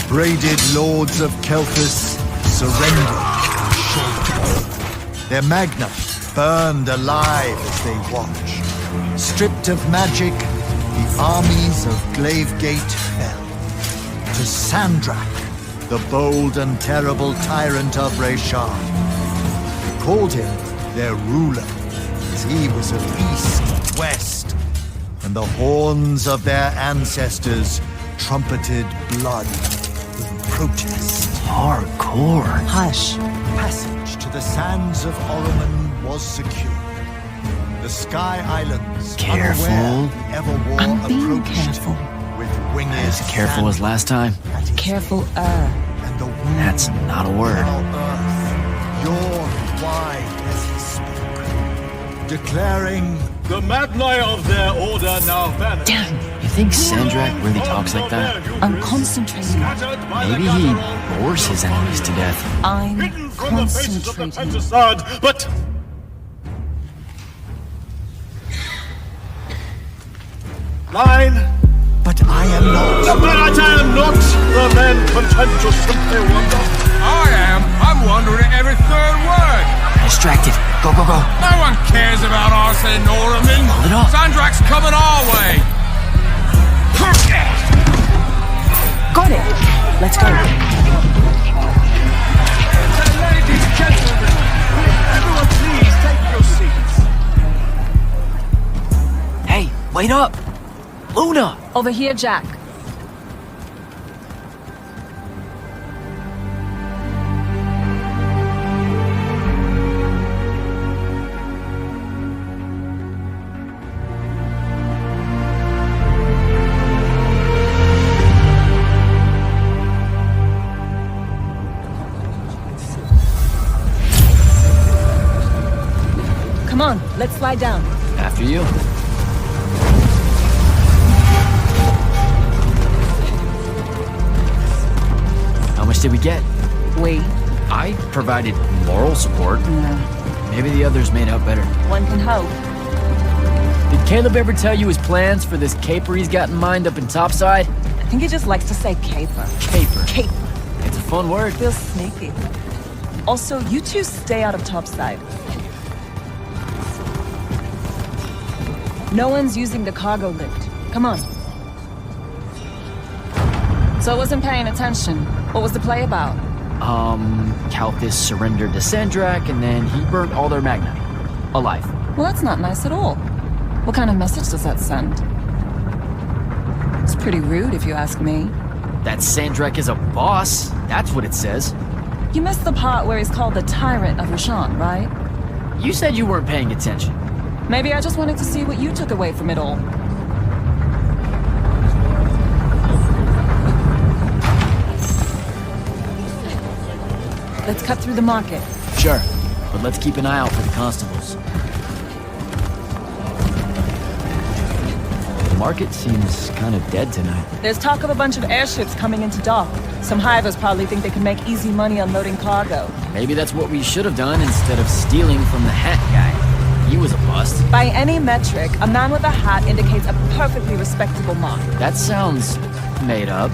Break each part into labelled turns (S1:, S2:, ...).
S1: braided lords of Kelthus surrendered shoulders. Their magna burned alive as they watched. Stripped of magic, the armies of Glavegate fell. To Sandrak, the bold and terrible tyrant of Reshan. They called him their ruler, as he was of east and west, and the horns of their ancestors trumpeted blood in protest.
S2: Hardcore.
S3: Hush.
S1: Passage to the sands of Oroman was secure. The Sky Islands,
S2: Careful.
S1: unaware the Everwar
S3: I'm being
S1: approached
S3: careful.
S1: with winged
S2: As careful as last time.
S3: Careful,
S1: And the wound
S2: That's not a word.
S1: now earth, yawned wide as he spoke, declaring,
S4: The Magni of their order now vanished.
S3: Damn.
S2: You think Sandrak really talks like that?
S3: I'm concentrating.
S2: Maybe he bores his enemies to death.
S3: I'm
S4: Hidden from the faces of the
S3: concentrating.
S4: Pentasad, but mine.
S1: but I am not.
S4: But I am not the man content to simply wonder.
S5: I am. I'm wondering every third word.
S2: Distracted. Go, go, go.
S5: No one cares about us in Norman.
S2: Hold it up.
S5: Sandrak's coming our way.
S3: Got it. Let's go.
S4: Ladies, gentlemen, everyone please take your seats.
S2: Hey, wait up. Luna.
S3: Over here, Jack. Come on, let's slide down.
S2: After you. How much did we get?
S3: We.
S2: I provided moral support.
S3: No.
S2: Maybe the others made out better.
S3: One can hope.
S2: Did Caleb ever tell you his plans for this caper he's got in mind up in Topside?
S3: I think he just likes to say caper.
S2: Caper.
S3: Caper.
S2: It's a fun word.
S3: Feels sneaky. Also, you two stay out of Topside. No one's using the cargo lift. Come on. So I wasn't paying attention. What was the play about?
S2: Kalthus surrendered to Sandrak, and then he burnt all their magna. Alive.
S3: Well, that's not nice at all. What kind of message does that send? It's pretty rude, if you ask me.
S2: That Sandrak is a boss. That's what it says.
S3: You missed the part where he's called the Tyrant of Rashan, right?
S2: You said you weren't paying attention.
S3: Maybe I just wanted to see what you took away from it all. Let's cut through the market.
S2: Sure, but let's keep an eye out for the constables. The market seems kind of dead tonight.
S3: There's talk of a bunch of airships coming into dock. Some hivers probably think they can make easy money unloading cargo.
S2: Maybe that's what we should have done instead of stealing from the hat guy. He was a bust.
S3: By any metric, a man with a hat indicates a perfectly respectable mark.
S2: That sounds made up.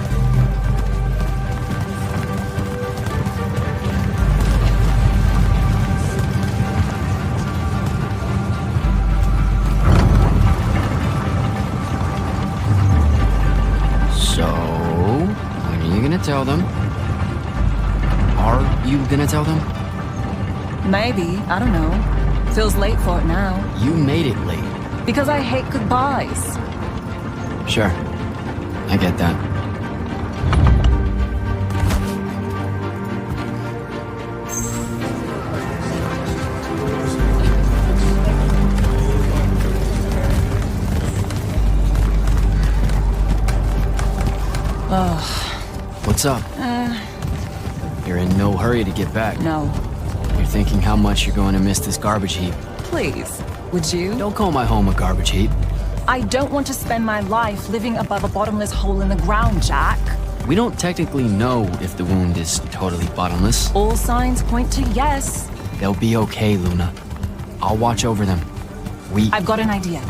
S2: So, when are you gonna tell them? Are you gonna tell them?
S3: Maybe, I don't know. Feels late for it now.
S2: You made it late.
S3: Because I hate goodbyes.
S2: Sure. I get that. What's up? You're in no hurry to get back.
S3: No.
S2: You're thinking how much you're going to miss this garbage heap.
S3: Please, would you?
S2: Don't call my home a garbage heap.
S3: I don't want to spend my life living above a bottomless hole in the ground, Jack.
S2: We don't technically know if the wound is totally bottomless.
S3: All signs point to yes.
S2: They'll be okay, Luna. I'll watch over them.
S3: I've got an idea.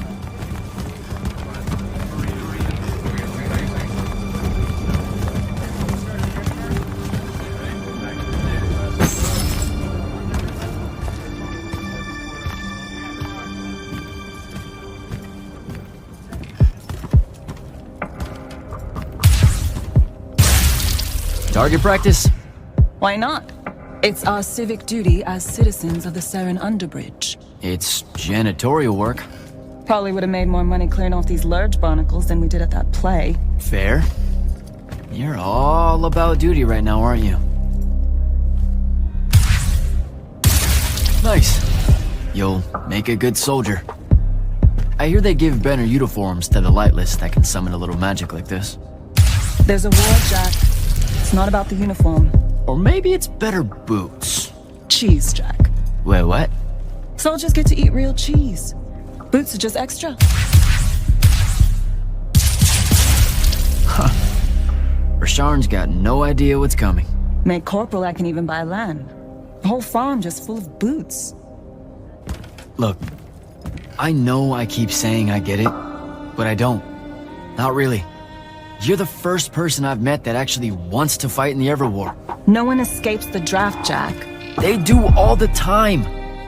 S2: Target practice?
S3: Why not? It's our civic duty as citizens of the Seren Underbridge.
S2: It's janitorial work.
S3: Probably would have made more money clearing off these lurge barnacles than we did at that play.
S2: Fair. You're all about duty right now, aren't you? Nice. You'll make a good soldier. I hear they give better uniforms to the lightless that can summon a little magic like this.
S3: There's a war, Jack. It's not about the uniform.
S2: Or maybe it's better boots.
S3: Cheese, Jack.
S2: Wait, what?
S3: Soldiers get to eat real cheese. Boots are just extra.
S2: Rasharn's got no idea what's coming.
S3: Made corporal, I can even buy land. The whole farm just full of boots.
S2: Look, I know I keep saying I get it, but I don't. Not really. You're the first person I've met that actually wants to fight in the Everwar.
S3: No one escapes the draft, Jack.
S2: They do all the time.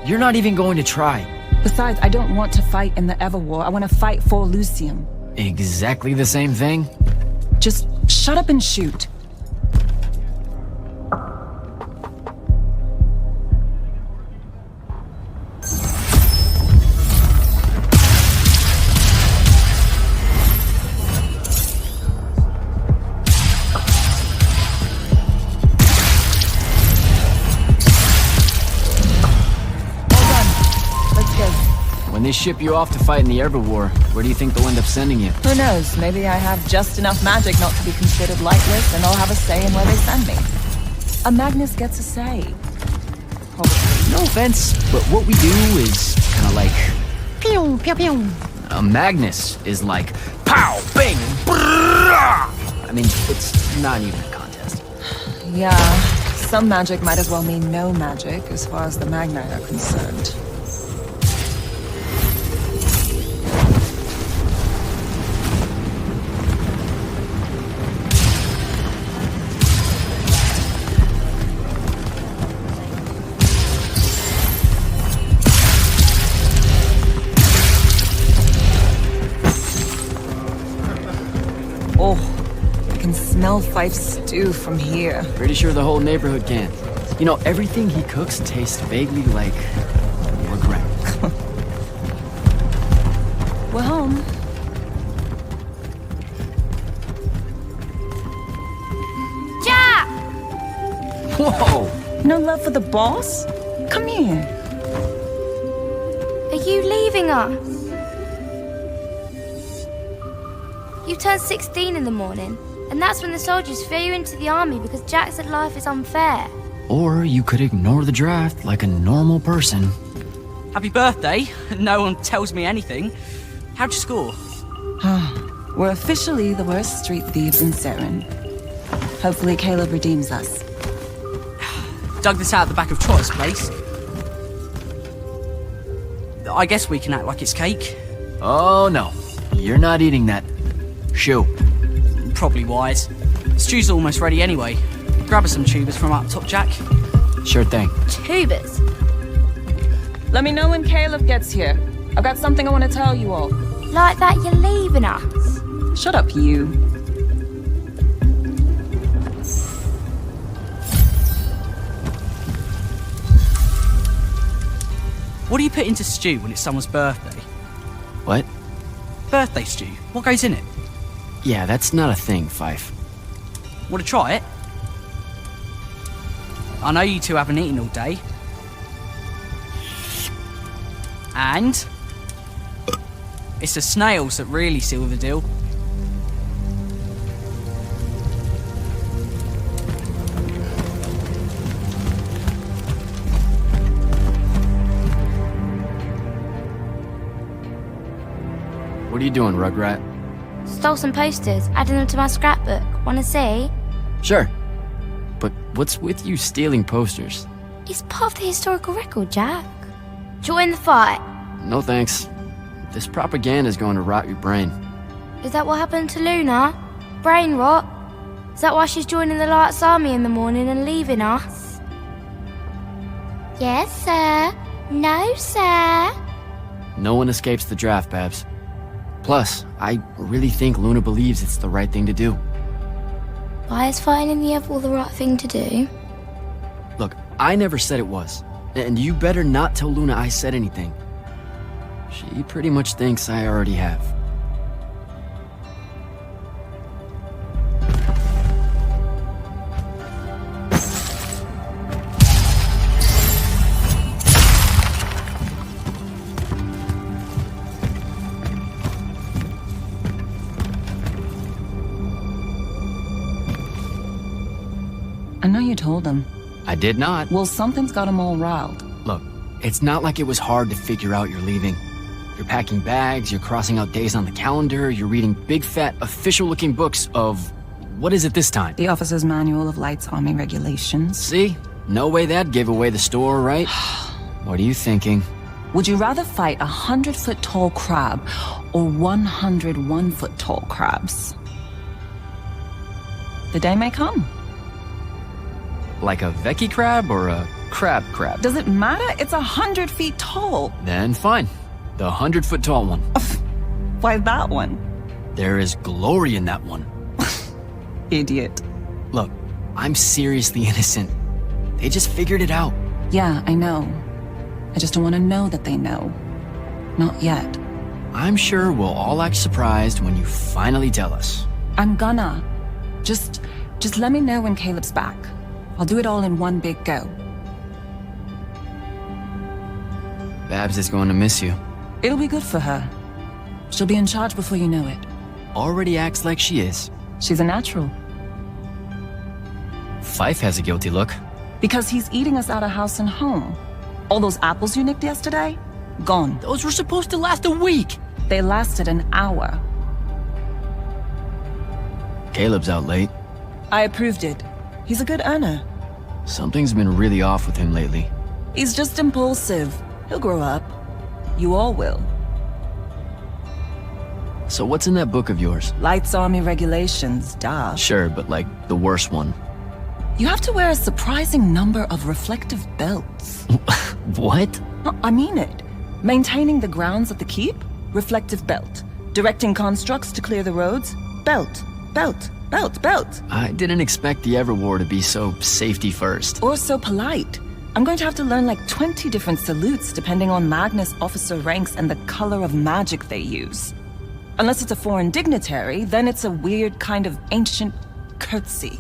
S2: You're not even going to try.
S3: Besides, I don't want to fight in the Everwar. I want to fight for Lucium.
S2: Exactly the same thing?
S3: Just shut up and shoot.
S2: When they ship you off to fight in the Everwar, where do you think they'll end up sending you?
S3: Who knows? Maybe I have just enough magic not to be considered lightless, and I'll have a say in where they send me. A Magnus gets a say. Probably.
S2: No offense, but what we do is kind of like...
S3: Pew, pew, pew.
S2: A Magnus is like... Pow! Bang! Brrrah! I mean, it's not even a contest.
S3: Yeah, some magic might as well mean no magic, as far as the Magni are concerned. Smell Fife's stew from here.
S2: Pretty sure the whole neighborhood can. You know, everything he cooks tastes vaguely like... regret.
S3: We're home.
S6: Jack!
S2: Whoa!
S3: No love for the boss? Come here.
S6: Are you leaving us? You turned 16 in the morning, and that's when the soldiers threw you into the army because Jack said life is unfair.
S2: Or you could ignore the draft like a normal person.
S7: Happy birthday. No one tells me anything. How'd you score?
S3: We're officially the worst street thieves in Seren. Hopefully Caleb redeems us.
S7: Dug this out the back of Trotter's place. I guess we can act like it's cake.
S2: Oh no, you're not eating that. Shoo.
S7: Probably wise. Stew's almost ready anyway. Grab us some tubers from up top, Jack.
S2: Sure thing.
S6: Tubers?
S3: Let me know when Caleb gets here. I've got something I want to tell you all.
S6: Like that you're leaving us?
S3: Shut up, you.
S7: What do you put into stew when it's someone's birthday?
S2: What?
S7: Birthday stew. What goes in it?
S2: Yeah, that's not a thing, Fife.
S7: Want to try it? I know you two haven't eaten all day. And it's the snails that really seal the deal.
S2: What are you doing, Rugrat?
S6: Stole some posters, adding them to my scrapbook. Wanna see?
S2: Sure. But what's with you stealing posters?
S6: It's part of the historical record, Jack. Join the fight.
S2: No thanks. This propaganda's going to rot your brain.
S6: Is that what happened to Luna? Brain rot? Is that why she's joining the Lights Army in the morning and leaving us? Yes, sir. No, sir.
S2: No one escapes the draft, Babs. Plus, I really think Luna believes it's the right thing to do.
S6: Why is fighting in the Everwall the right thing to do?
S2: Look, I never said it was. And you better not tell Luna I said anything. She pretty much thinks I already have.
S3: I know you told him.
S2: I did not.
S3: Well, something's got him all riled.
S2: Look, it's not like it was hard to figure out you're leaving. You're packing bags, you're crossing out days on the calendar, you're reading big fat official-looking books of... what is it this time?
S3: The Officer's Manual of Lights Army Regulations.
S2: See? No way that gave away the store, right? What are you thinking?
S3: Would you rather fight 100-foot-tall crab or 101-foot-tall crabs? The day may come.
S2: Like a Veki crab or a crab crab?
S3: Does it matter? It's 100 feet tall.
S2: Then fine. The 100-foot tall one.
S3: Why that one?
S2: There is glory in that one.
S3: Idiot.
S2: Look, I'm seriously innocent. They just figured it out.
S3: Yeah, I know. I just don't want to know that they know. Not yet.
S2: I'm sure we'll all act surprised when you finally tell us.
S3: I'm gonna. Just let me know when Caleb's back. I'll do it all in one big go.
S2: Babs is going to miss you.
S3: It'll be good for her. She'll be in charge before you know it.
S2: Already acts like she is.
S3: She's a natural.
S2: Fife has a guilty look.
S3: Because he's eating us out of house and home. All those apples you nicked yesterday? Gone.
S2: Those were supposed to last a week.
S3: They lasted an hour.
S2: Caleb's out late.
S3: I approved it. He's a good earner.
S2: Something's been really off with him lately.
S3: He's just impulsive. He'll grow up. You all will.
S2: So what's in that book of yours?
S3: Lights Army Regulations, duh.
S2: Sure, but like the worst one.
S3: You have to wear a surprising number of reflective belts.
S2: What?
S3: I mean it. Maintaining the grounds at the keep? Reflective belt. Directing constructs to clear the roads? Belt. Belt. Belt. Belt.
S2: I didn't expect the Everwar to be so safety first.
S3: Or so polite. I'm going to have to learn like 20 different salutes depending on Magnus officer ranks and the color of magic they use. Unless it's a foreign dignitary, then it's a weird kind of ancient curtsy.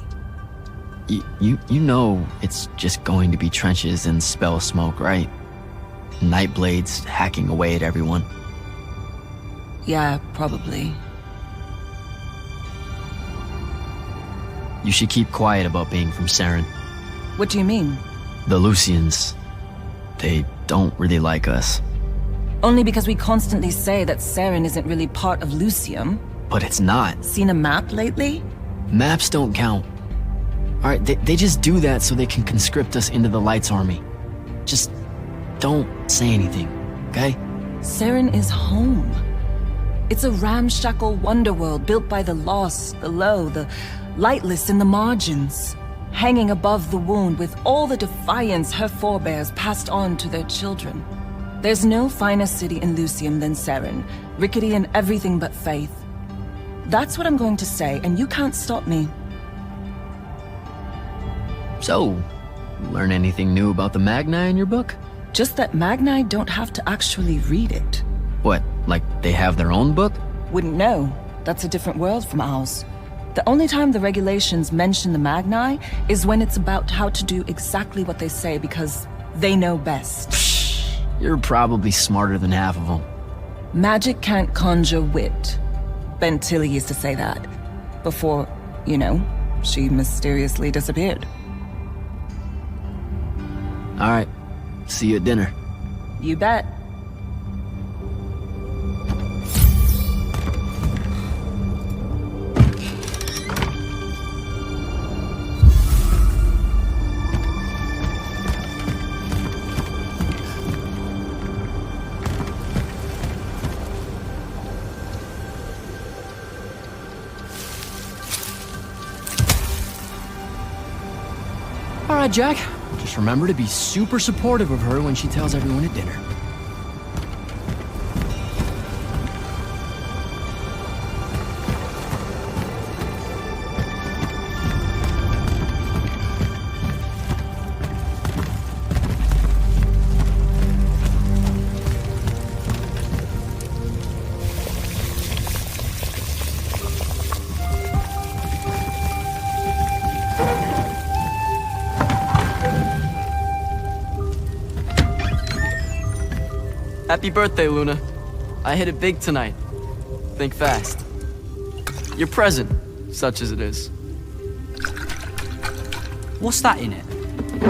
S2: You know it's just going to be trenches and spell smoke, right? Nightblades hacking away at everyone.
S3: Yeah, probably.
S2: You should keep quiet about being from Saren.
S3: What do you mean?
S2: The Lucians, they don't really like us.
S3: Only because we constantly say that Saren isn't really part of Lucium.
S2: But it's not.
S3: Seen a map lately?
S2: Maps don't count. Alright, they just do that so they can conscript us into the Lights Army. Just don't say anything, okay?
S3: Saren is home. It's a ramshackle wonderworld built by the lost, the low, the lightless in the margins, hanging above the wound with all the defiance her forebears passed on to their children. There's no finer city in Lucium than Saren, rickety in everything but faith. That's what I'm going to say, and you can't stop me.
S2: So, learn anything new about the Magni in your book?
S3: Just that Magni don't have to actually read it.
S2: What, like they have their own book?
S3: Wouldn't know. That's a different world from ours. The only time the regulations mention the Magni is when it's about how to do exactly what they say because they know best.
S2: You're probably smarter than half of them.
S3: Magic can't conjure wit. Ben Tilly used to say that. Before, you know, she mysteriously disappeared.
S2: Alright, see you at dinner.
S3: You bet.
S2: Alright, Jack. Just remember to be super supportive of her when she tells everyone at dinner.
S8: Happy birthday, Luna. I hit it big tonight. Think fast. Your present, such as it is.
S7: What's that in it?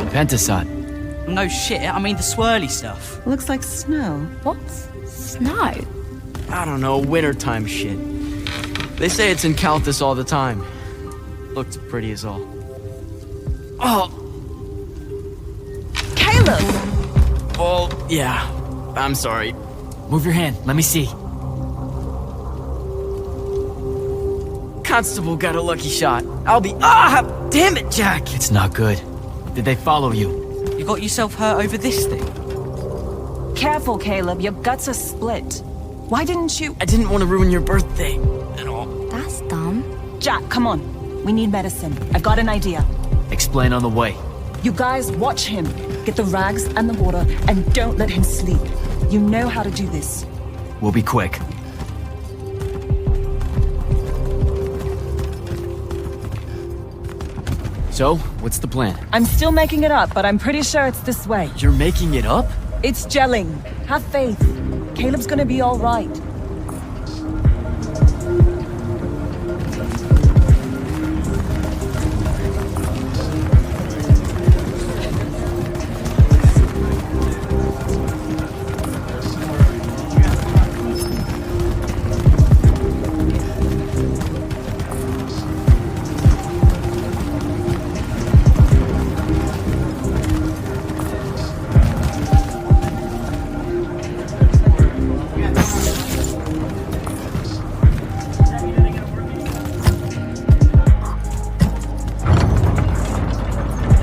S2: Pentasod.
S7: No shit, I mean the swirly stuff.
S3: Looks like snow.
S6: What's snow?
S8: I don't know, wintertime shit. They say it's in Calthus all the time. Looked pretty as all. Oh!
S3: Caleb!
S8: Oh, yeah. I'm sorry.
S2: Move your hand, let me see.
S8: Constable got a lucky shot. I'll be— Ah! Damn it, Jack!
S2: It's not good. Did they follow you?
S7: You got yourself hurt over this thing?
S3: Careful, Caleb. Your guts are split. Why didn't you—
S8: I didn't want to ruin your birthday at all.
S6: That's dumb.
S3: Jack, come on. We need medicine. I've got an idea.
S2: Explain on the way.
S3: You guys watch him. Get the rags and the water, and don't let him sleep. You know how to do this.
S2: We'll be quick. So, what's the plan?
S3: I'm still making it up, but I'm pretty sure it's this way.
S2: You're making it up?
S3: It's gelling. Have faith. Caleb's gonna be all right.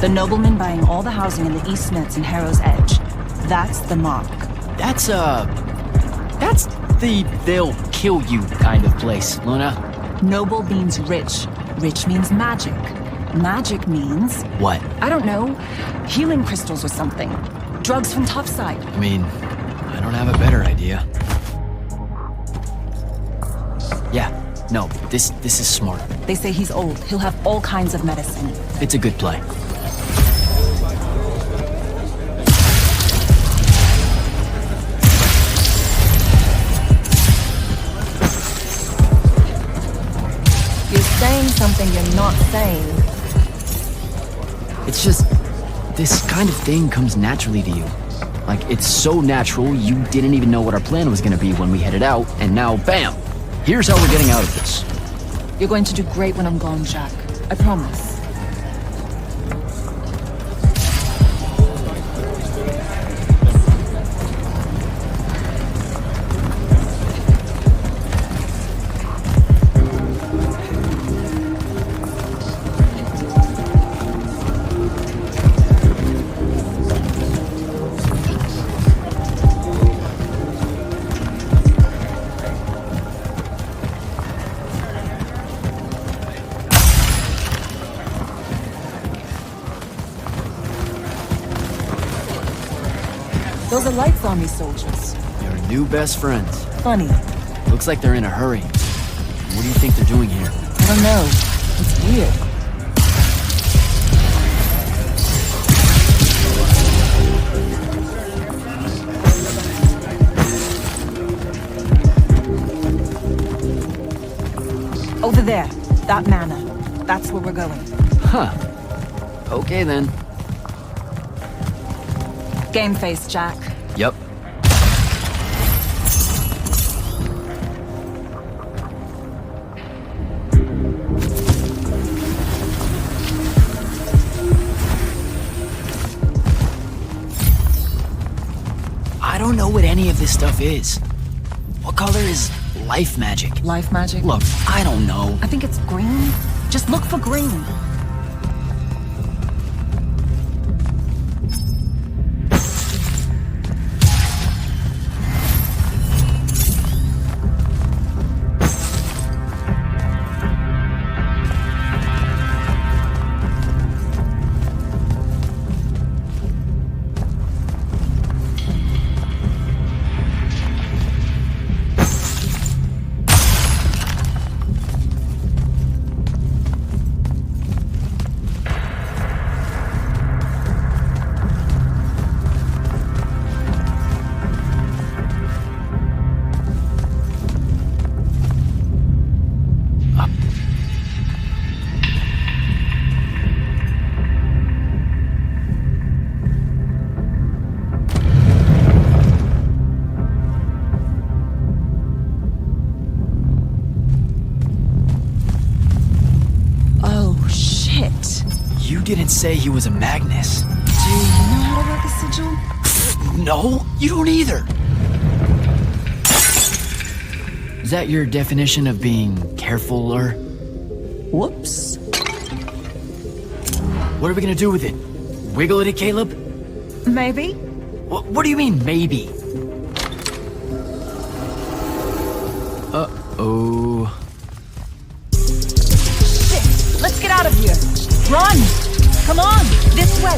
S3: The nobleman buying all the housing in the East Nets and Harrow's Edge. That's the mark.
S2: That's the they'll kill you kind of place, Luna.
S3: Noble means rich. Rich means magic. Magic means,
S2: What?
S3: I don't know, healing crystals or something. Drugs from Topside.
S2: I mean, I don't have a better idea. Yeah, no, this is smart.
S3: They say he's old. He'll have all kinds of medicine.
S2: It's a good play.
S3: You're saying something you're not saying.
S2: It's just, this kind of thing comes naturally to you. Like, it's so natural, you didn't even know what our plan was gonna be when we headed out, and now, bam! Here's how we're getting out of this.
S3: You're going to do great when I'm gone, Jack. I promise. Those are Lights Army soldiers.
S2: Your new best friends.
S3: Funny.
S2: Looks like they're in a hurry. What do you think they're doing here?
S3: I don't know. It's weird. Over there. That manor. That's where we're going.
S2: Huh. Okay then.
S3: Game face, Jack.
S2: Yep. I don't know what any of this stuff is. What color is life magic?
S3: Life magic?
S2: Look, I don't know.
S3: I think it's green. Just look for green.
S2: didn't say he was a Magnus.
S3: Do you know how to work a sigil?
S2: No, you don't either. Is that your definition of being carefuler?
S3: Whoops.
S2: What are we gonna do with it? Wiggle at it, Caleb?
S3: Maybe.
S2: What do you mean, maybe? Uh-oh.
S3: Shit! Let's get out of here! Run! Come on! This way!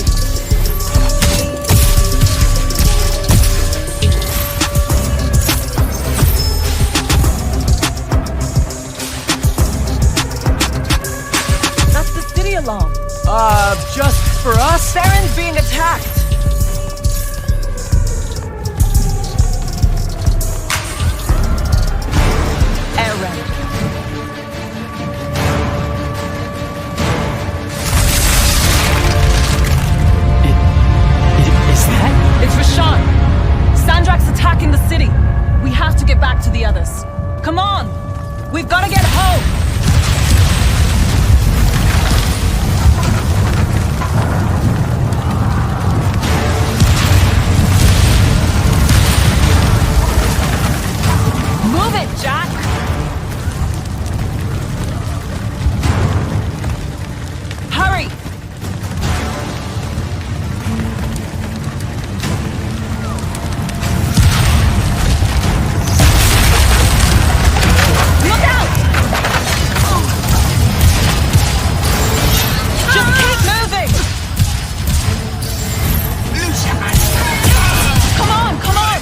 S3: That's the city alarm.
S8: Just for us?
S3: Saren's being attacked! Eren.
S2: Is that?
S3: It's Rashan! Sandrak's attacking the city! We have to get back to the others. Come on! We've got to get home! Move it, Jack! Hurry! Look out! Just keep moving! Come on, come on!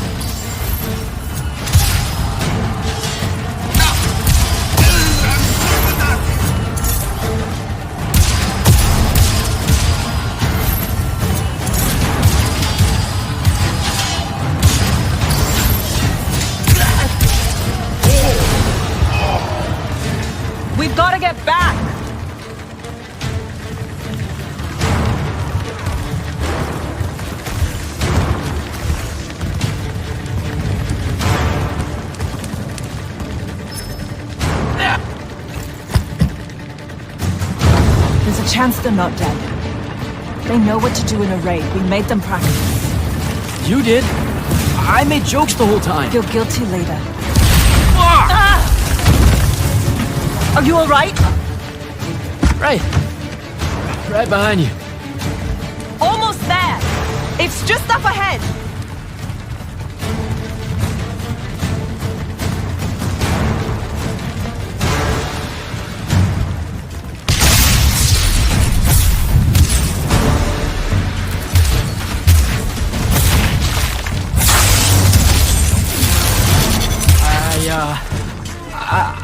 S3: We've got to get back! There's a chance they're not dead. They know what to do in a raid. We made them practice.
S2: You did? I made jokes the whole time.
S3: Feel guilty later. Ah! Are you alright?
S2: Right. Right behind you.
S3: Almost there! It's just up ahead!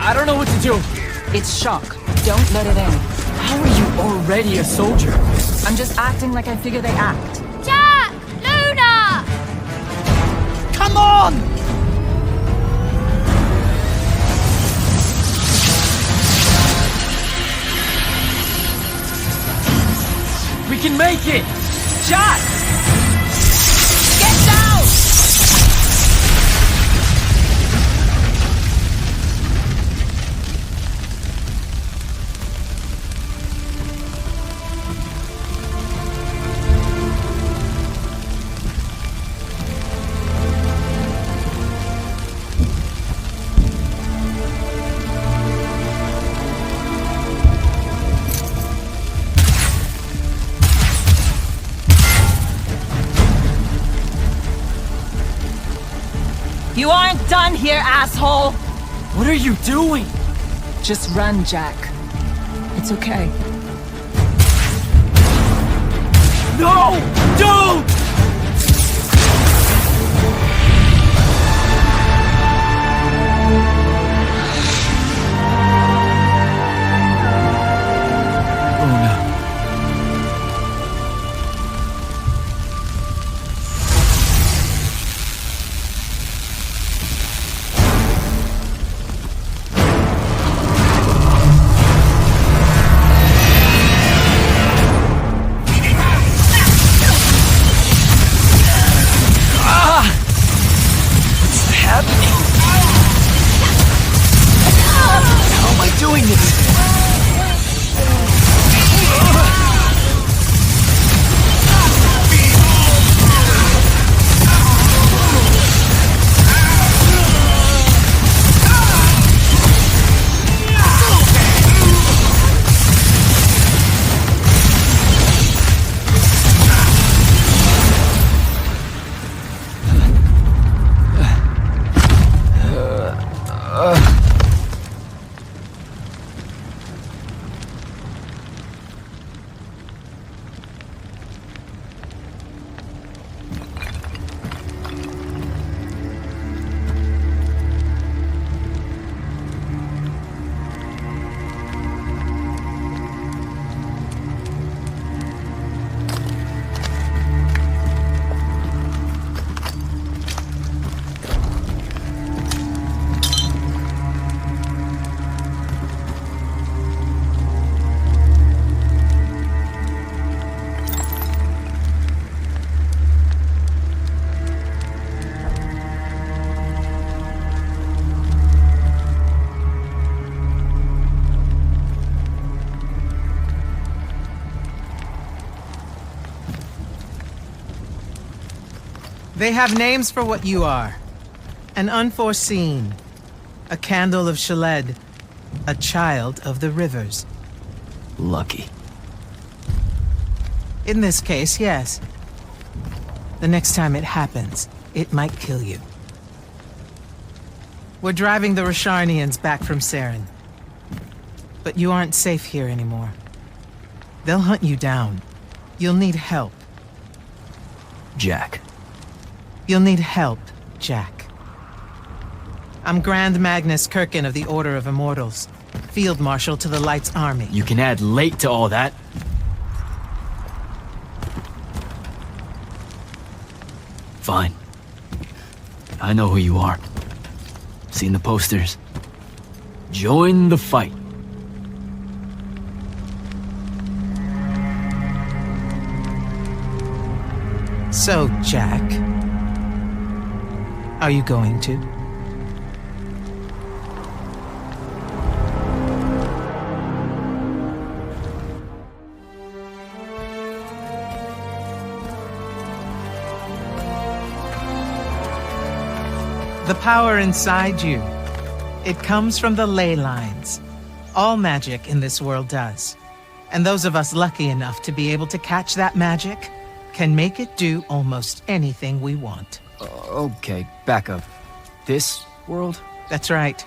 S2: I don't know what to do.
S3: It's shock. Don't let it in.
S2: How are you already a soldier?
S3: I'm just acting like I figure they act.
S6: Jack! Luna!
S2: Come on! We can make it!
S3: Jack! Get down! You aren't done here, asshole!
S2: What are you doing?
S3: Just run, Jack. It's okay.
S2: No! Don't!
S9: They have names for what you are. An unforeseen, a candle of Shaled, a child of the rivers.
S2: Lucky.
S9: In this case, yes. The next time it happens, it might kill you. We're driving the Rasharnians back from Saren. But you aren't safe here anymore. They'll hunt you down. You'll need help.
S2: Jack.
S9: You'll need help, Jack. I'm Grand Magnus Kirkin of the Order of Immortals, Field Marshal to the Light's Army.
S2: You can add late to all that. Fine. I know who you are. Seen the posters. Join the fight.
S9: So, Jack, are you going to? The power inside you, it comes from the ley lines. All magic in this world does. And those of us lucky enough to be able to catch that magic can make it do almost anything we want.
S2: Okay, back up. This world?
S9: That's right.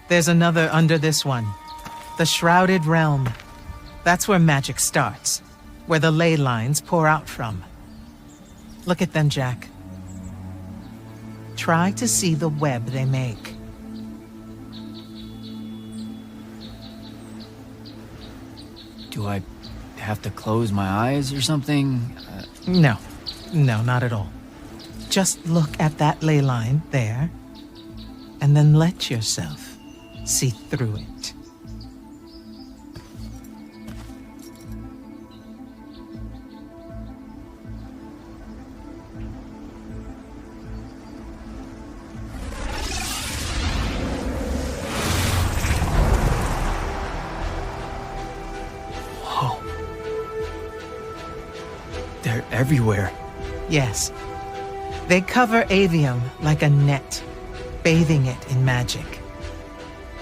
S9: There's another under this one. The Shrouded Realm. That's where magic starts. Where the ley lines pour out from. Look at them, Jack. Try to see the web they make.
S2: Do I have to close my eyes or something?
S9: No, not at all. Just look at that ley line there, and then let yourself see through it.
S2: They're everywhere.
S9: Yes. They cover Aveum like a net, bathing it in magic.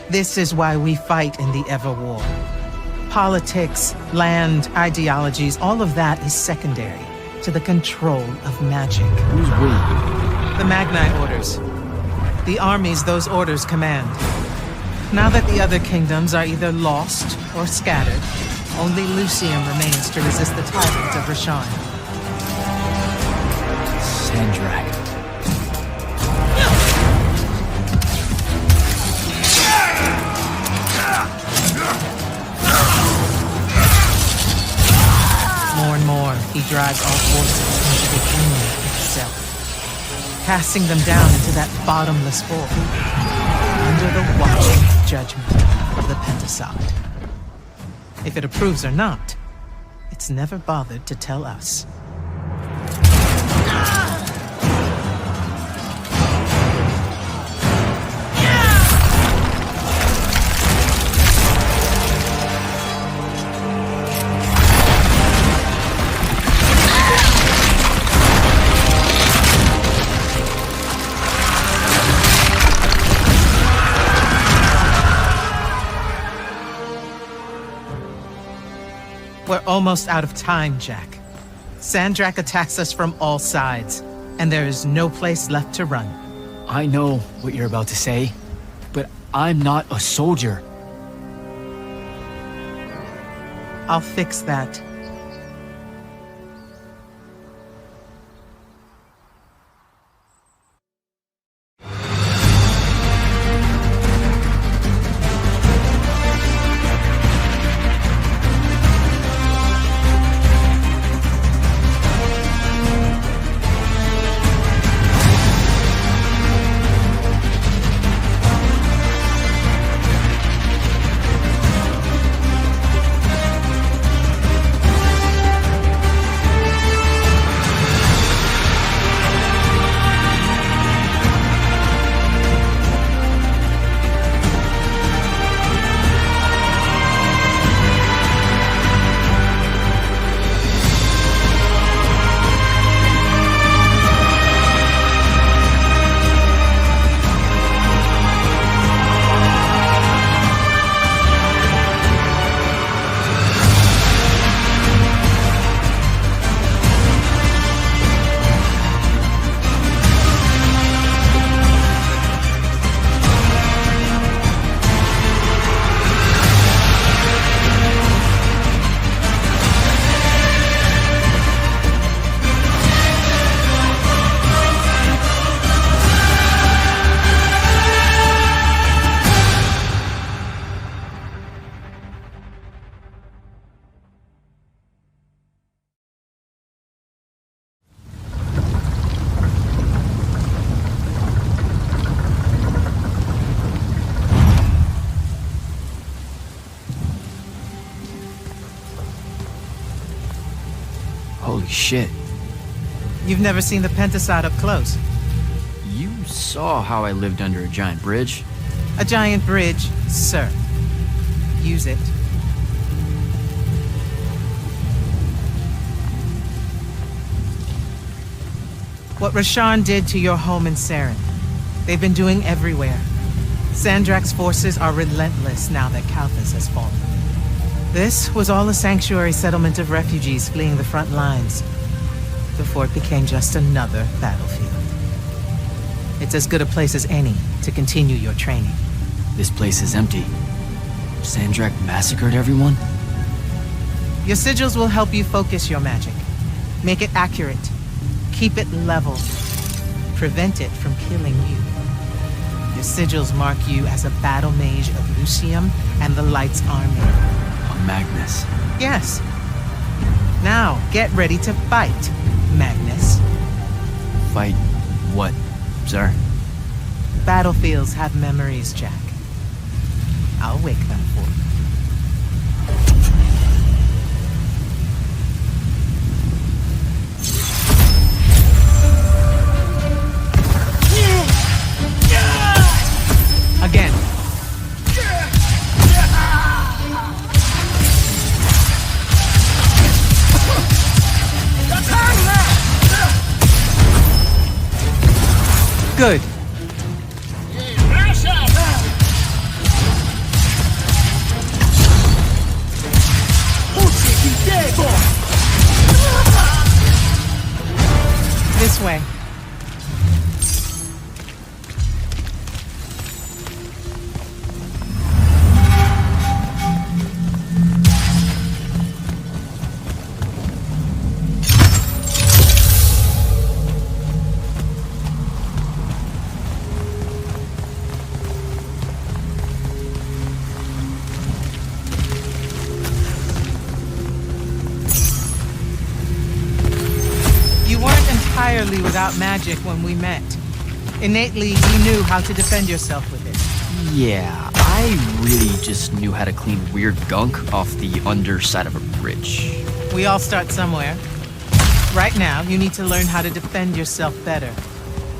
S9: This is why we fight in the Everwar. Politics, land, ideologies, all of that is secondary to the control of magic.
S2: Who's we?
S9: The Magni orders. The armies those orders command. Now that the other kingdoms are either lost or scattered, only Lucium remains to resist the tyrant of Rasharn.
S2: Sandrak.
S9: More and more, he drives all forces into the union itself, casting them down into that bottomless void, under the watching judgment of the Pentasod. If it approves or not, it's never bothered to tell us. We're almost out of time, Jack. Sandrak attacks us from all sides, and there is no place left to run.
S2: I know what you're about to say, but I'm not a soldier.
S9: I'll fix that.
S2: shit.
S9: You've never seen the Pentasod up close.
S2: You saw how I lived under a giant bridge.
S9: A giant bridge, sir. Use it. What Rasharn did to your home in Saren, they've been doing everywhere. Sandrak's forces are relentless now that Kalthus has fallen. This was all a sanctuary settlement of refugees fleeing the front lines, before it became just another battlefield. It's as good a place as any to continue your training.
S2: This place is empty. Sandrak massacred everyone?
S9: Your sigils will help you focus your magic. Make it accurate. Keep it level. Prevent it from killing you. Your sigils mark you as a battle mage of Lucium and the Light's army.
S2: A Magnus.
S9: Yes. Now, get ready to fight, Magnus.
S2: Fight what, sir?
S9: Battlefields have memories, Jack. I'll wake them for you. Again. Good. This way. Entirely without magic when we met. Innately, you knew how to defend yourself with it.
S2: Yeah, I really just knew how to clean weird gunk off the underside of a bridge.
S9: We all start somewhere. Right now, you need to learn how to defend yourself better.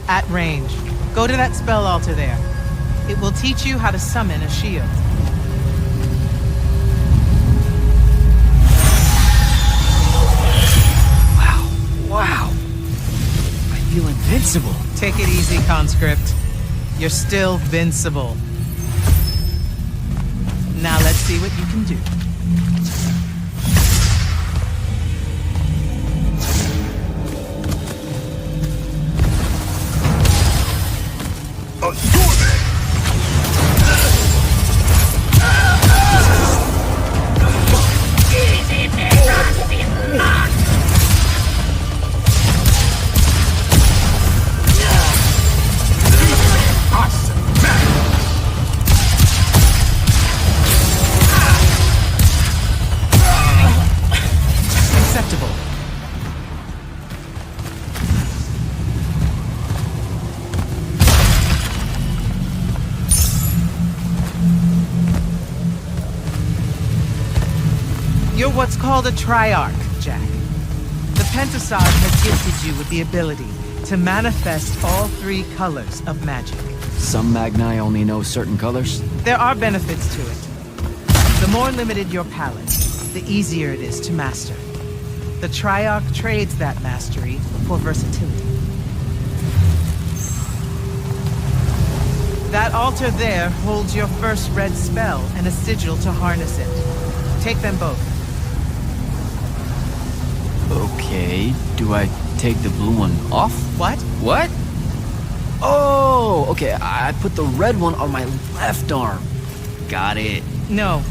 S9: At range, go to that spell altar there. It will teach you how to summon a shield.
S2: Wow. I feel invincible.
S9: Take it easy, conscript. You're still vincible. Now let's see what you can do. You're what's called a triarch, Jack. The Pentasod has gifted you with the ability to manifest all three colors of magic.
S2: Some Magni only know certain colors?
S9: There are benefits to it. The more limited your palette, the easier it is to master. The triarch trades that mastery for versatility. That altar there holds your first red spell and a sigil to harness it. Take them both.
S2: Okay, do I take the blue one off?
S9: What?
S2: What? Oh, okay, I put the red one on my left arm. Got it.
S9: No.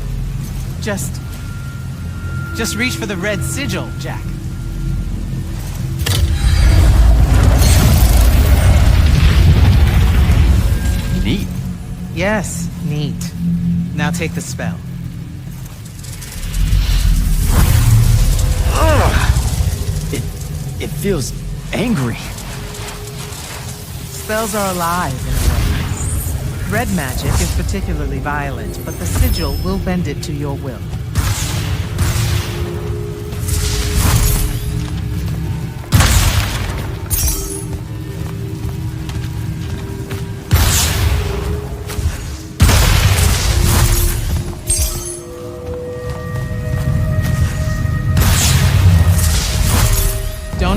S9: Just reach for the red sigil, Jack.
S2: Neat.
S9: Yes, neat. Now take the spell.
S2: It feels angry.
S9: Spells are alive in a way. Red magic is particularly violent, but the sigil will bend it to your will.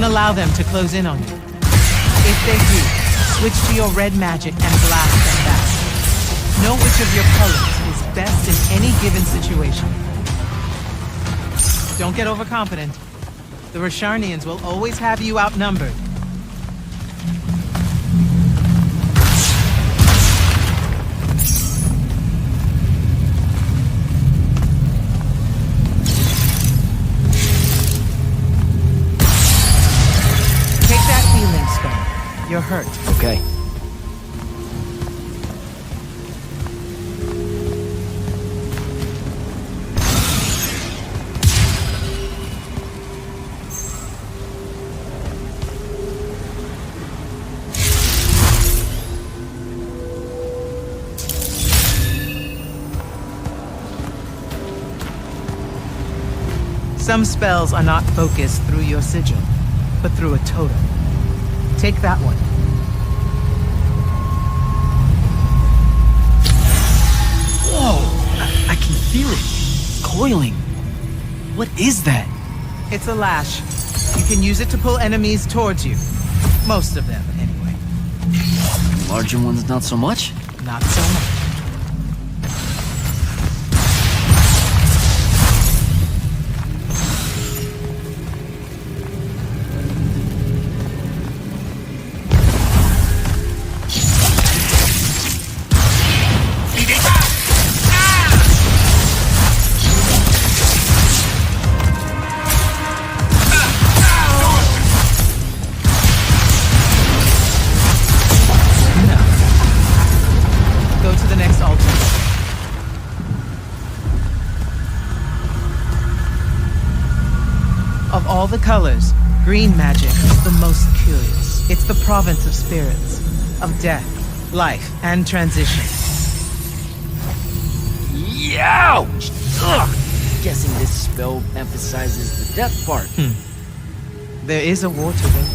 S9: Don't allow them to close in on you. If they do, switch to your red magic and blast them back. Know which of your colors is best in any given situation. Don't get overconfident. The Rasharnians will always have you outnumbered. Take that healing stone. You're hurt.
S2: Okay.
S9: Some spells are not focused through your sigil, but through a totem. Take that one.
S2: Whoa! I can feel it. Coiling. What is that?
S9: It's a lash. You can use it to pull enemies towards you. Most of them, anyway.
S2: Larger ones, not so much?
S9: Not so much. Go to the next altar. Of all the colors, green magic is the most curious. It's the province of spirits, of death, life, and transition.
S2: Ouch! Ugh! Guessing this spell emphasizes the death part.
S9: There is a war to win.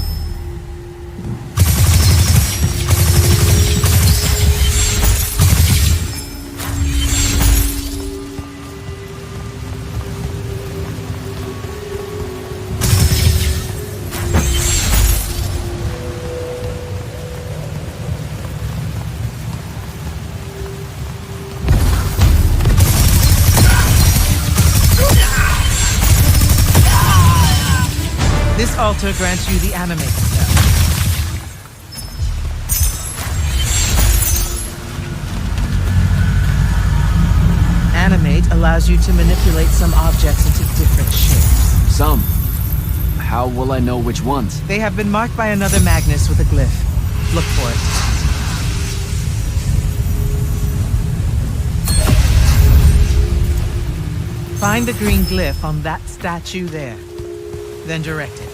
S9: This altar grants you the animate spell. Animate allows you to manipulate some objects into different shapes.
S2: Some. How will I know which ones?
S9: They have been marked by another Magnus with a glyph. Look for it. Find the green glyph on that statue there. Then direct it.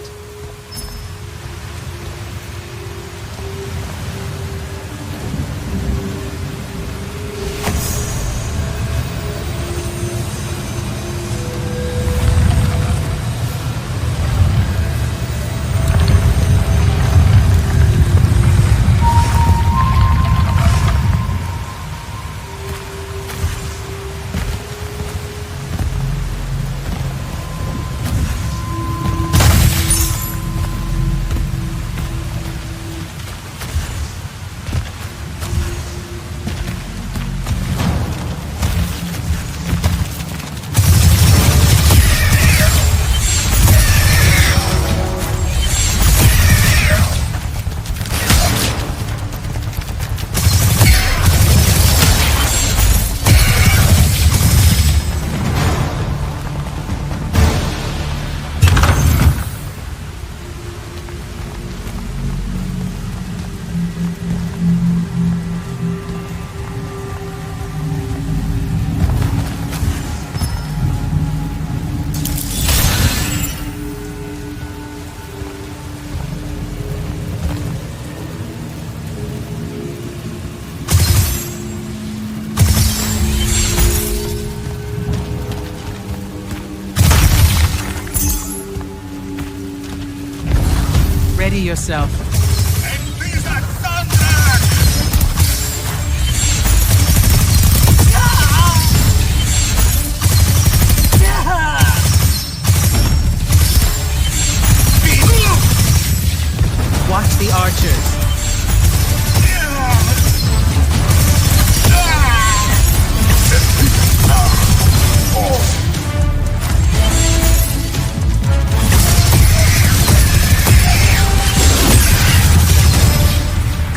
S9: Ready yourself.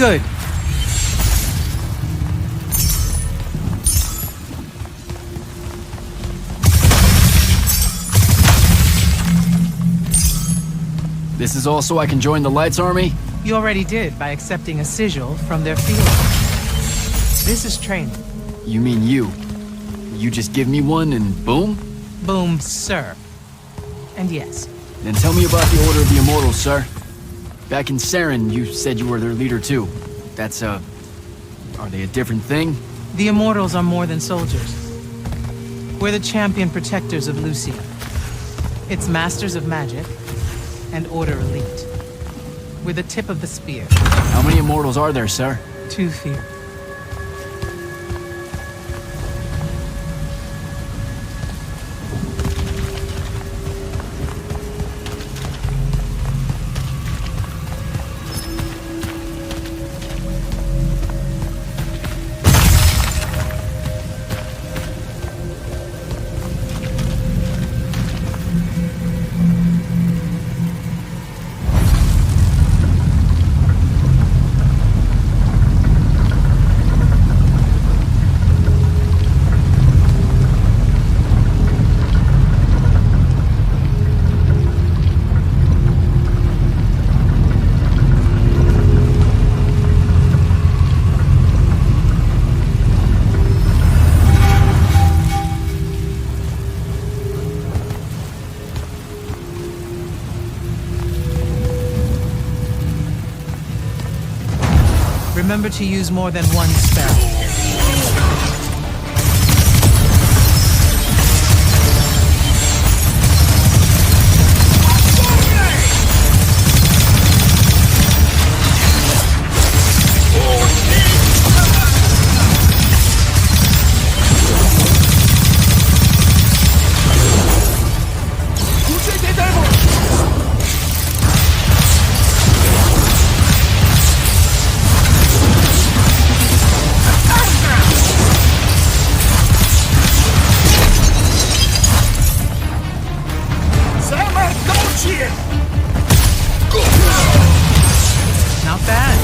S9: Good.
S2: This is all so I can join the Lights Army?
S9: You already did by accepting a sigil from their field. This is training.
S2: You mean you? You just give me one and boom?
S9: Boom, sir. And yes,
S2: Then tell me about the Order of the Immortals, sir. Back in Saren, you said you were their leader too. That's, are they a different thing?
S9: the Immortals are more than soldiers. We're the champion protectors of Lucia. It's masters of magic and Order elite. We're the tip of the spear.
S2: How many Immortals are there, sir?
S9: Too few. Remember to use more than one spell. Not bad.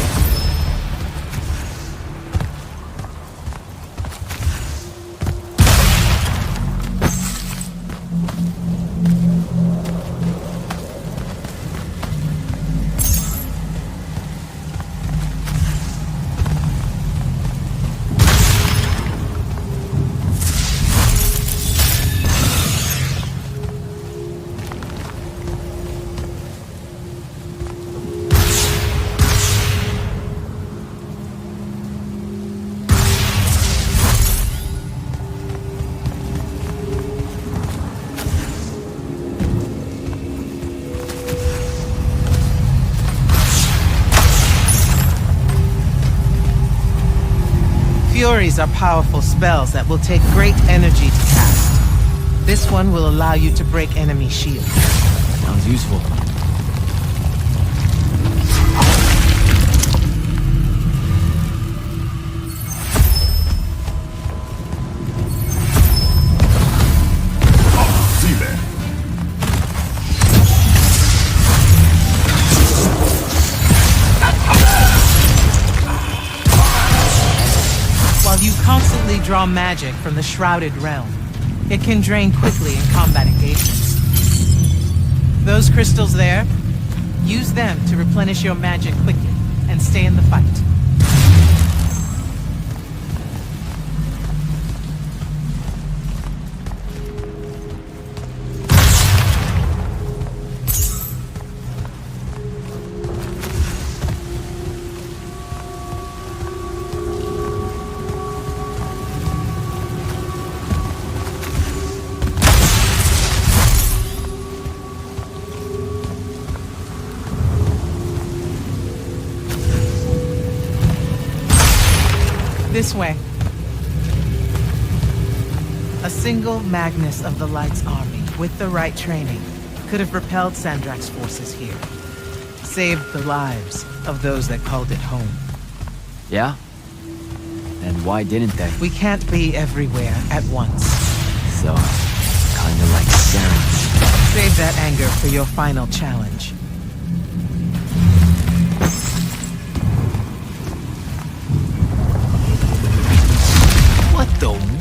S9: Furies are powerful spells that will take great energy to cast. This one will allow you to break enemy shields.
S2: Sounds useful.
S9: While you constantly draw magic from the Shrouded Realm, it can drain quickly in combat engagements. Those crystals there, use them to replenish your magic quickly and stay in the fight. This way. A single Magnus of the Light's army, with the right training, could have repelled Sandrak's forces here. Saved the lives of those that called it home.
S2: Yeah? And why didn't they?
S9: We can't be everywhere at once.
S2: So, kinda like Saren.
S9: Save that anger for your final challenge.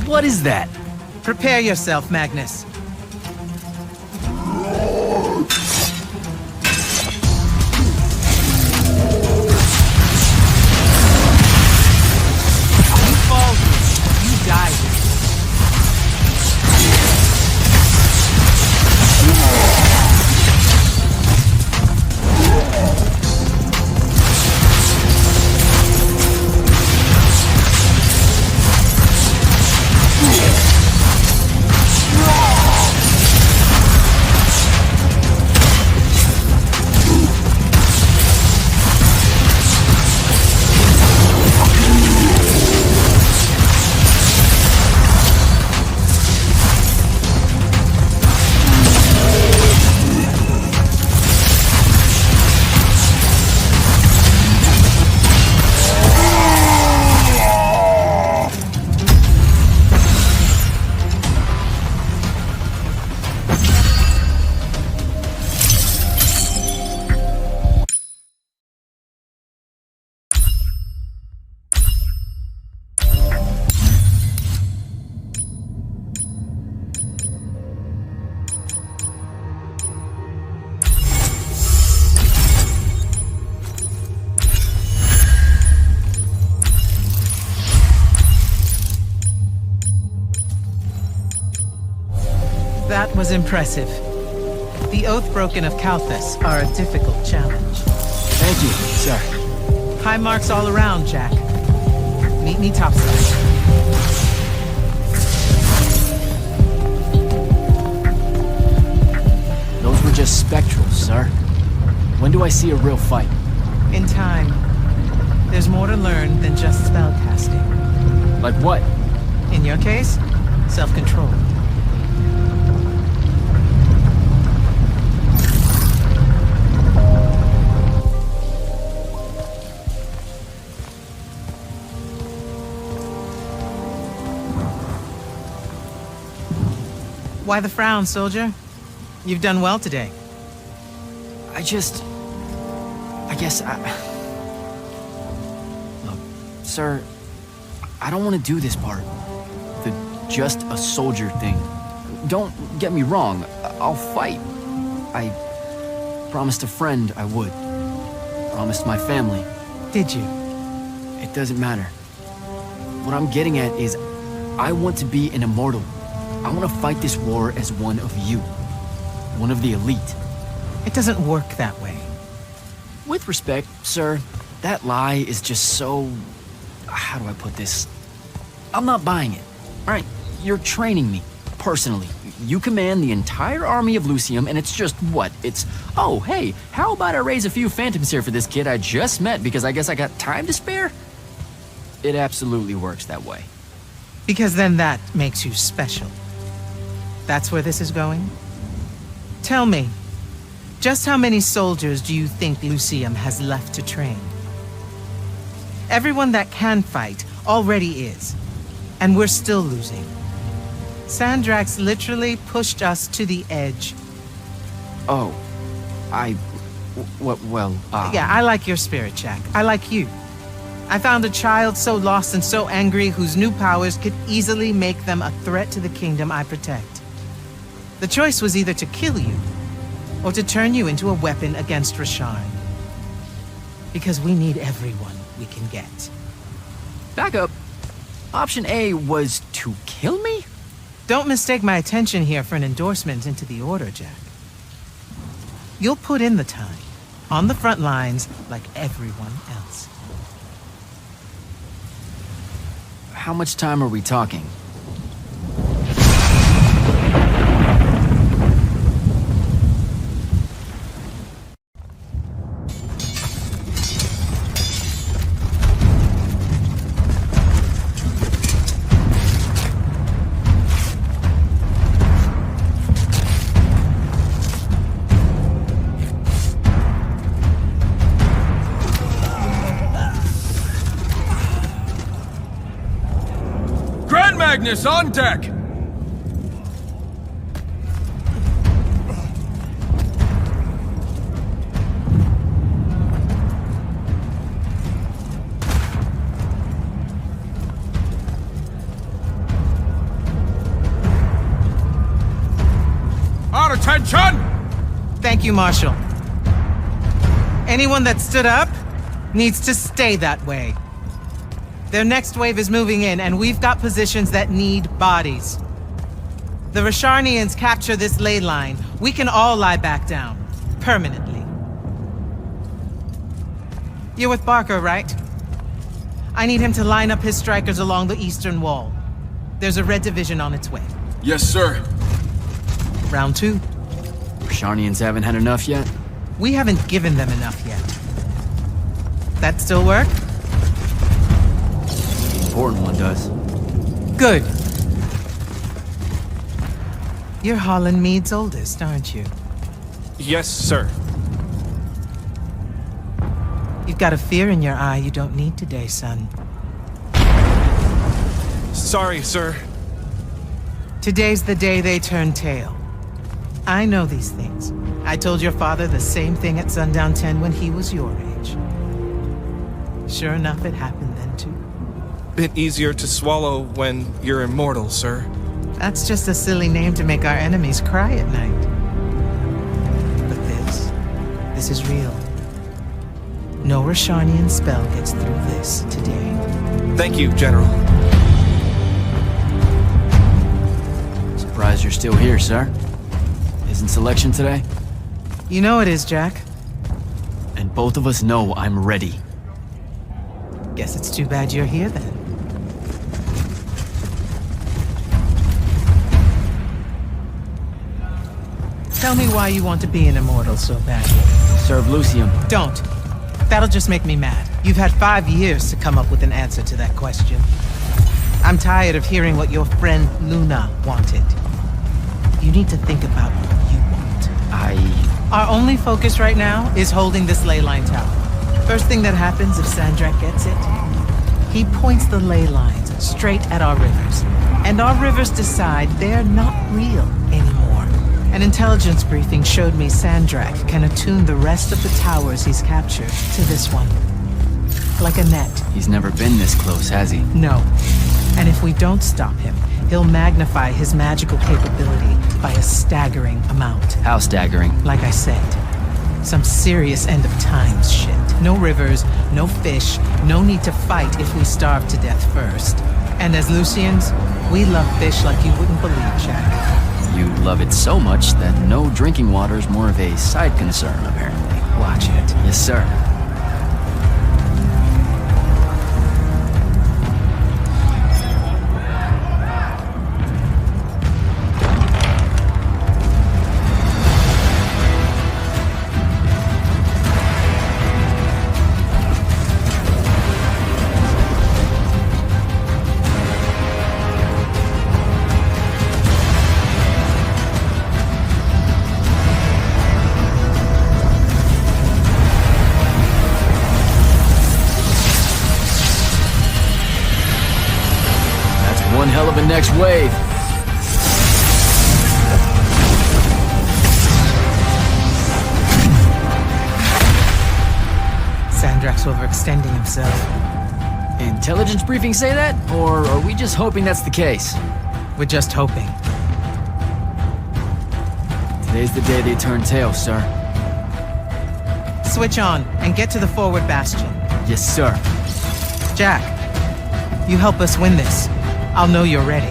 S2: What is that?
S9: Prepare yourself, Magnus. You fall here, you die here. That was impressive. The Oathbroken of Kalthus are a difficult challenge.
S2: Thank you, sir.
S9: High marks all around, Jack. Meet me topside.
S2: Those were just spectrals, sir. When do I see a real fight?
S9: In time. There's more to learn than just spellcasting.
S2: Like what?
S9: In your case, self-control. Why the frown, soldier? You've done well today.
S2: I guess Look, sir, I don't want to do this part. The just a soldier thing. Don't get me wrong, I'll fight. I promised a friend I would. Promised my family.
S9: Did you?
S2: It doesn't matter. What I'm getting at is, I want to be an immortal. I want to fight this war as one of you. One of the elite.
S9: It doesn't work that way.
S2: With respect, sir, that lie is just so... How do I put this? I'm not buying it. Alright, you're training me, personally. You command the entire army of Lucium, and it's just what? It's, oh, hey, how about I raise a few phantoms here for this kid I just met because I guess I got time to spare? It absolutely works that way.
S9: Because then that makes you special. That's where this is going? Tell me, just how many soldiers do you think Lucium has left to train? Everyone that can fight already is, and we're still losing. Sandrax literally pushed us to the edge.
S2: Oh,
S9: Yeah, I like your spirit, Jack. I like you. I found a child so lost and so angry whose new powers could easily make them a threat to the kingdom I protect. The choice was either to kill you, or to turn you into a weapon against Rasharn. Because we need everyone we can get.
S2: Back up. Option A was to kill me?
S9: Don't mistake my attention here for an endorsement into the Order, Jack. You'll put in the time, on the front lines, like everyone else.
S2: How much time are we talking?
S5: Magnus on deck! attention!
S9: Thank you, Marshal. Anyone that stood up needs to stay that way. Their next wave is moving in, and we've got positions that need bodies. The Rasharnians capture this ley line, we can all lie back down. Permanently. You're with Barker, right? I need him to line up his strikers along the eastern wall. There's a red division on its way.
S5: Yes, sir.
S9: Round 2.
S2: Rasharnians haven't had enough yet?
S9: We haven't given them enough yet. That still work?
S2: The important one does.
S9: Good. You're Holland Mead's oldest, aren't you?
S10: Yes, sir.
S9: You've got a fear in your eye you don't need today, son.
S10: Sorry, sir.
S9: Today's the day they turn tail. I know these things. I told your father the same thing at Sundown 10 when he was your age. Sure enough, it happened then too.
S10: Bit easier to swallow when you're immortal, sir.
S9: That's just a silly name to make our enemies cry at night. But this is real. No Rasharnian spell gets through this today.
S10: Thank you, General.
S2: Surprised you're still here, sir. Isn't selection today?
S9: You know it is, Jack.
S2: And both of us know I'm ready.
S9: Guess it's too bad you're here then. Tell me why you want to be an immortal so badly.
S2: Serve Lucium.
S9: Don't. That'll just make me mad. You've had 5 years to come up with an answer to that question. I'm tired of hearing what your friend Luna wanted. You need to think about what you want. Our only focus right now is holding this ley line tower. First thing that happens if Sandrak gets it, he points the ley lines straight at our rivers. And our rivers decide they're not real anymore. An intelligence briefing showed me Sandrak can attune the rest of the towers he's captured to this one. Like a net.
S2: He's never been this close, has he?
S9: No. And if we don't stop him, he'll magnify his magical capability by a staggering amount.
S2: How staggering?
S9: Like I said, some serious end of times shit. No rivers, no fish, no need to fight if we starve to death first. And as Lucians, we love fish like you wouldn't believe, Jack.
S2: You love it so much that no drinking water is more of a side concern, apparently.
S9: Watch it.
S2: Yes, sir. One hell of a next wave.
S9: Sandrak's overextending himself.
S2: Intelligence briefing say that? Or are we just hoping that's the case?
S9: We're just hoping.
S2: Today's the day they turn tail, sir.
S9: Switch on and get to the forward bastion.
S2: Yes, sir.
S9: Jack, you help us win this. I'll know you're ready.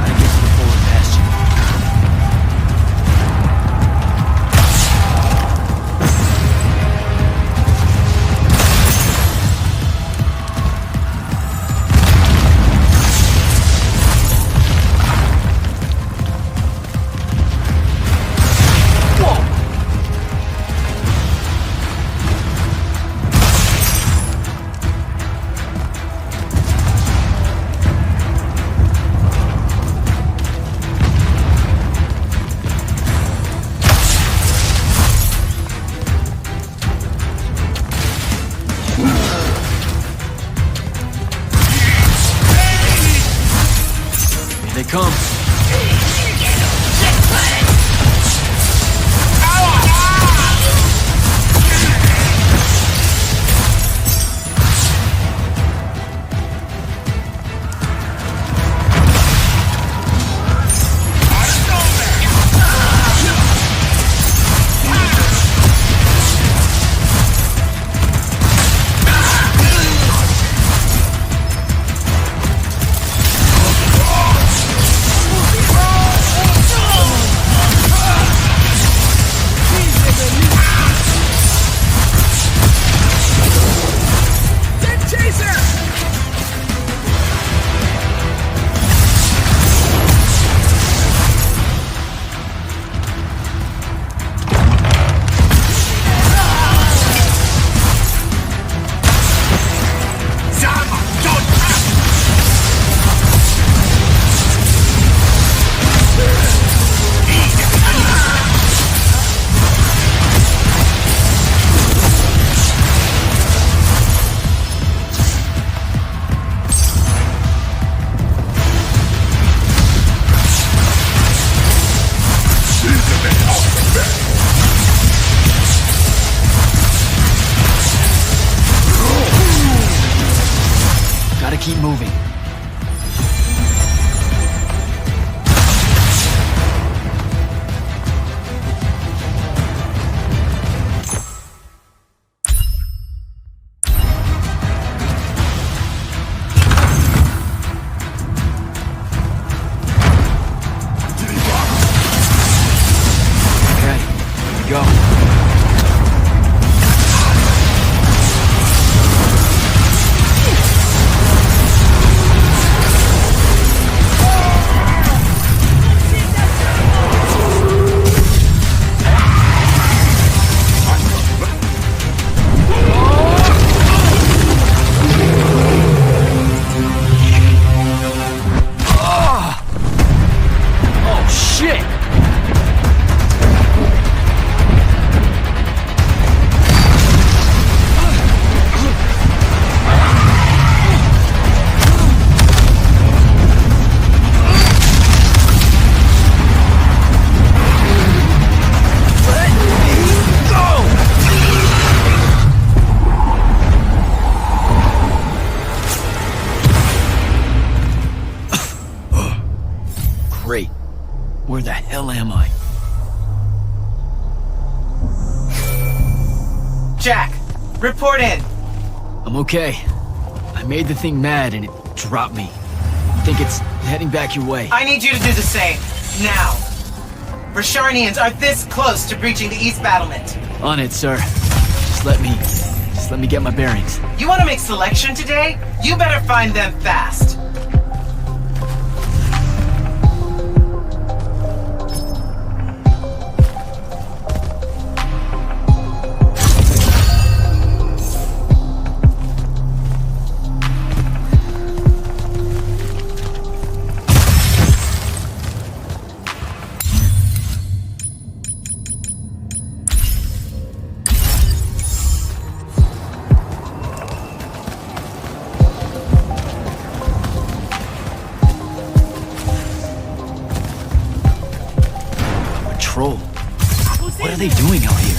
S2: Gotta get to the forward bastion. Whoa! go. Oh, shit! Great. Where the hell am I?
S9: Jack, report in.
S2: I'm okay. I made the thing mad and it dropped me. I think it's heading back your way.
S9: I need you to do the same. Now. Rasharnians are this close to breaching the East battlement.
S2: On it, sir. Just let me get my bearings.
S9: You want to make selection today? You better find them fast.
S2: Patrol. What are they doing out here?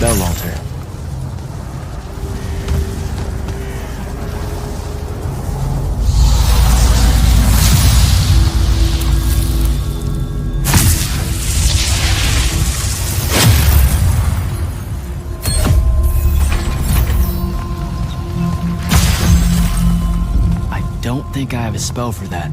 S2: spell altar. I don't think I have a spell for that.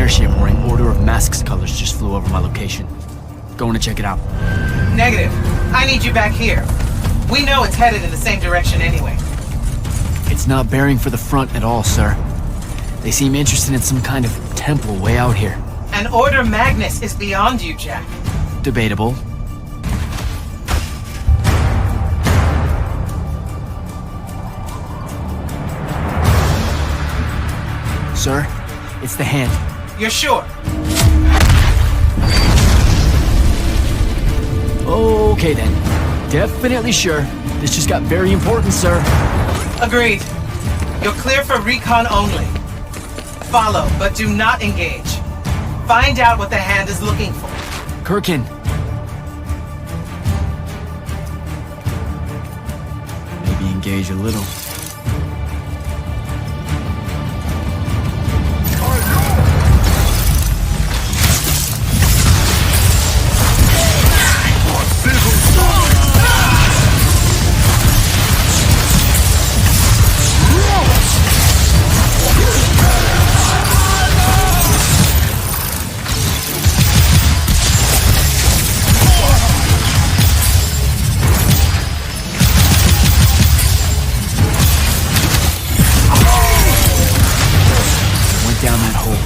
S2: airship wearing Order of Masks colors just flew over my location. Going to check it out.
S9: Negative. I need you back here. We know it's headed in the same direction anyway.
S2: It's not bearing for the front at all, sir. They seem interested in some kind of temple way out here.
S9: An Order Magnus is beyond you, Jack.
S2: Debatable. Sir, it's the hand.
S4: You're sure?
S2: Okay then. Definitely sure. This just got very important, sir.
S4: Agreed. You're clear for recon only. Follow, but do not engage. Find out what the hand is looking for.
S2: Kirkin. Maybe engage a little. Down that hole.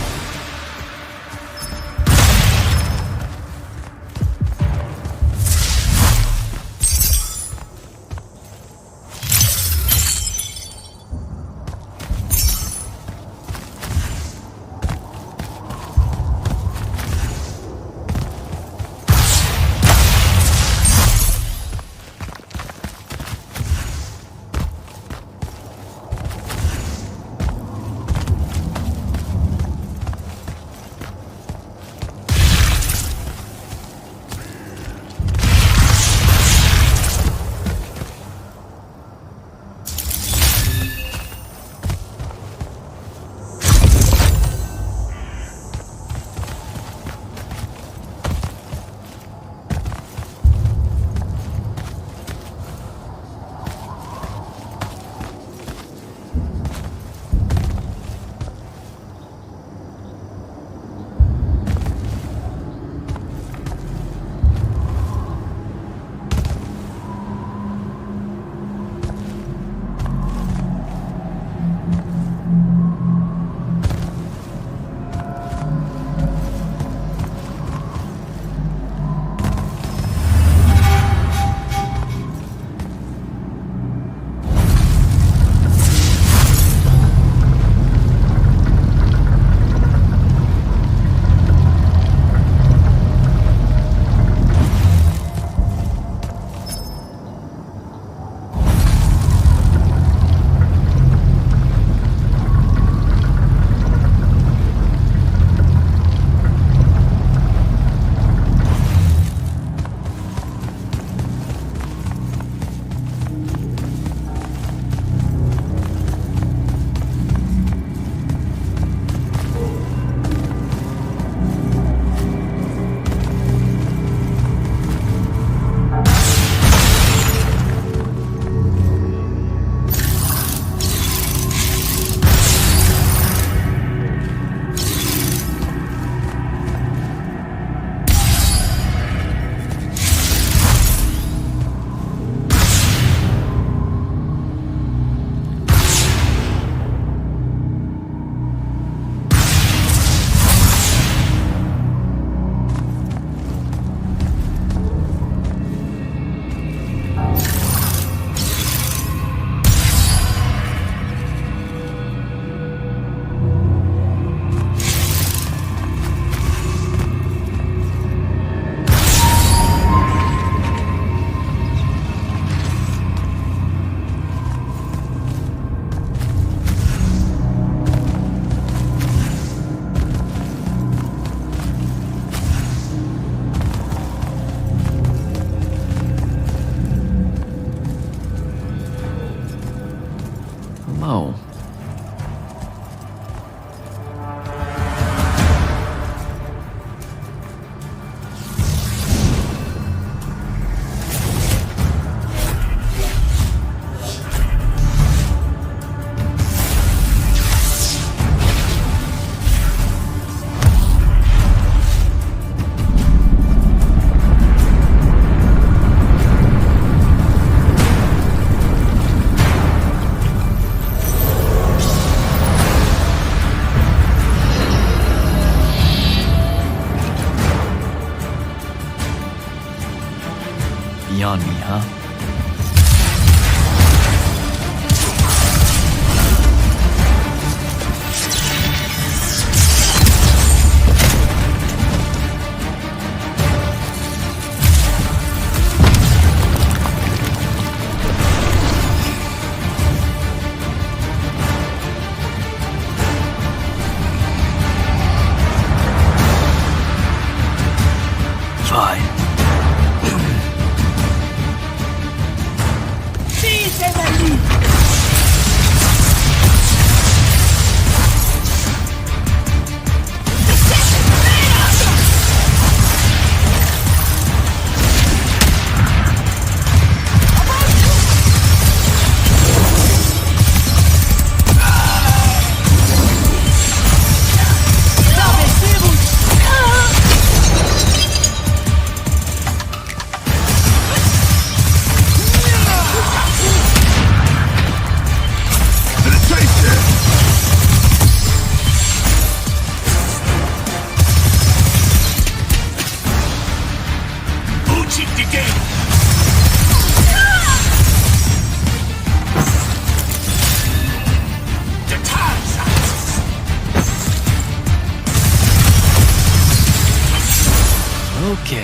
S2: Okay,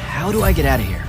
S2: how do I get out of here?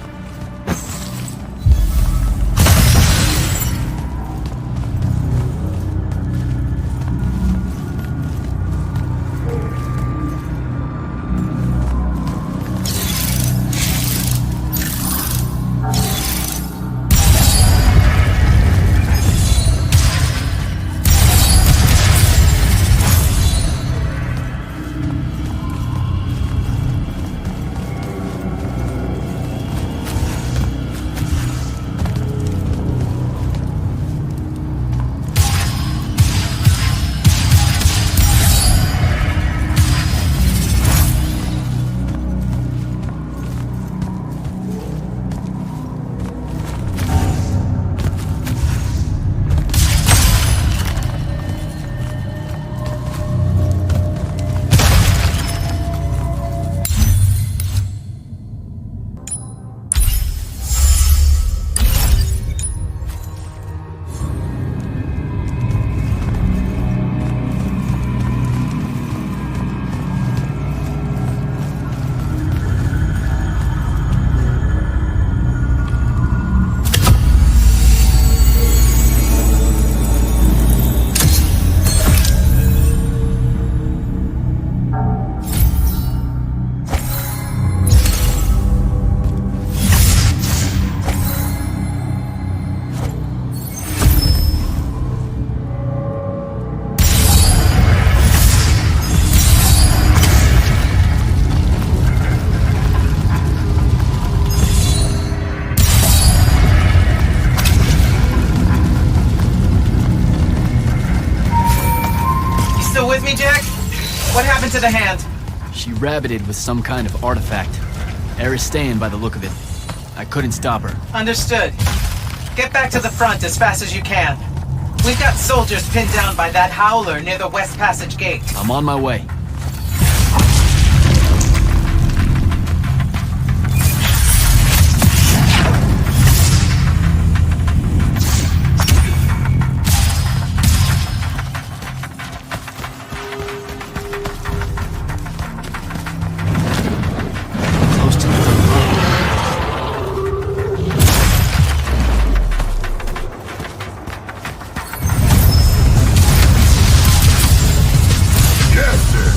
S4: With me, Jack? What happened to the hand?
S2: She rabbited with some kind of artifact. Aristean by the look of it. I couldn't stop her.
S4: Understood. Get back to the front as fast as you can. We've got soldiers pinned down by that howler near the West Passage gate.
S2: I'm on my way.
S5: Yes, sir.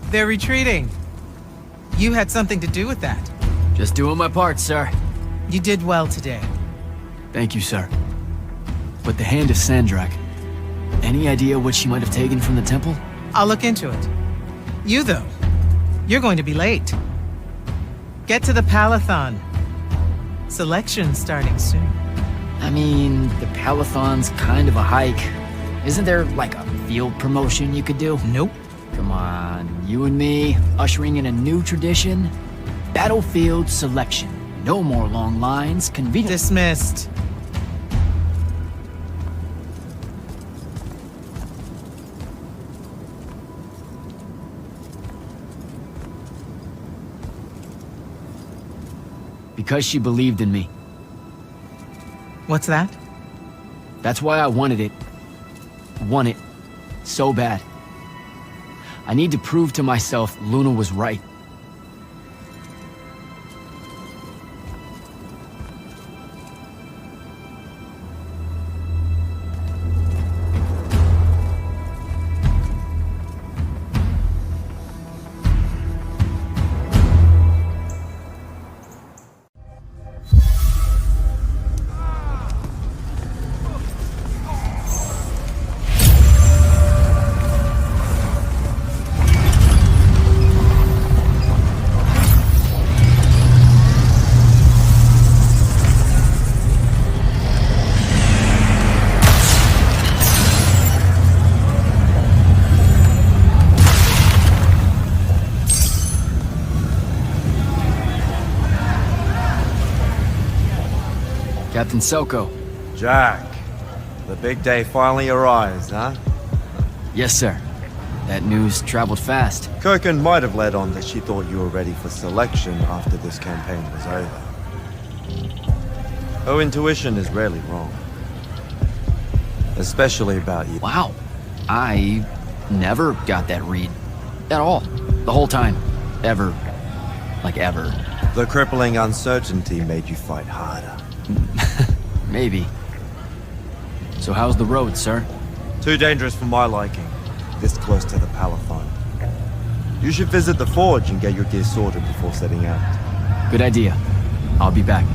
S4: They're retreating. You had something to do with that.
S2: Just doing my part, sir.
S4: You did well today.
S2: Thank you, sir. But the hand of Sandrak, any idea what she might have taken from the temple?
S4: I'll look into it. You, though, you're going to be late. Get to the Palathon. Selection's starting soon.
S2: I mean, the Palathon's kind of a hike. Isn't there, like, a field promotion you could do?
S4: Nope.
S2: Come on, you and me, ushering in a new tradition? Battlefield selection. No more long lines, convenient.
S4: Dismissed.
S2: Because she believed in me.
S4: What's that?
S2: That's why I wanted it. Want it. So bad. I need to prove to myself Luna was right. Captain Selko.
S11: Jack, the big day finally arrives, huh?
S2: Yes, sir. That news traveled fast.
S11: Kirkin might have led on that she thought you were ready for selection after this campaign was over. Her intuition is rarely wrong. Especially about you.
S2: Wow. I never got that read. At all. The whole time. Ever. Like ever.
S11: The crippling uncertainty made you fight harder.
S2: Maybe. So how's the road, sir?
S11: Too dangerous for my liking. This close to the Palathon. You should visit the forge and get your gear sorted before setting out.
S2: Good idea. I'll be back.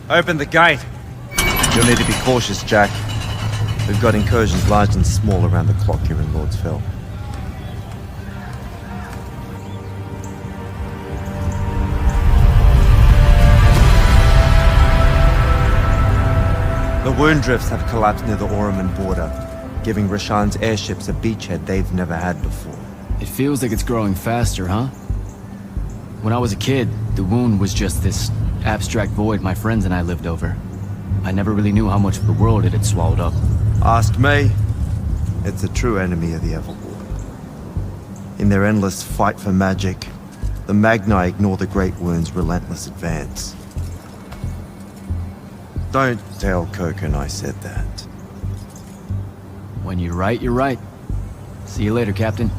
S11: Open the gate. You'll need to be cautious, Jack. We've got incursions large and small around the clock here in Lordsville. The wound drifts have collapsed near the Oraman border, giving Rashan's airships a beachhead they've never had before.
S2: It feels like it's growing faster, huh? When I was a kid, the wound was just this abstract void my friends and I lived over. I never really knew how much of the world it had swallowed up.
S11: Ask me. It's a true enemy of the Everworld. In their endless fight for magic, the Magni ignore the Great Wound's relentless advance. Don't tell Kirkin I said that.
S2: When you're right, you're right. See you later, Captain.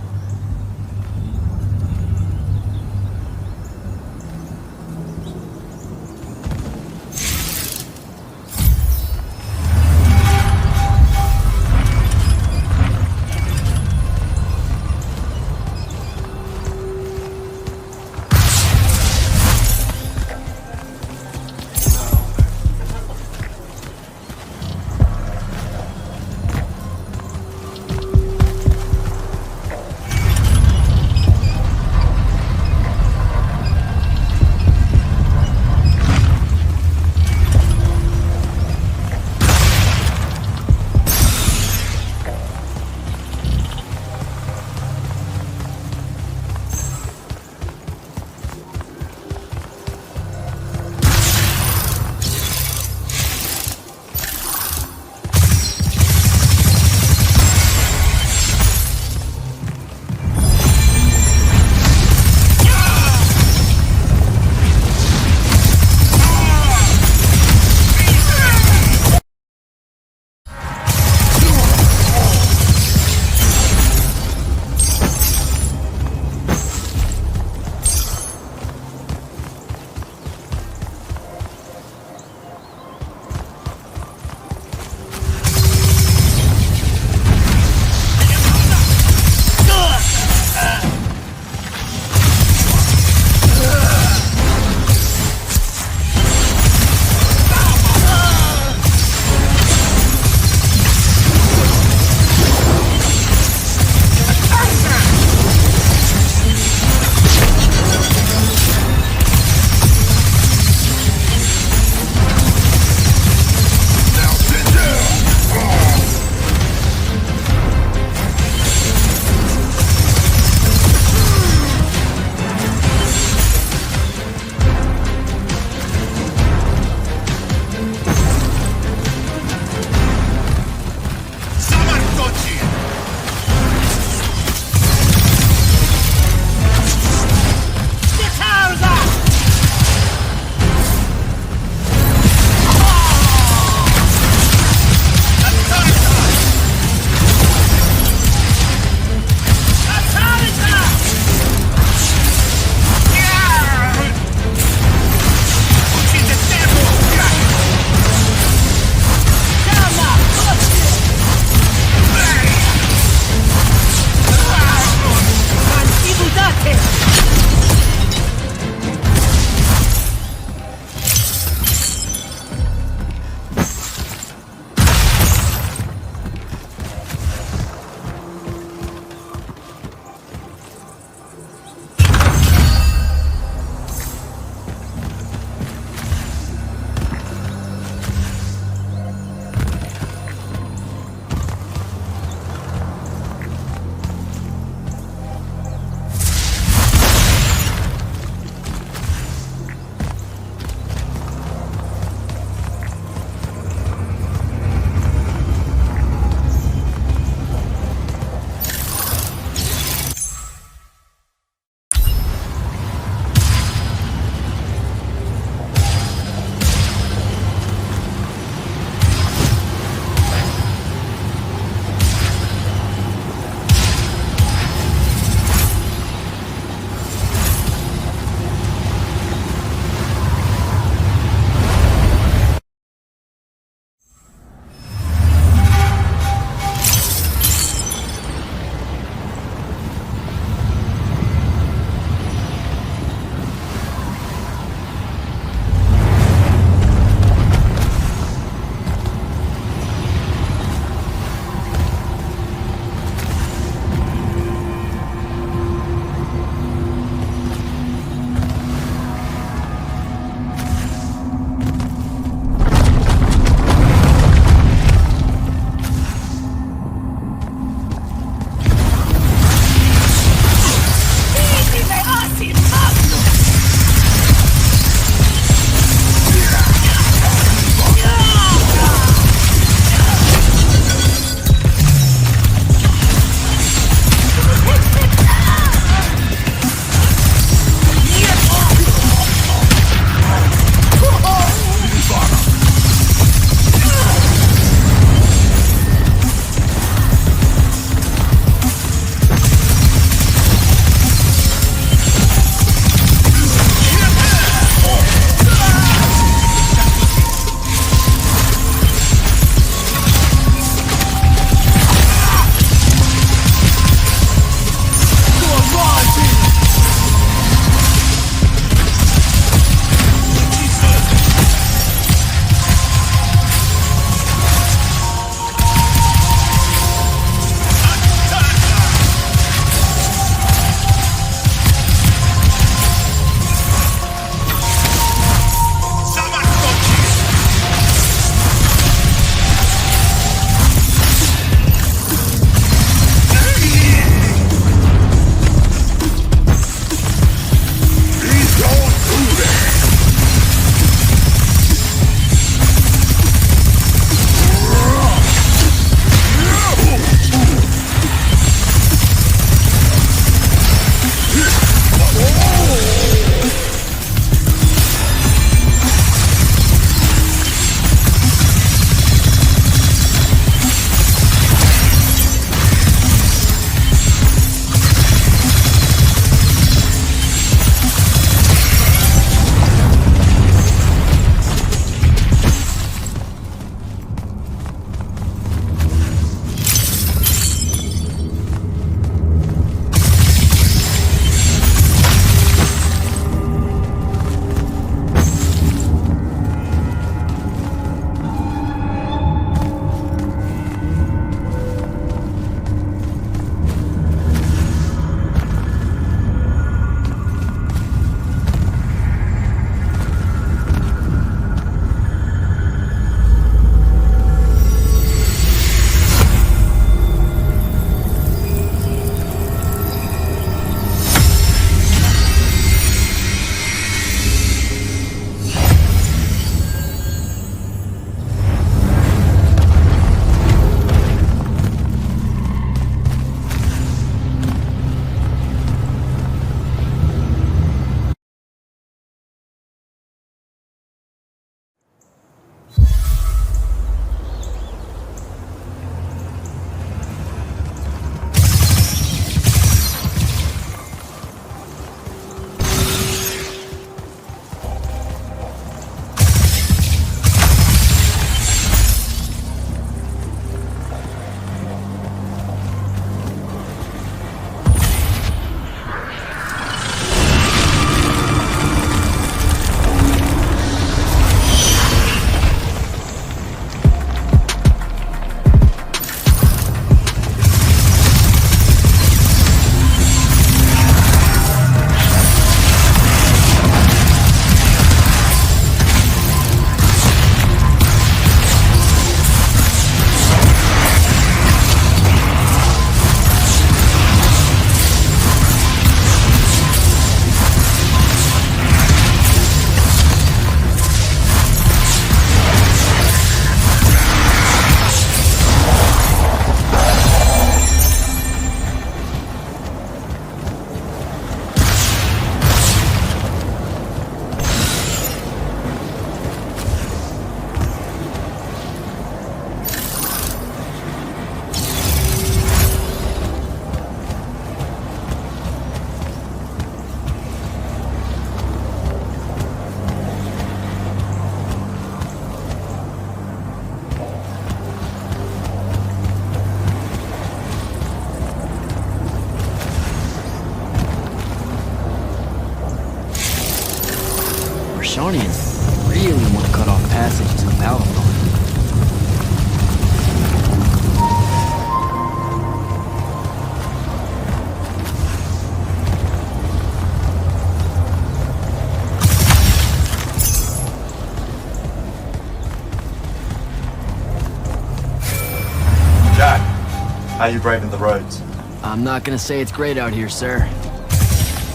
S11: How you braving the roads?
S2: I'm not gonna say it's great out here, sir.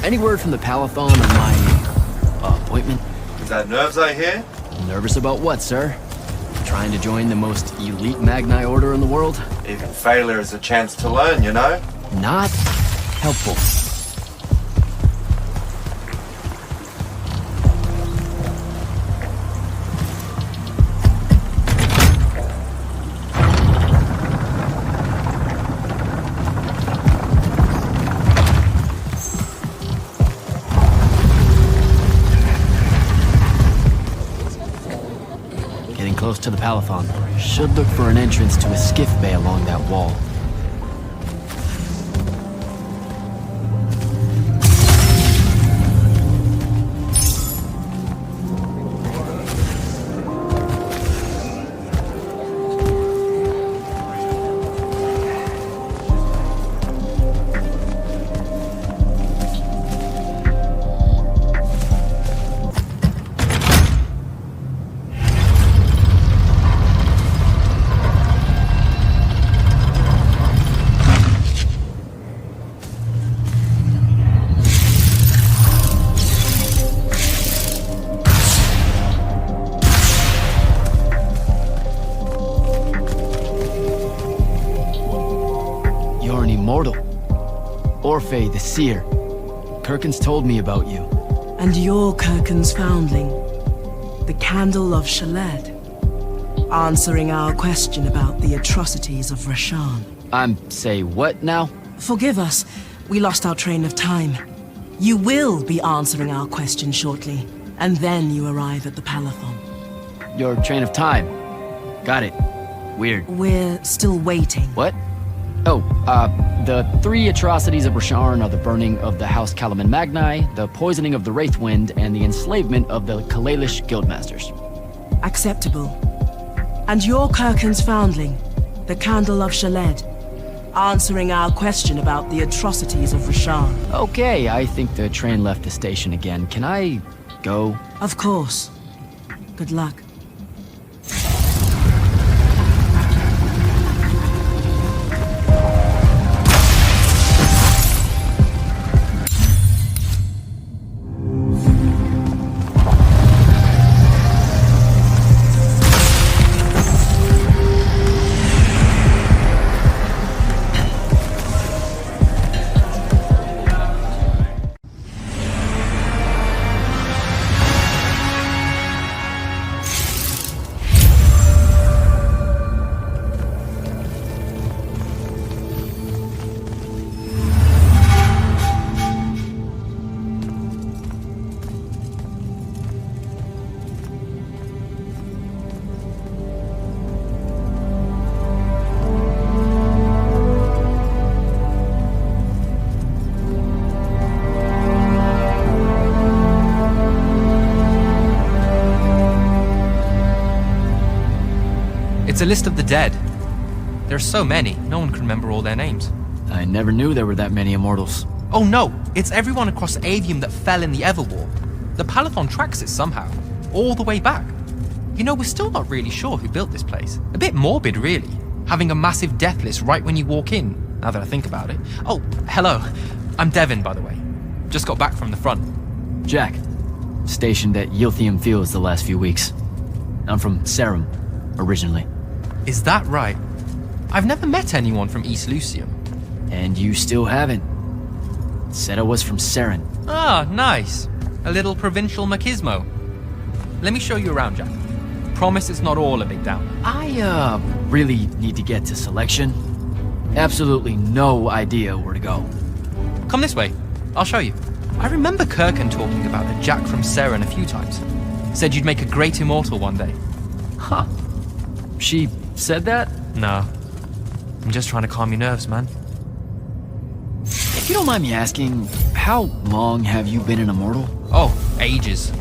S2: Any word from the Palathon on my appointment?
S11: Is that nerves I hear?
S2: Nervous about what, sir? Trying to join the most elite Magni order in the world?
S11: Even failure is a chance to learn, you know?
S2: Not helpful. Getting close to the Palathon. Should look for an entrance to a skiff bay along that wall. You're an immortal. Orphe the Seer. Kirkin's told me about you.
S12: And you're Kirkin's foundling, the Candle of Shaled, answering our question about the atrocities of Rasharn.
S2: Say what now?
S12: Forgive us, we lost our train of time. You will be answering our question shortly, and then you arrive at the Palathon.
S2: Your train of time. Got it. Weird.
S12: We're still waiting.
S2: What? Oh, the 3 atrocities of Rasharn are the burning of the House Kalaman Magni, the poisoning of the Wraithwind, and the enslavement of the Kalalish Guildmasters.
S12: Acceptable. And you're Kirkin's foundling, the Candle of Shaled, answering our question about the atrocities of Rasharn.
S2: Okay, I think the train left the station again. Can I go?
S12: Of course. Good luck.
S13: It's a list of the dead. There's so many, no one can remember all their names.
S2: I never knew there were that many immortals.
S13: Oh no, it's everyone across Aveum that fell in the Everwar. The Palathon tracks it somehow, all the way back. You know, we're still not really sure who built this place. A bit morbid, really, having a massive death list right when you walk in, now that I think about it. Oh, hello. I'm Devin, by the way. Just got back from the front.
S2: Jack. Stationed at Yilthium Fields the last few weeks. I'm from Serum, originally.
S13: Is that right? I've never met anyone from East Lucium.
S2: And you still haven't. Said I was from Seren.
S13: Ah, nice. A little provincial machismo. Let me show you around, Jack. Promise it's not all a big downer.
S2: I, really need to get to Selection. Absolutely no idea where to go.
S13: Come this way. I'll show you. I remember Kirkin talking about a Jack from Seren a few times. Said you'd make a great immortal one day.
S2: Huh. She said that?
S13: No. I'm just trying to calm your nerves, man.
S2: If you don't mind me asking, how long have you been an immortal?
S13: Oh, ages.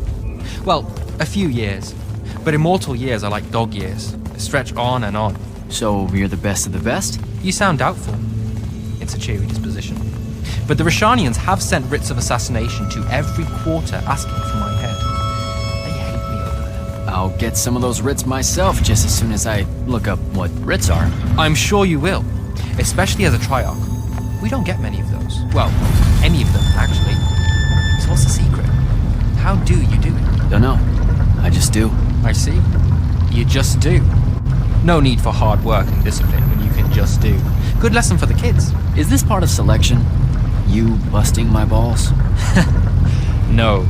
S13: Well, a few years. But immortal years are like dog years. They stretch on and on.
S2: So you're the best of the best?
S13: You sound doubtful. It's a cheery disposition. But the Rashanians have sent writs of assassination to every quarter asking for my head. They hate me over there.
S2: I'll get some of those writs myself just as soon as I look up what writs are.
S13: I'm sure you will. Especially as a Triarch. We don't get many of those. Well, any of them, actually. So what's the secret? How do you do it?
S2: Don't know. I just do.
S13: I see. You just do. No need for hard work and discipline when you can just do. Good lesson for the kids.
S2: Is this part of selection? You busting my balls?
S13: No.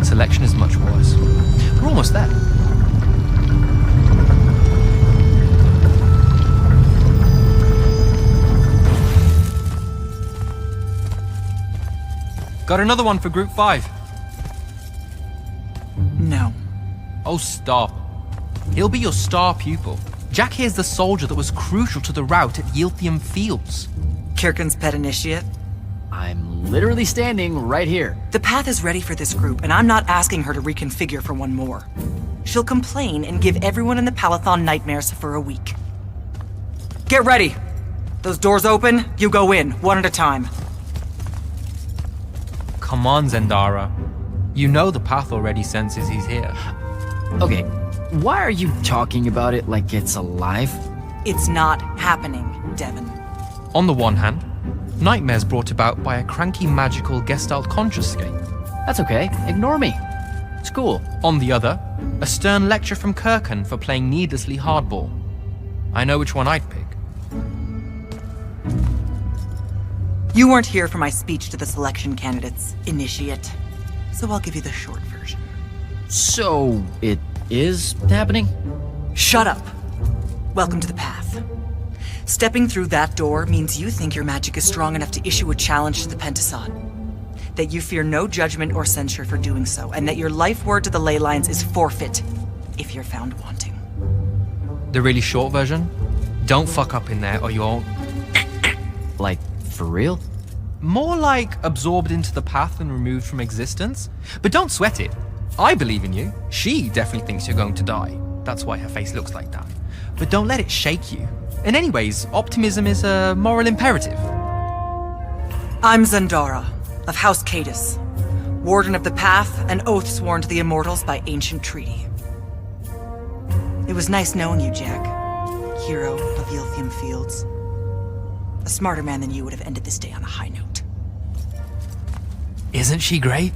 S13: Selection is much worse. We're almost there. Got another one for Group 5.
S14: No.
S13: Oh, stop. He'll be your star pupil. Jack here's the soldier that was crucial to the rout at Yilthium Fields.
S14: Kirkin's pet initiate?
S2: I'm literally standing right here.
S14: The path is ready for this group, and I'm not asking her to reconfigure for one more. She'll complain and give everyone in the Palathon nightmares for a week. Get ready! Those doors open, you go in, one at a time.
S13: Come on, Zendara. You know the path already senses he's here.
S2: Okay, why are you talking about it like it's alive?
S14: It's not happening, Devon.
S13: On the one hand, nightmares brought about by a cranky magical Gestalt consciousscape.
S2: That's okay, ignore me. It's cool.
S13: On the other, a stern lecture from Kirkin for playing needlessly hardball. I know which one I'd pick.
S14: You weren't here for my speech to the selection candidates, Initiate. So I'll give you the short version.
S2: So, it is happening?
S14: Shut up. Welcome to the path. Stepping through that door means you think your magic is strong enough to issue a challenge to the Pentasod. That you fear no judgment or censure for doing so, and that your life word to the ley lines is forfeit if you're found wanting.
S13: The really short version? Don't fuck up in there or you'll...
S2: Like, for real?
S13: More like absorbed into the path and removed from existence. But don't sweat it. I believe in you. She definitely thinks you're going to die. That's why her face looks like that. But don't let it shake you. And anyways, optimism is a moral imperative.
S14: I'm Zendara, of House Cadus, Warden of the Path, and oath sworn to the Immortals by ancient treaty. It was nice knowing you, Jack, hero of Yilthium Fields. A smarter man than you would have ended this day on a high note.
S13: Isn't she great?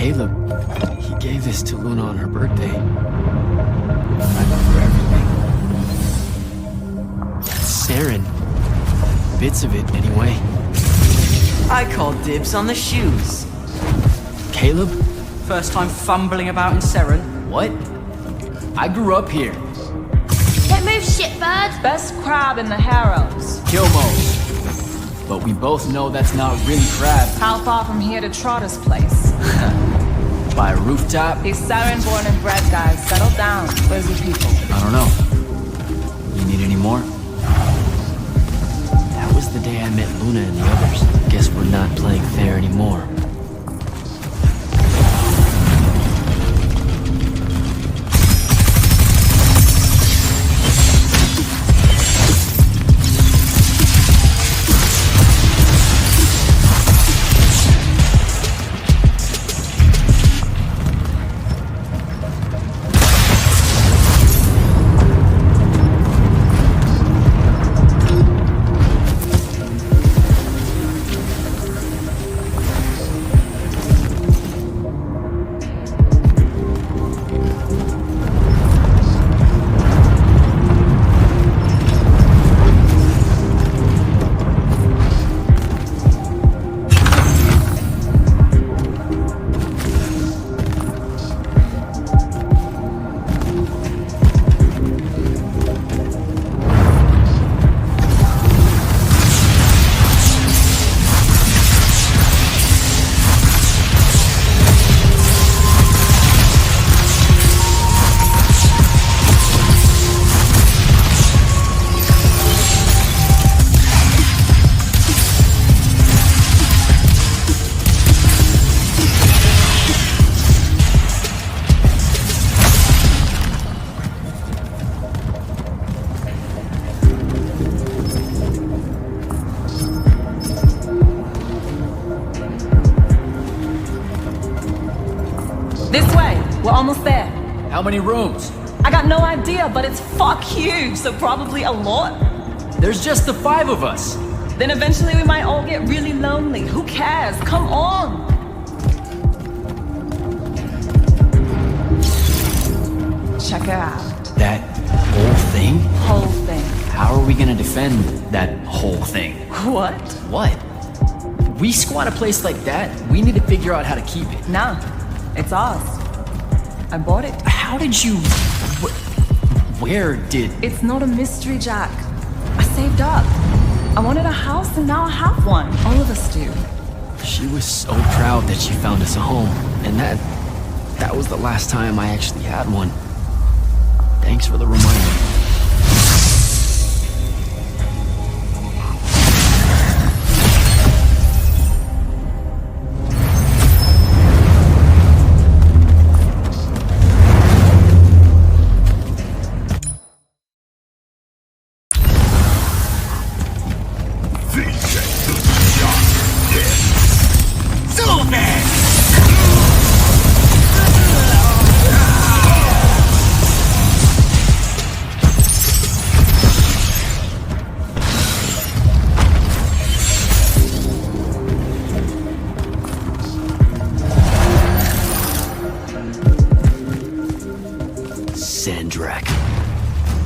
S2: Caleb, he gave this to Luna on her birthday. I love her everything. Saren. Bits of it, anyway.
S7: I call dibs on the shoes.
S2: Caleb?
S7: First time fumbling about in Seren.
S2: What? I grew up here.
S6: Don't move, shitbird!
S3: Best crab in the Harrows.
S2: Kill most. But we both know that's not really crab.
S3: How far from here to Trotter's place?
S2: By a rooftop?
S3: These Saren-born and bred guys, settle down. Where's your people?
S2: I don't know. You need any more? That was the day I met Luna and the others. Guess we're not playing fair anymore.
S3: We're almost there.
S2: How many rooms?
S3: I got no idea, but it's fuck huge, so probably a lot.
S2: There's just the 5 of us.
S3: Then eventually we might all get really lonely. Who cares? Come on! Check it out.
S2: That whole thing?
S3: Whole thing.
S2: How are we gonna defend that whole thing?
S3: What?
S2: What? We squat a place like that, we need to figure out how to keep it.
S3: Nah, it's ours. I bought it.
S2: How did you... Where did...
S3: It's not a mystery, Jack. I saved up. I wanted a house and now I have one. All of us do.
S2: She was so proud that she found us a home. And that was the last time I actually had one. Thanks for the reminder.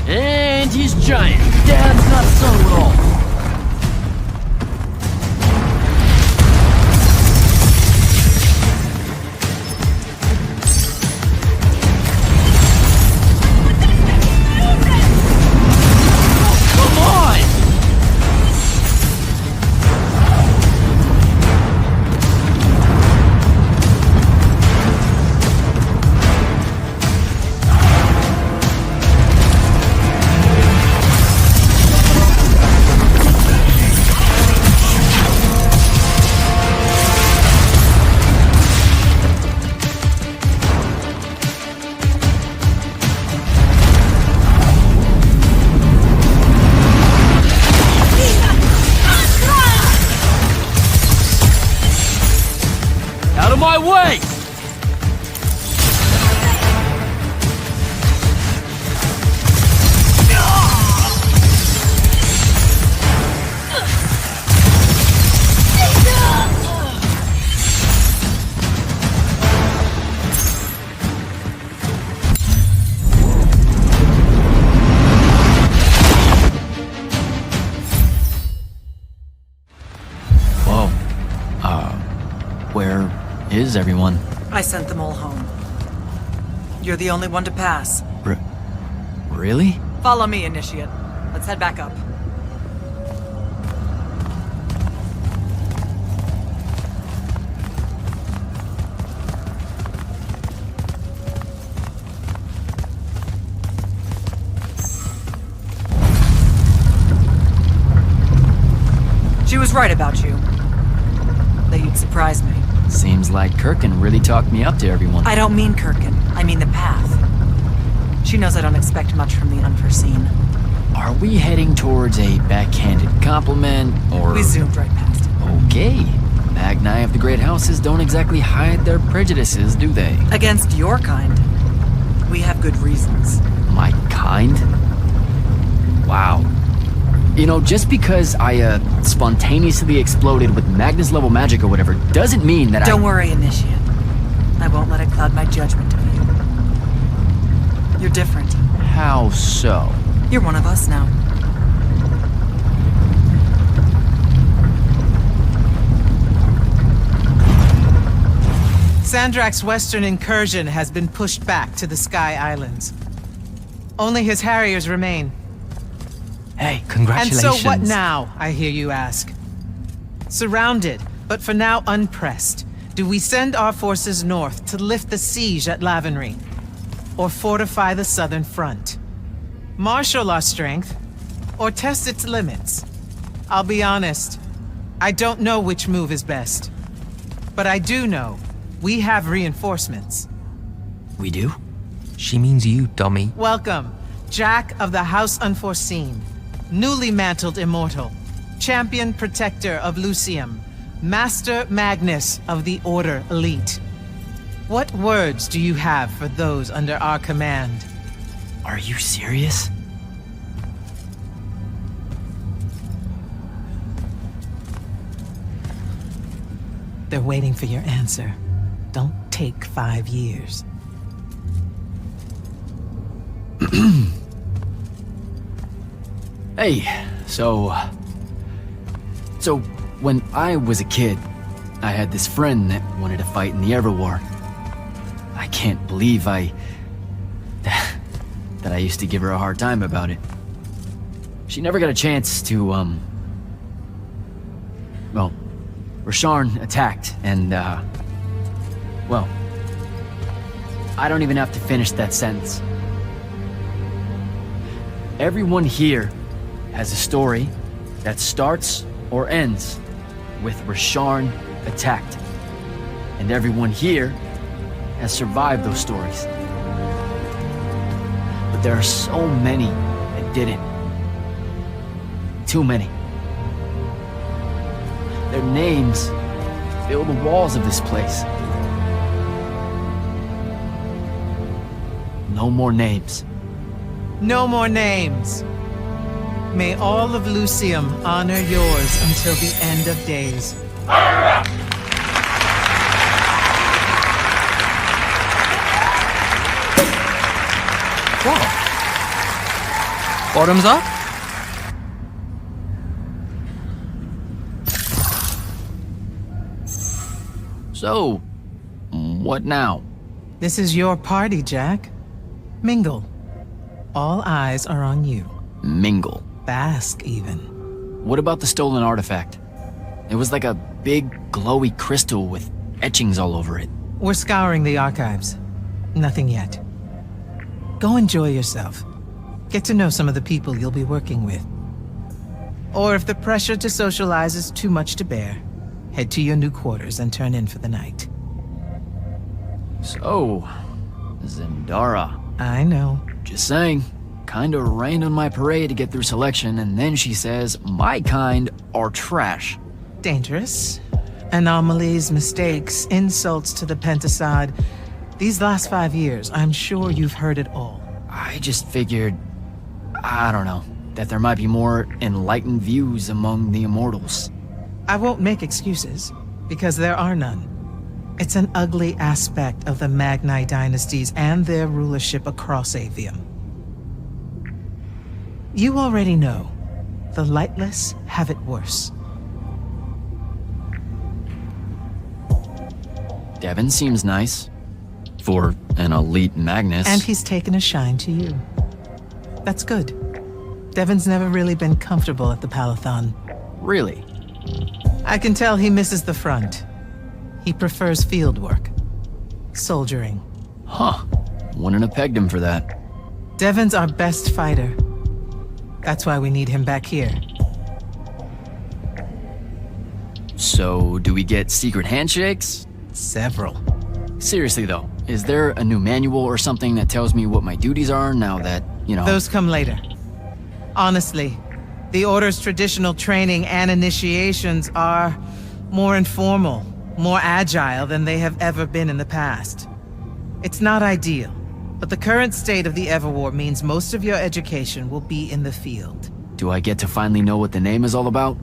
S2: And he's giant. Dad's not subtle at all. Come on! is everyone?
S14: I sent them all home. You're the only one to pass.
S2: Really?
S14: Follow me, Initiate. Let's head back up. She was right about you. That you'd surprise me.
S2: Seems like Kirkin really talked me up to everyone.
S14: I don't mean Kirkin. I mean the path. She knows I don't expect much from the unforeseen.
S2: Are we heading towards a backhanded compliment, or...?
S14: We zoomed right past it.
S2: Okay. Magni of the Great Houses don't exactly hide their prejudices, do they?
S14: Against your kind. We have good reasons.
S2: My kind? Wow. You know, just because I, spontaneously exploded with Magnus-level magic or whatever, doesn't mean that
S14: Don't worry, Initiate. I won't let it cloud my judgment of you. You're different.
S2: How so?
S14: You're one of us now.
S9: Sandrak's western incursion has been pushed back to the Sky Islands. Only his harriers remain.
S2: Hey, congratulations.
S9: And so what now, I hear you ask? Surrounded, but for now unpressed, do we send our forces north to lift the siege at Lavenry? Or fortify the southern front? Marshal our strength, or test its limits? I'll be honest, I don't know which move is best. But I do know we have reinforcements.
S2: We do?
S13: She means you, dummy.
S9: Welcome, Jack of the House Unforeseen. Newly mantled immortal, champion protector of Lucium, Master Magnus of the Order Elite. What words do you have for those under our command?
S2: Are you serious?
S9: They're waiting for your answer. Don't take 5 years.
S2: Hey, so when I was a kid, I had this friend that wanted to fight in the Everwar. I can't believe that I used to give her a hard time about it. She never got a chance to, well, Rasharn attacked, and, well, I don't even have to finish that sentence. Everyone here has a story that starts or ends with Rasharn attacked. And everyone here has survived those stories. But there are so many that didn't. Too many. Their names fill the walls of this place. No more names.
S9: No more names. May all of Lucium honor yours until the end of days.
S13: What? Bottoms up?
S2: So, what now?
S9: This is your party, Jack. Mingle. All eyes are on you.
S2: Mingle.
S9: Bask, even.
S2: What about the stolen artifact? It was like a big, glowy crystal with etchings all over it.
S9: We're scouring the archives. Nothing yet. Go enjoy yourself. Get to know some of the people you'll be working with. Or if the pressure to socialize is too much to bear, head to your new quarters and turn in for the night.
S2: So, Zendara.
S9: I know.
S2: Just saying. Kinda rained on my parade to get through selection, and then she says my kind are trash.
S9: Dangerous. Anomalies, mistakes, insults to the Pentasod. These last 5 years, I'm sure you've heard it all.
S2: I just figured, I don't know, that there might be more enlightened views among the Immortals.
S9: I won't make excuses, because there are none. It's an ugly aspect of the Magni dynasties and their rulership across Aveum. You already know, the lightless have it worse.
S2: Devin seems nice. For an elite Magnus.
S9: And he's taken a shine to you. That's good. Devin's never really been comfortable at the Palathon.
S2: Really?
S9: I can tell he misses the front. He prefers field work. Soldiering.
S2: Huh. Wouldn't have pegged him for that.
S9: Devin's our best fighter. That's why we need him back here.
S2: So, do we get secret handshakes?
S9: Several.
S2: Seriously though, is there a new manual or something that tells me what my duties are now that, you know...
S9: Those come later. Honestly, the Order's traditional training and initiations are more informal, more agile than they have ever been in the past. It's not ideal, but the current state of the Everwar means most of your education will be in the field.
S2: Do I get to finally know what the name is all about?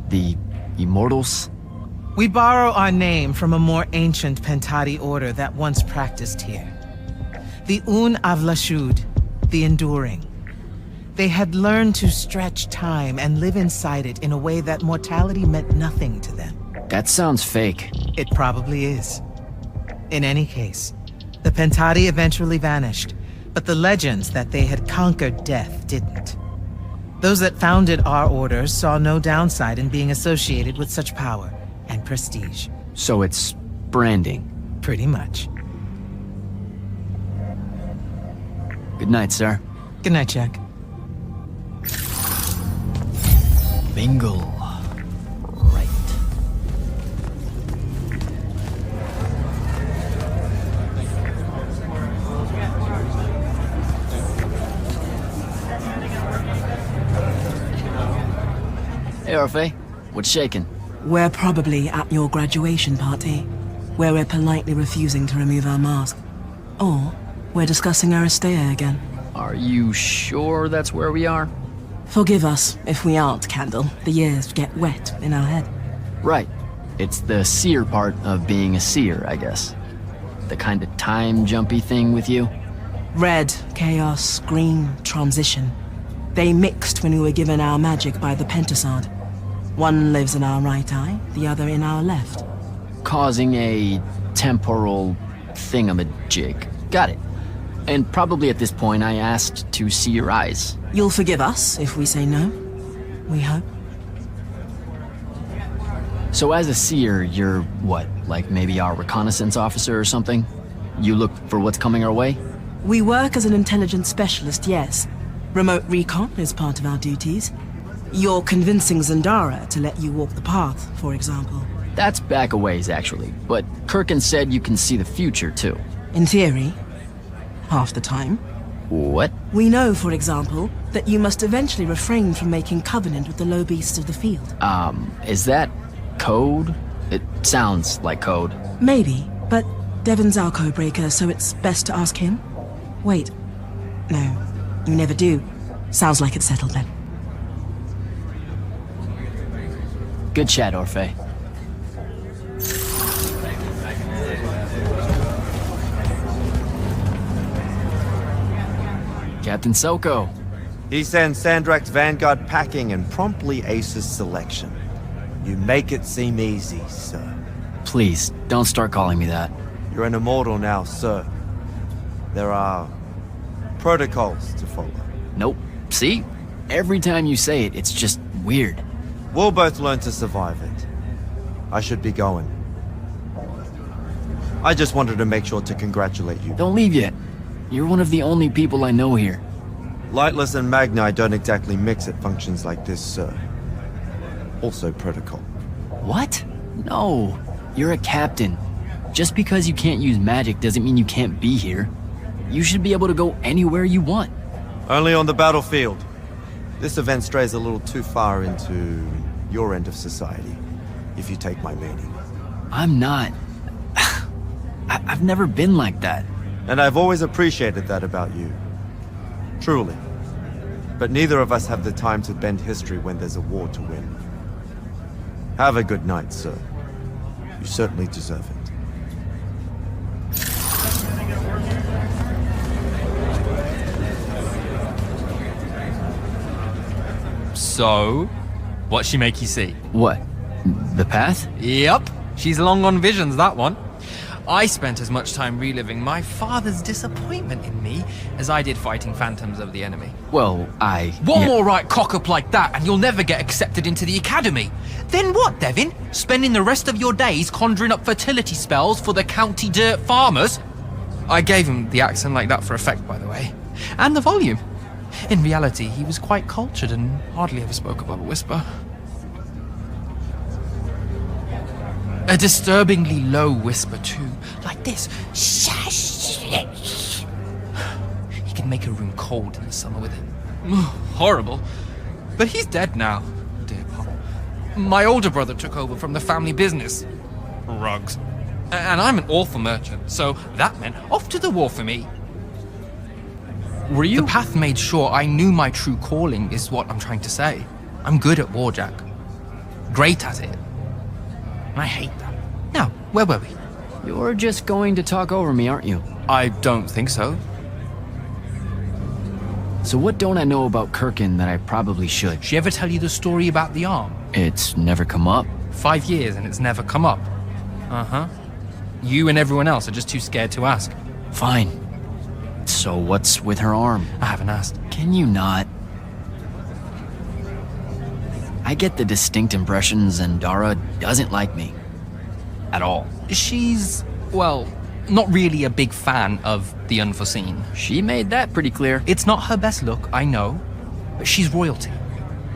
S2: The Immortals?
S9: We borrow our name from a more ancient Pentati order that once practiced here. The Un Avlashud, the Enduring. They had learned to stretch time and live inside it in a way that mortality meant nothing to them.
S2: That sounds fake.
S9: It probably is. In any case, the Pentati eventually vanished, but the legends that they had conquered death didn't. Those that founded our order saw no downside in being associated with such power and prestige.
S2: So it's branding.
S9: Pretty much.
S2: Good night, sir.
S9: Good night, Jack.
S2: Bingo. Right. Hey, Orphe. What's shaking?
S12: We're probably at your graduation party, where we're politely refusing to remove our mask. Or we're discussing Aristea again.
S2: Are you sure that's where we are?
S12: Forgive us if we aren't, Candle. The years get wet in our head.
S2: Right. It's the seer part of being a seer, I guess. The kind of time-jumpy thing with you.
S12: Red, chaos, green, transition. They mixed when we were given our magic by the Pentasod. One lives in our right eye, the other in our left.
S2: Causing a temporal thingamajig. Got it. And probably at this point I asked to see your eyes.
S12: You'll forgive us if we say no. We hope.
S2: So as a seer, you're what? Like maybe our reconnaissance officer or something? You look for what's coming our way?
S12: We work as an intelligence specialist, yes. Remote recon is part of our duties. You're convincing Zendara to let you walk the path, for example.
S2: That's back a ways, actually. But Kirkin said you can see the future, too.
S12: In theory. Half the time.
S2: What?
S12: We know, for example, that you must eventually refrain from making covenant with the low beasts of the field.
S2: Is that code? It sounds like code.
S12: Maybe, but Devin's our codebreaker, so it's best to ask him. Wait. No, you never do. Sounds like it's settled then.
S2: Good chat, Orphe. Captain Soko.
S11: He sends Sandrak's vanguard packing and promptly aces selection. You make it seem easy, sir.
S2: Please, don't start calling me that.
S11: You're an immortal now, sir. There are protocols to follow.
S2: Nope. See? Every time you say it, it's just weird.
S11: We'll both learn to survive it. I should be going. I just wanted to make sure to congratulate you.
S2: Don't leave yet. You're one of the only people I know here.
S11: Lightless and Magni don't exactly mix at functions like this, sir. Also protocol.
S2: What? No. You're a captain. Just because you can't use magic doesn't mean you can't be here. You should be able to go anywhere you want.
S11: Only on the battlefield. This event strays a little too far into your end of society, if you take my meaning.
S2: I'm not. I've never been like that.
S11: And I've always appreciated that about you. Truly. But neither of us have the time to bend history when there's a war to win. Have a good night, sir. You certainly deserve it.
S13: So, what'd she make you see?
S2: What? The path?
S13: Yep. She's long on visions, that one. I spent as much time reliving my father's disappointment in me as I did fighting phantoms of the enemy.
S2: Well,
S13: One more right cock-up like that and you'll never get accepted into the academy. Then what, Devin? Spending the rest of your days conjuring up fertility spells for the county dirt farmers? I gave him the accent like that for effect, by the way. And the volume. In reality, he was quite cultured and hardly ever spoke above a whisper. A disturbingly low whisper, too. Like this. He can make a room cold in the summer with it. Horrible. But he's dead now, dear Pop. My older brother took over from the family business. Rugs. And I'm an awful merchant, so that meant off to the war for me.
S2: Were you?
S13: The path made sure I knew my true calling is what I'm trying to say. I'm good at war, Jack. Great at it. I hate that. Now, where were we?
S2: You're just going to talk over me, aren't you?
S13: I don't think so.
S2: So what don't I know about Kirkin that I probably should?
S13: She ever tell you the story about the arm?
S2: It's never come up.
S13: 5 years and it's never come up. Uh-huh. You and everyone else are just too scared to ask.
S2: Fine. So what's with her arm?
S13: I haven't asked.
S2: Can you not? I get the distinct impression Zendara doesn't like me. At all.
S13: She's, well, not really a big fan of the unforeseen.
S2: She made that pretty clear.
S13: It's not her best look, I know, but she's royalty.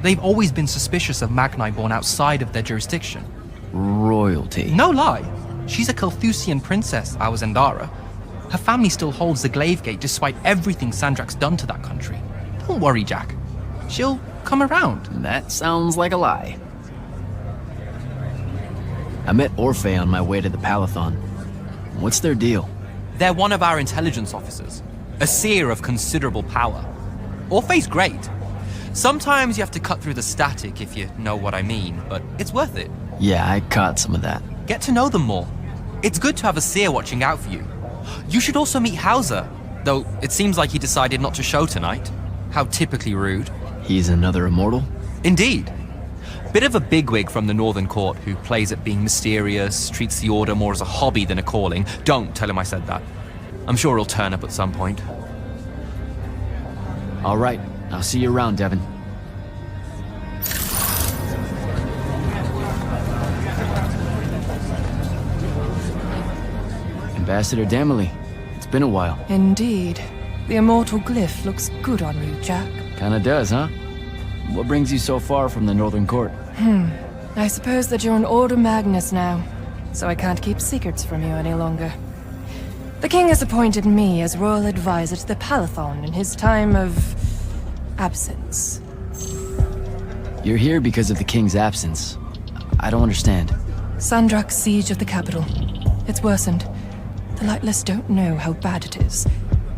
S13: They've always been suspicious of Magni born outside of their jurisdiction.
S2: Royalty?
S13: No lie. She's a Kelthusian princess, our Zendara. Her family still holds the Glaive Gate despite everything Sandrak's done to that country. Don't worry, Jack. She'll come around.
S2: That sounds like a lie. I met Orphe on my way to the Palathon. What's their deal?
S15: They're one of our intelligence officers. A seer of considerable power. Orphe's great. Sometimes you have to cut through the static if you know what I mean, but it's worth it.
S2: Yeah, I caught some of that.
S15: Get to know them more. It's good to have a seer watching out for you. You should also meet Hauser, though it seems like he decided not to show tonight. How typically rude.
S2: He's another immortal?
S15: Indeed. Bit of a bigwig from the Northern Court who plays at being mysterious, treats the Order more as a hobby than a calling. Don't tell him I said that. I'm sure he'll turn up at some point.
S2: All right, I'll see you around, Devin. Ambassador Damley, it's been a while.
S3: Indeed. The immortal glyph looks good on you, Jack.
S2: Kinda does, huh? What brings you so far from the Northern Court?
S3: I suppose that you're an Order Magnus now, so I can't keep secrets from you any longer. The king has appointed me as royal advisor to the Palathon in his time of absence.
S2: You're here because of the king's absence. I don't understand.
S3: Sandrak's siege of the capital. It's worsened. The Lightless don't know how bad it is.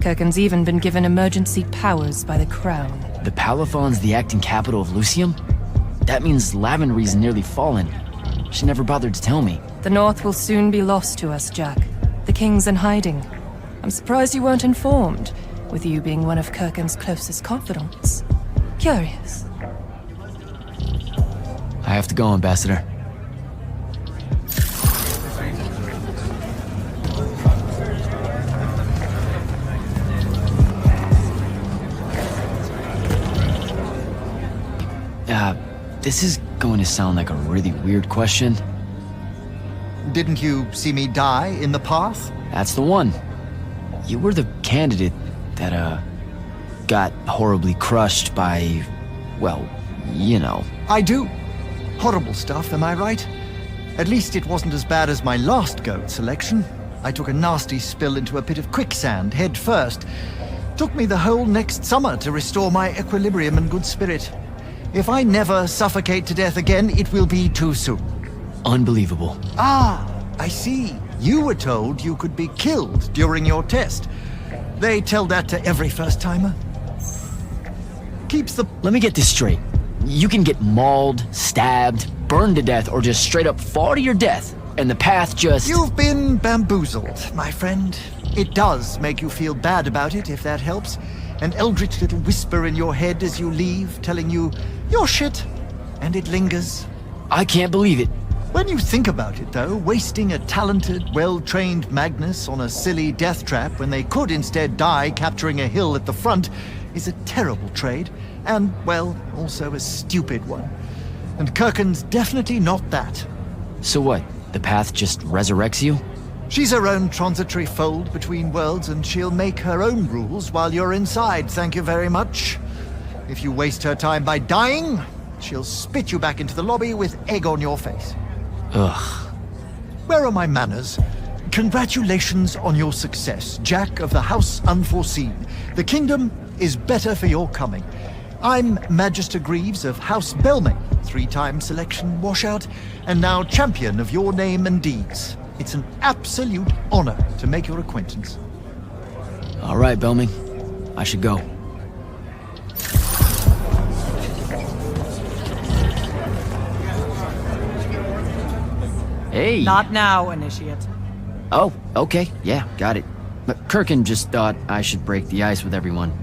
S3: Kirkin's even been given emergency powers by the crown.
S2: The Palathon's the acting capital of Lucium? That means Lavenry's nearly fallen. She never bothered to tell me.
S3: The North will soon be lost to us, Jack. The king's in hiding. I'm surprised you weren't informed, with you being one of Kirkin's closest confidants. Curious.
S2: I have to go, Ambassador. This is going to sound like a really weird question.
S1: Didn't you see me die in the path?
S2: That's the one. You were the candidate that, got horribly crushed by, well, you know.
S1: I do. Horrible stuff, am I right? At least it wasn't as bad as my last goat selection. I took a nasty spill into a pit of quicksand head first. Took me the whole next summer to restore my equilibrium and good spirit. If I never suffocate to death again, it will be too soon.
S2: Unbelievable.
S1: Ah, I see. You were told you could be killed during your test. They tell that to every first-timer. Keeps the...
S2: Let me get this straight. You can get mauled, stabbed, burned to death, or just straight up fall to your death, and the path just...
S1: You've been bamboozled, my friend. It does make you feel bad about it, if that helps. An eldritch little whisper in your head as you leave, telling you you're shit, and it lingers.
S2: I can't believe it.
S1: When you think about it, though, wasting a talented, well-trained Magnus on a silly death trap when they could instead die capturing a hill at the front is a terrible trade, and, well, also a stupid one. And Kirken's definitely not that.
S2: So what? The path just resurrects you?
S1: She's her own transitory fold between worlds, and she'll make her own rules while you're inside, thank you very much. If you waste her time by dying, she'll spit you back into the lobby with egg on your face.
S2: Ugh.
S1: Where are my manners? Congratulations on your success, Jack of the House Unforeseen. The kingdom is better for your coming. I'm Magister Greaves of House Belmay, 3-time selection washout, and now champion of your name and deeds. It's an absolute honor to make your acquaintance.
S2: All right, Belmay. I should go. Hey!
S14: Not now, Initiate.
S2: Oh, okay. Yeah, got it. But Kirken just thought I should break the ice with everyone.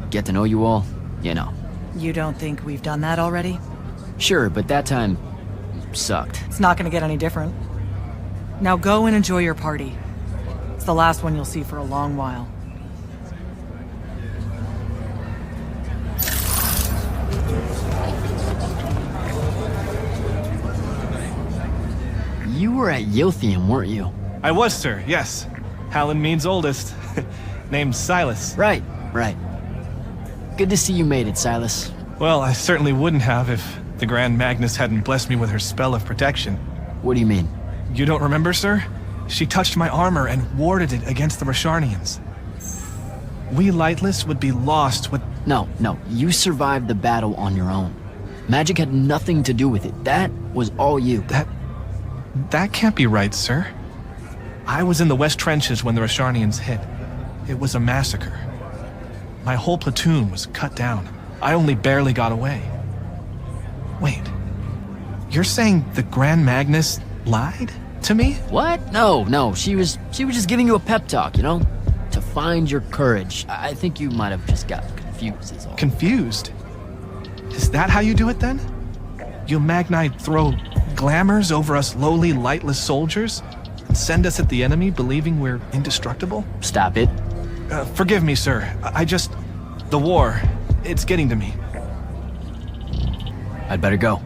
S2: Get to know you all, you know.
S14: You don't think we've done that already?
S2: Sure, but that time sucked.
S14: It's not gonna get any different. Now go and enjoy your party. It's the last one you'll see for a long while.
S2: You were at Yothium, weren't you?
S10: I was, sir, yes. Hallen Mead's oldest. Named Silas.
S2: Right. Good to see you made it, Silas.
S10: Well, I certainly wouldn't have if the Grand Magnus hadn't blessed me with her spell of protection.
S2: What do you mean?
S10: You don't remember, sir? She touched my armor and warded it against the Rasharnians. We Lightless would be lost with...
S2: No, you survived the battle on your own. Magic had nothing to do with it. That was all you.
S10: That can't be right, sir. I was in the West Trenches when the Rasharnians hit. It was a massacre. My whole platoon was cut down. I only barely got away. Wait. You're saying the Grand Magnus lied to me?
S2: What? No. She was just giving you a pep talk, you know? To find your courage. I think you might have just got confused is all.
S10: Confused? Is that how you do it then? You Magnite throw glamours over us lowly, lightless soldiers? And send us at the enemy believing we're indestructible?
S2: Stop it.
S10: Forgive me, sir. The war, it's getting to me.
S2: I'd better go.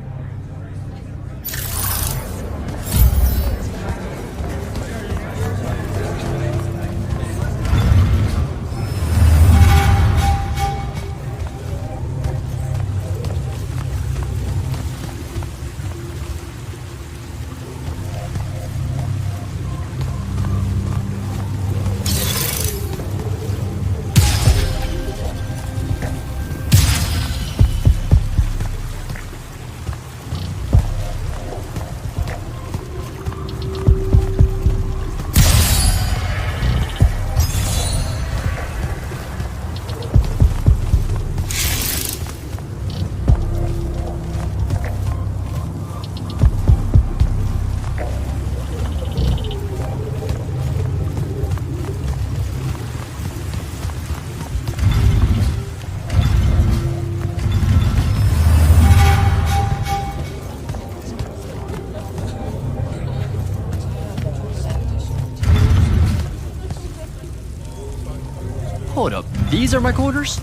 S2: Hold up, these are my quarters?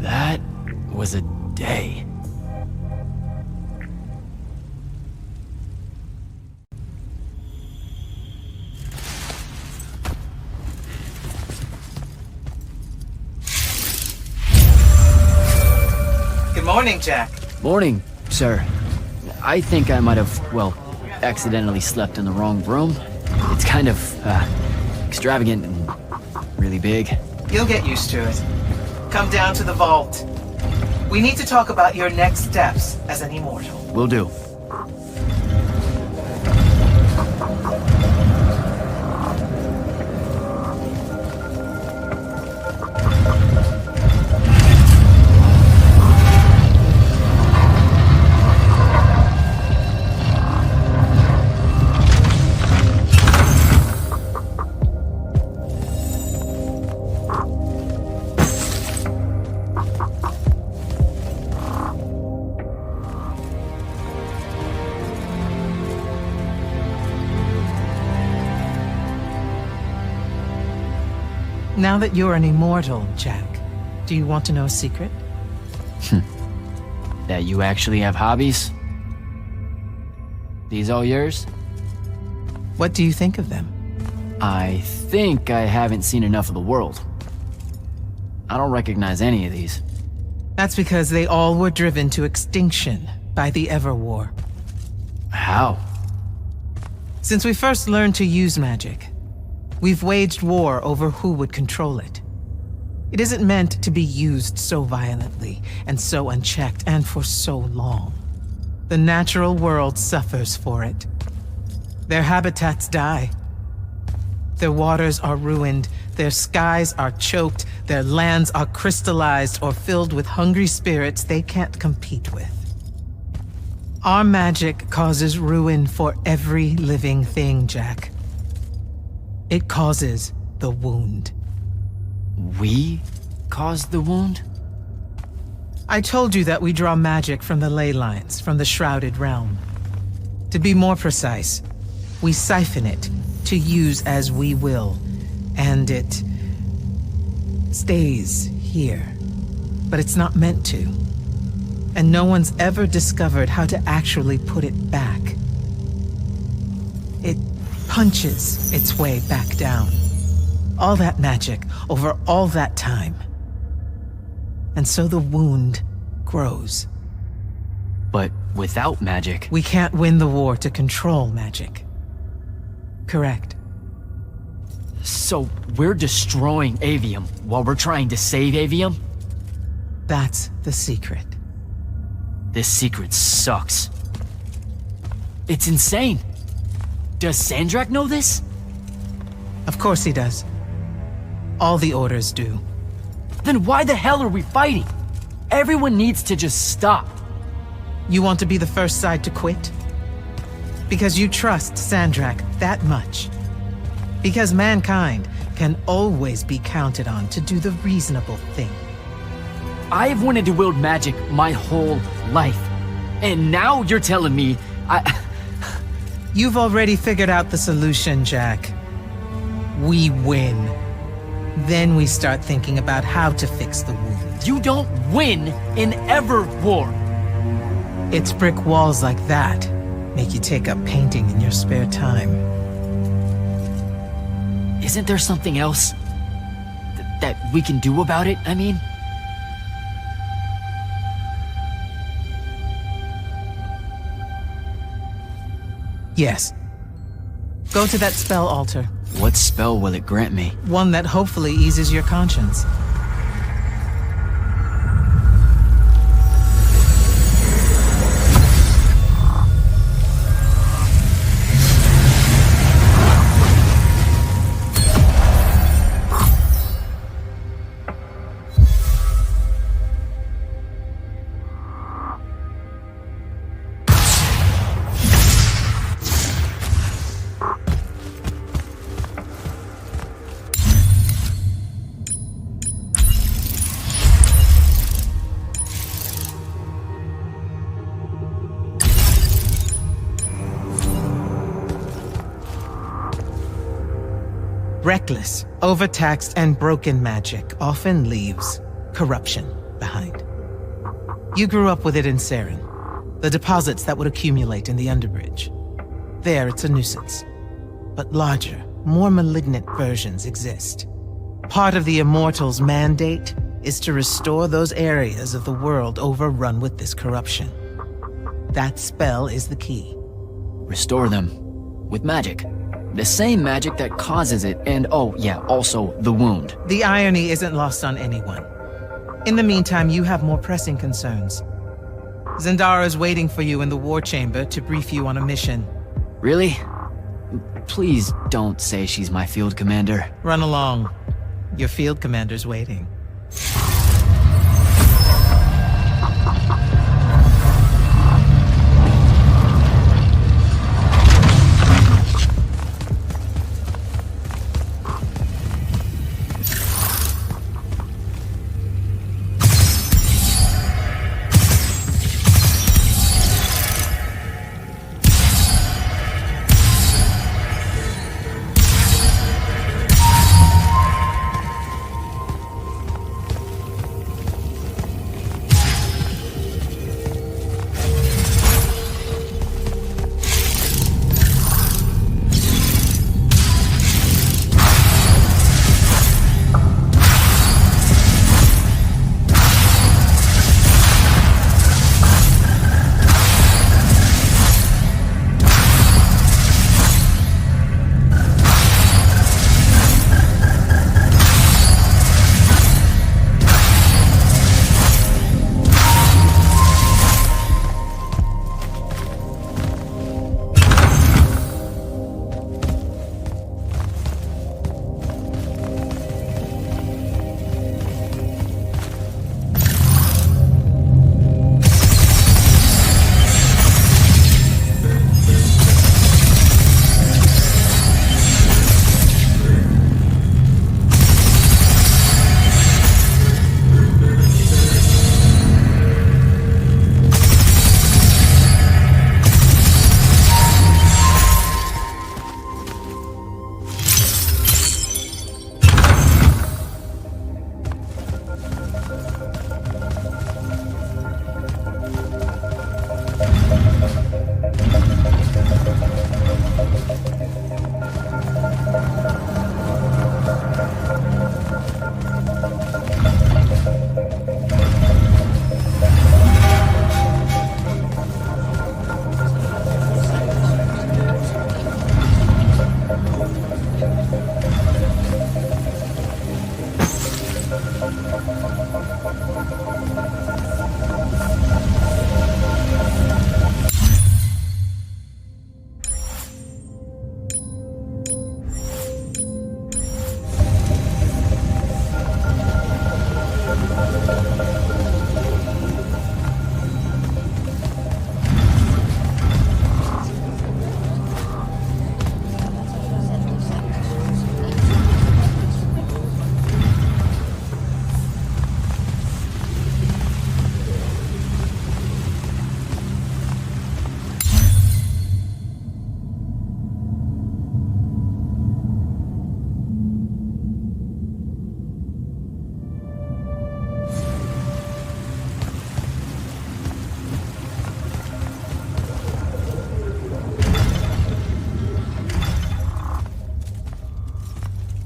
S2: That was a day.
S4: Good morning, Jack.
S2: Morning, sir. I think I might have, well, accidentally slept in the wrong room. It's kind of, extravagant and really big.
S4: You'll get used to it. Come down to the vault. We need to talk about your next steps as an immortal.
S2: Will do.
S9: Now that you're an immortal, Jack, do you want to know a secret?
S2: That you actually have hobbies? These all yours?
S9: What do you think of them?
S2: I think I haven't seen enough of the world. I don't recognize any of these.
S9: That's because they all were driven to extinction by the Everwar.
S2: How?
S9: Since we first learned to use magic, we've waged war over who would control it. It isn't meant to be used so violently and so unchecked and for so long. The natural world suffers for it. Their habitats die. Their waters are ruined, their skies are choked, their lands are crystallized or filled with hungry spirits they can't compete with. Our magic causes ruin for every living thing, Jack. It causes the wound.
S2: We caused the wound?
S9: I told you that we draw magic from the ley lines, from the Shrouded Realm. To be more precise, we siphon it to use as we will, and it stays here. But it's not meant to. And no one's ever discovered how to actually put it back. It punches its way back down. All that magic over all that time. And so the wound grows.
S2: But without magic...
S9: We can't win the war to control magic. Correct.
S2: So we're destroying Aveum while we're trying to save Aveum?
S9: That's the secret.
S2: This secret sucks. It's insane. Does Sandrak know this?
S9: Of course he does. All the orders do.
S2: Then why the hell are we fighting? Everyone needs to just stop.
S9: You want to be the first side to quit? Because you trust Sandrak that much. Because mankind can always be counted on to do the reasonable thing.
S2: I've wanted to wield magic my whole life. And now you're telling me
S9: You've already figured out the solution, Jack. We win. Then we start thinking about how to fix the wound.
S2: You don't win in Everwar.
S9: It's brick walls like that make you take up painting in your spare time.
S2: Isn't there something else that we can do about it, I mean?
S9: Yes. Go to that spell altar.
S2: What spell will it grant me?
S9: One that hopefully eases your conscience. Reckless, overtaxed, and broken magic often leaves corruption behind. You grew up with it in Saren, the deposits that would accumulate in the Underbridge. There, it's a nuisance. But larger, more malignant versions exist. Part of the Immortals' mandate is to restore those areas of the world overrun with this corruption. That spell is the key.
S2: Restore them. With magic. The same magic that causes it, and oh yeah, also the wound.
S9: The irony isn't lost on anyone. In the meantime, you have more pressing concerns. Zendara's waiting for you in the war chamber to brief you on a mission.
S2: Really? Please don't say she's my field commander.
S9: Run along. Your field commander's waiting.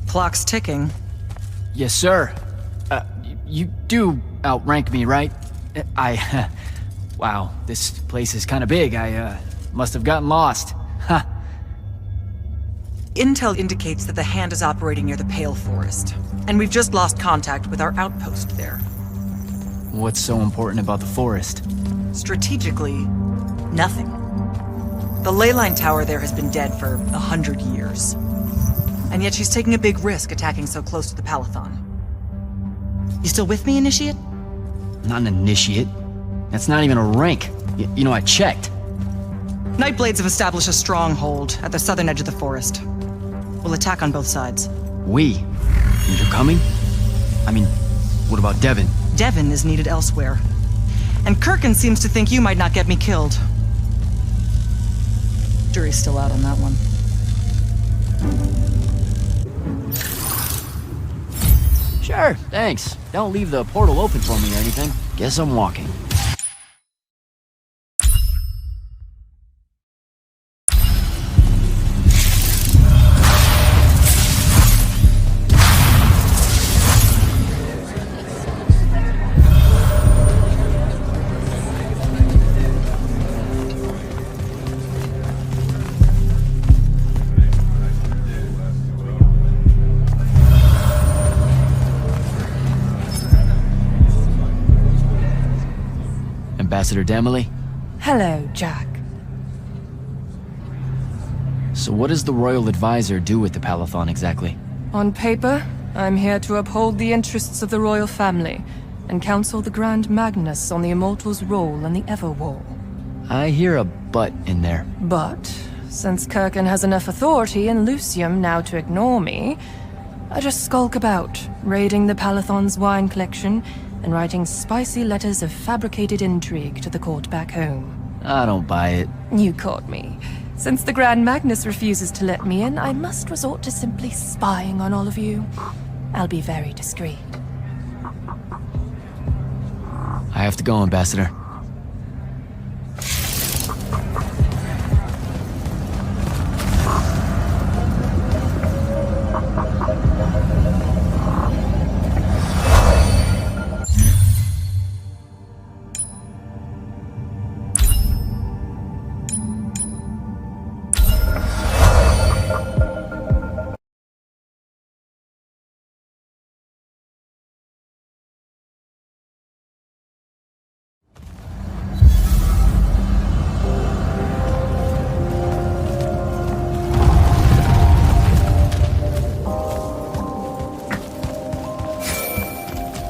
S14: Clock's ticking.
S2: Yes, sir. You do outrank me, right? Wow, this place is kind of big. I must have gotten lost. Ha.
S14: Intel indicates that the Hand is operating near the Pale Forest, and we've just lost contact with our outpost there.
S2: What's so important about the forest?
S14: Strategically, nothing. The leyline tower there has been dead for 100 years. And yet she's taking a big risk attacking so close to the Palathon. You still with me, Initiate?
S2: Not an initiate. That's not even a rank. You know, I checked.
S14: Nightblades have established a stronghold at the southern edge of the forest. We'll attack on both sides.
S2: We? And you're coming? I mean, what about Devin?
S14: Devin is needed elsewhere. And Kirkin seems to think you might not get me killed. Jury's still out on that one.
S2: Sure, thanks. Don't leave the portal open for me or anything. Guess I'm walking. Ambassador Demily?
S3: Hello, Jack.
S2: So what does the Royal Advisor do with the Palathon exactly?
S3: On paper, I'm here to uphold the interests of the royal family and counsel the Grand Magnus on the Immortals' role in the Everwall.
S2: I hear a but in there.
S3: But, since Kirkin has enough authority in Lucium now to ignore me, I just skulk about, raiding the Palathon's wine collection and writing spicy letters of fabricated intrigue to the court back home.
S2: I don't buy it.
S3: You caught me. Since the Grand Magnus refuses to let me in, I must resort to simply spying on all of you. I'll be very discreet.
S2: I have to go, Ambassador.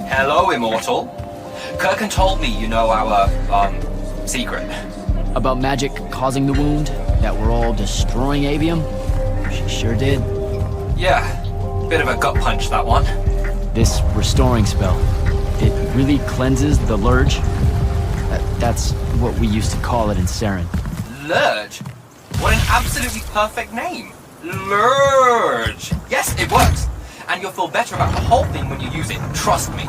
S15: Hello, Immortal. Kirkin told me you know our, secret.
S2: About magic causing the wound? That we're all destroying Aveum? She sure did.
S15: Yeah, bit of a gut punch, that one.
S2: This restoring spell, it really cleanses the Lurge? That's what we used to call it in Saren.
S15: Lurge? What an absolutely perfect name. Lurge. Yes, it works. And you'll feel better about the whole thing when you use it, trust me.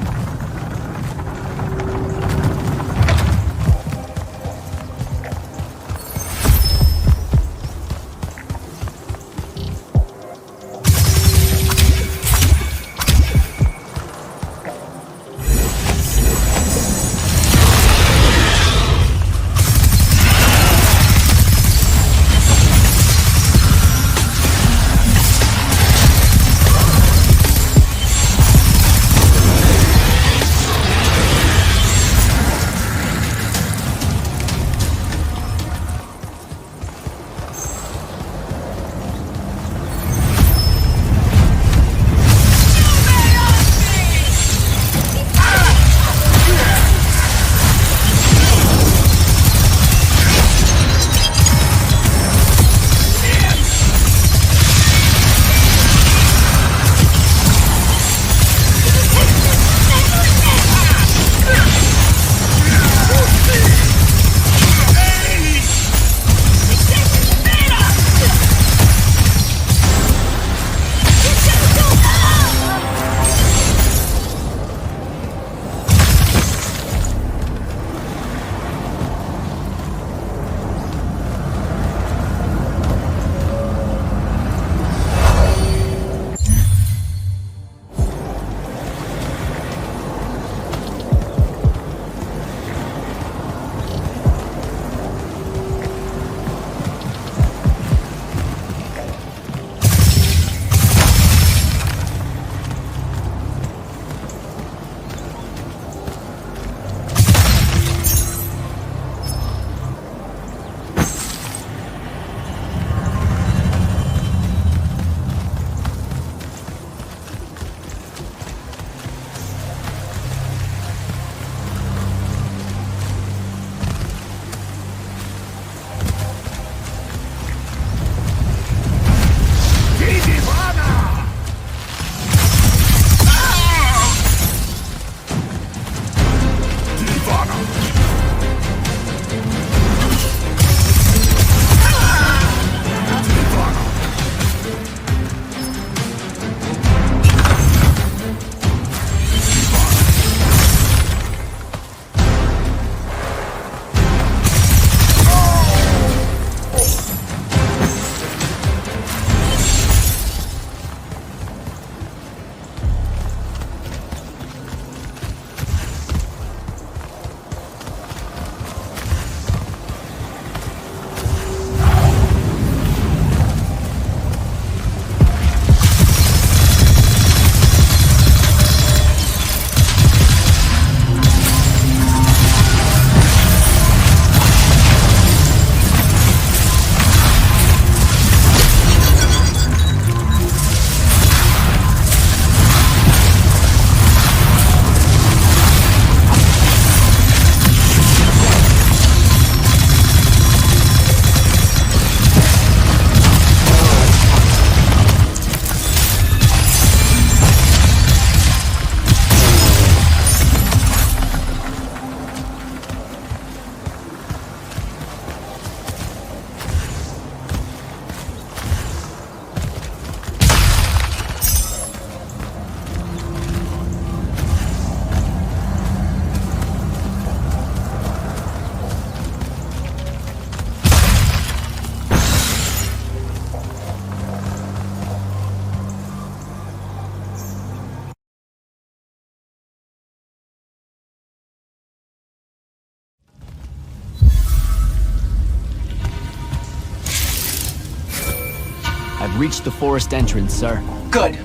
S2: reached the forest entrance, sir.
S14: Good.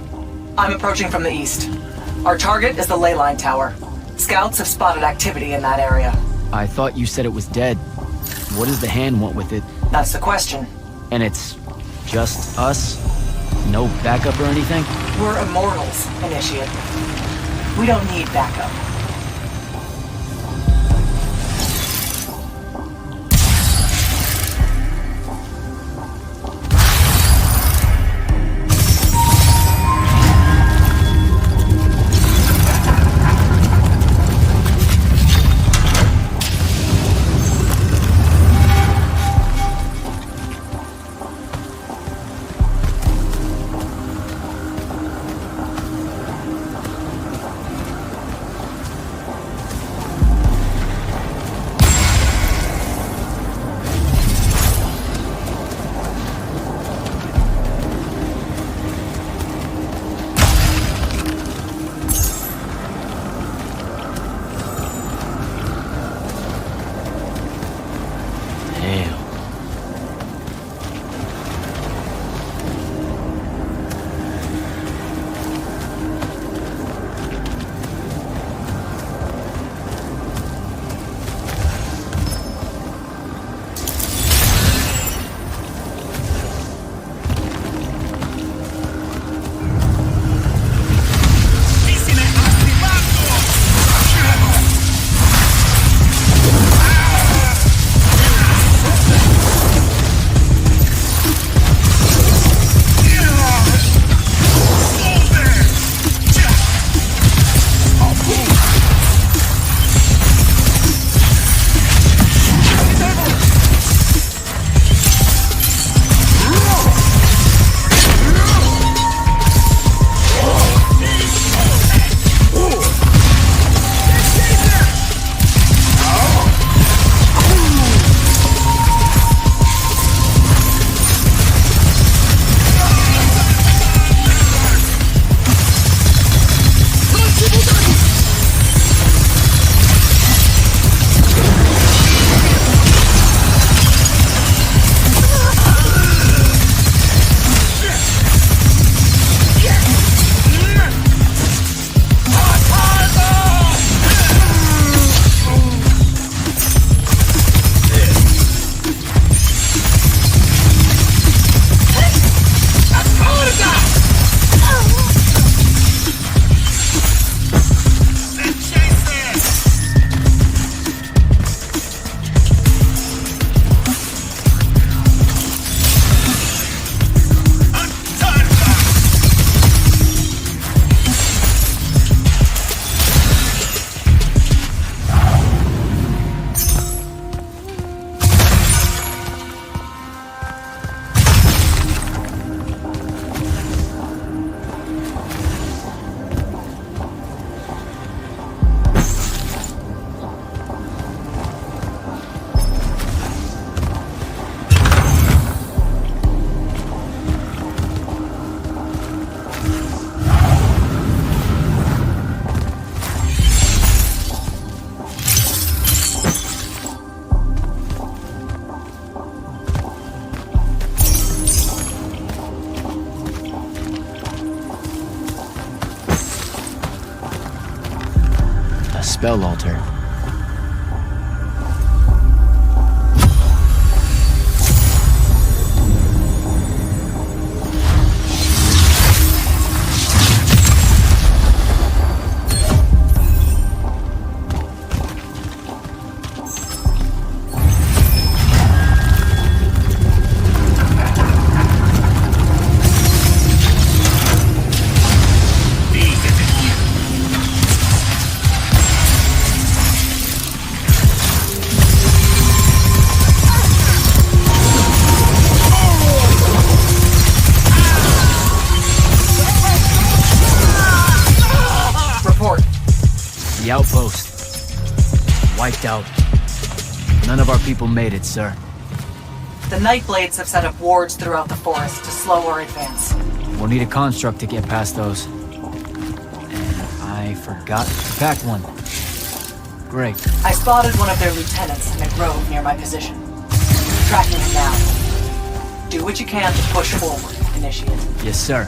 S14: I'm approaching from the east. Our target is the ley line tower. Scouts have spotted activity in that area.
S2: I thought you said it was dead. What does the hand want with it?
S14: That's the question.
S2: And it's just us? No backup or anything?
S14: We're Immortals, Initiate. We don't need backup.
S2: Spell altar. The outpost. Wiped out. None of our people made it, sir.
S14: The Nightblades have set up wards throughout the forest to slow our advance.
S2: We'll need a construct to get past those. And I forgot to pack one. Great.
S14: I spotted one of their lieutenants in a grove near my position. Tracking him now. Do what you can to push forward and Initiate.
S2: Yes, sir.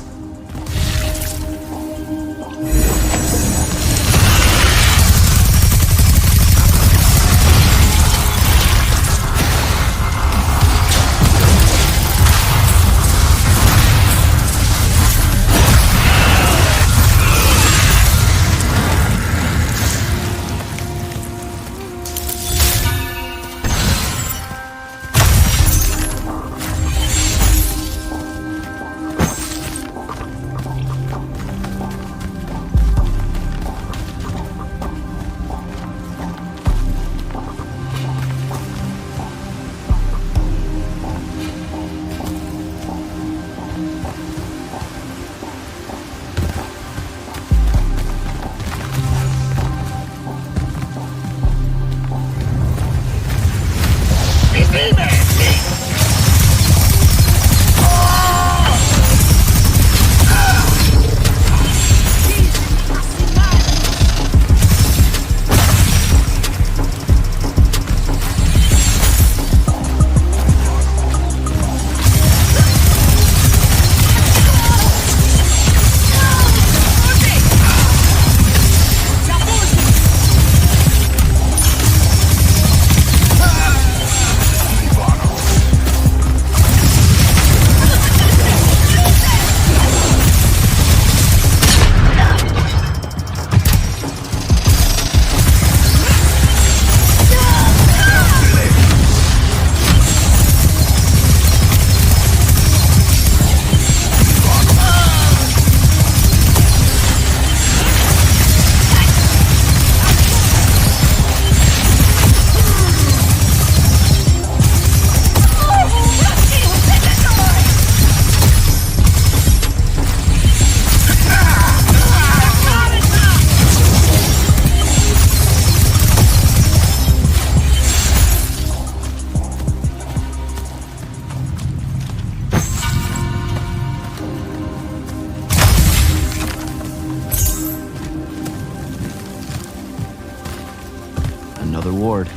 S2: Another ward.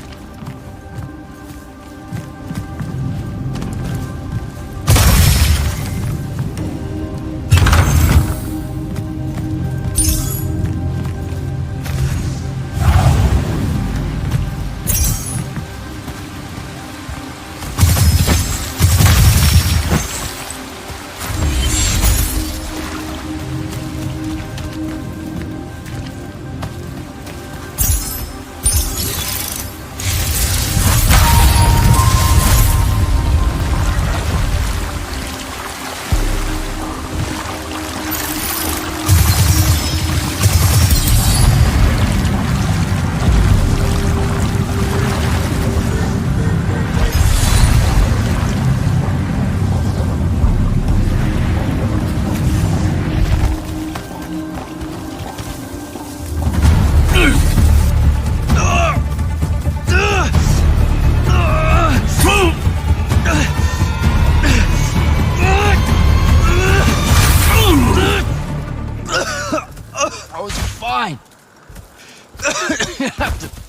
S2: I was fine.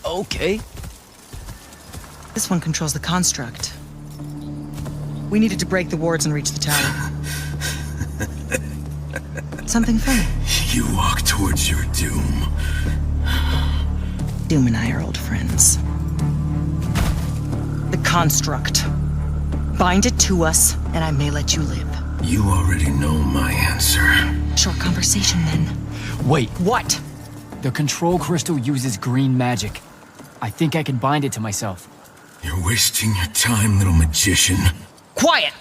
S2: Okay.
S14: This one controls the construct. We needed to break the wards and reach the tower. Something funny?
S16: You walk towards your doom.
S14: Doom and I are old friends. The construct. Bind it to us, and I may let you live.
S16: You already know my answer.
S14: Short conversation, then.
S2: Wait.
S14: What?
S2: The control crystal uses green magic. I think I can bind it to myself.
S16: You're wasting your time, little magician.
S14: Quiet!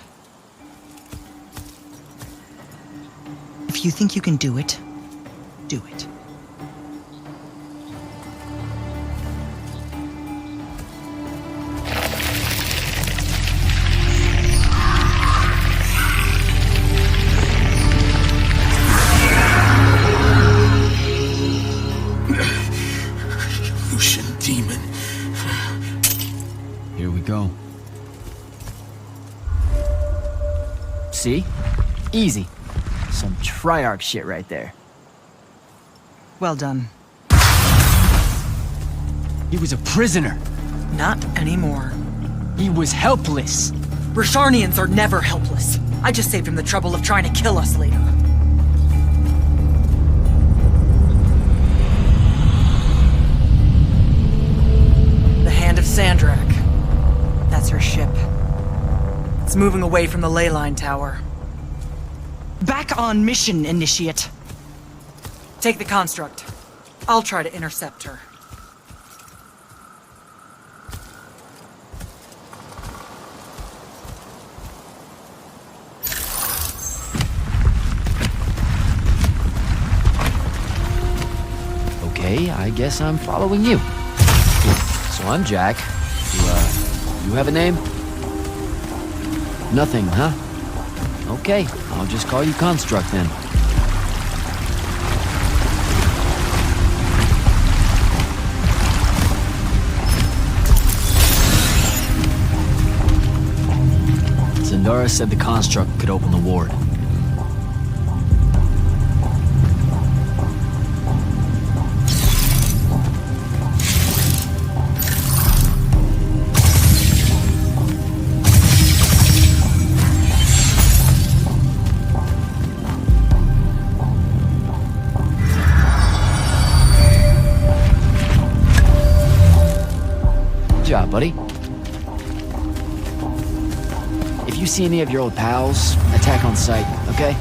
S14: If you think you can do it, do it.
S16: Demon.
S2: Here we go. See? Easy. Some Triarch shit right there.
S14: Well done.
S2: He was a prisoner.
S14: Not anymore.
S2: He was helpless.
S14: Rasharnians are never helpless. I just saved him the trouble of trying to kill us later. The Hand of Sandrak. That's her ship. It's moving away from the ley line tower. Back on mission, Initiate. Take the construct. I'll try to intercept her.
S2: Okay, I guess I'm following you. So I'm Jack. You have a name? Nothing, huh? Okay, I'll just call you Construct then. Zendara said the Construct could open the ward. Good job, buddy. If you see any of your old pals, attack on sight, okay?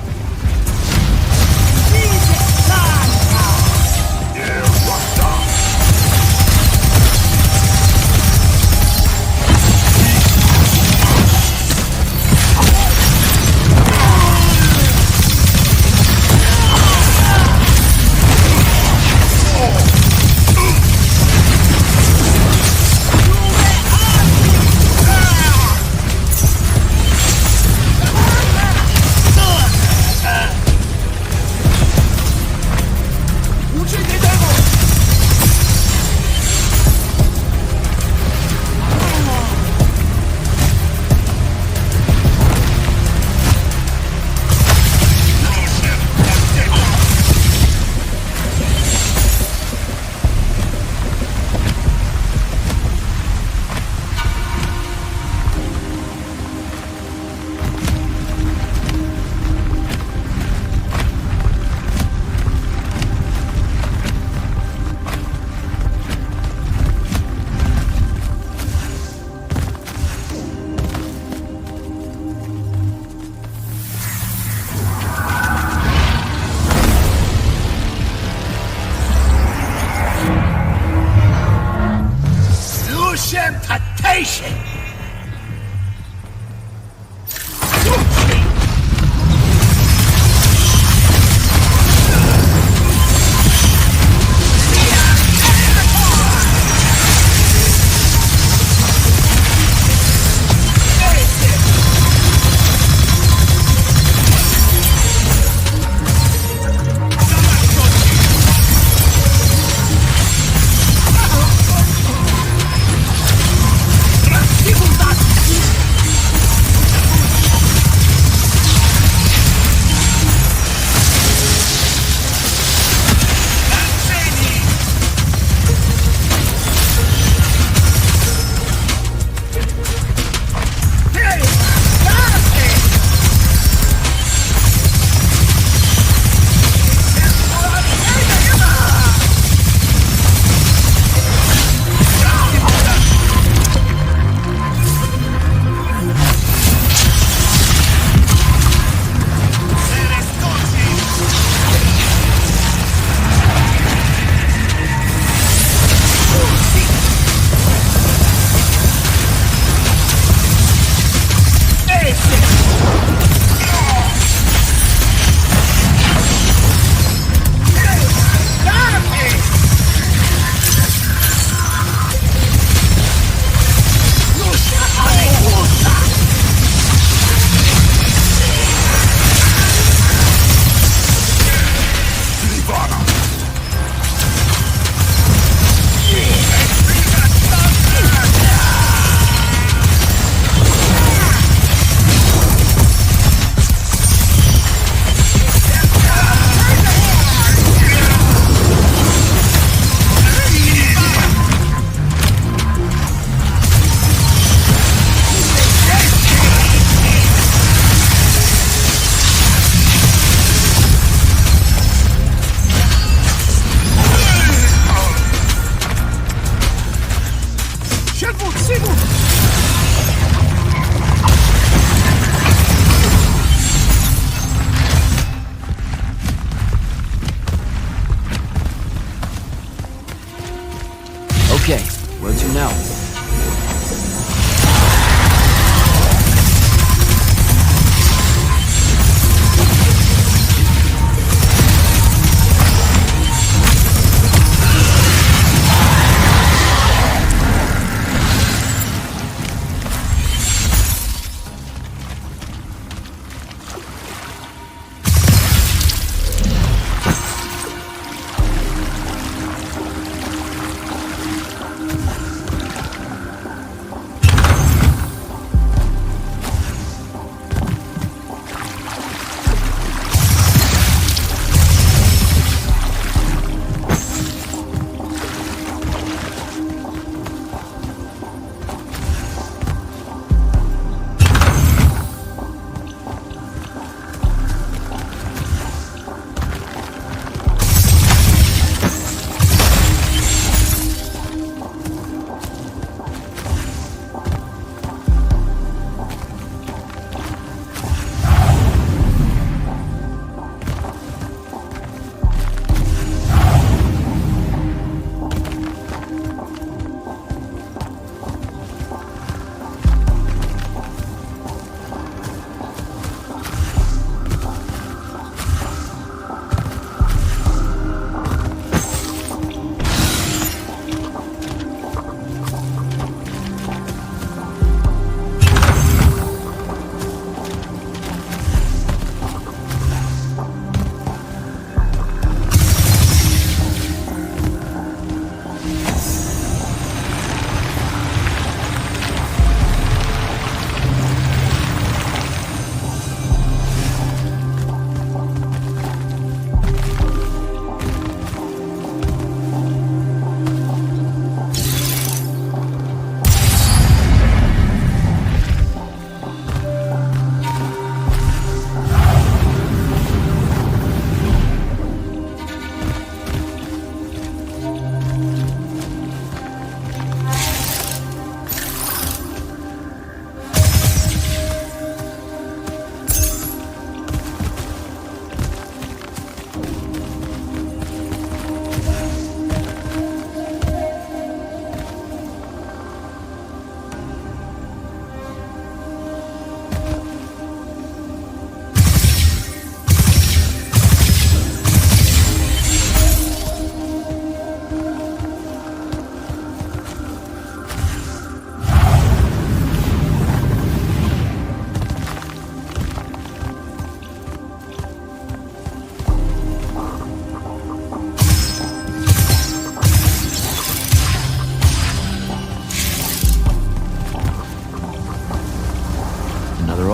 S2: Okay, where to now?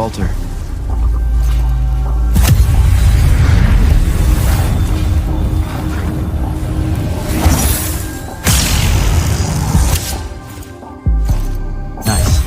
S2: Altar. Nice.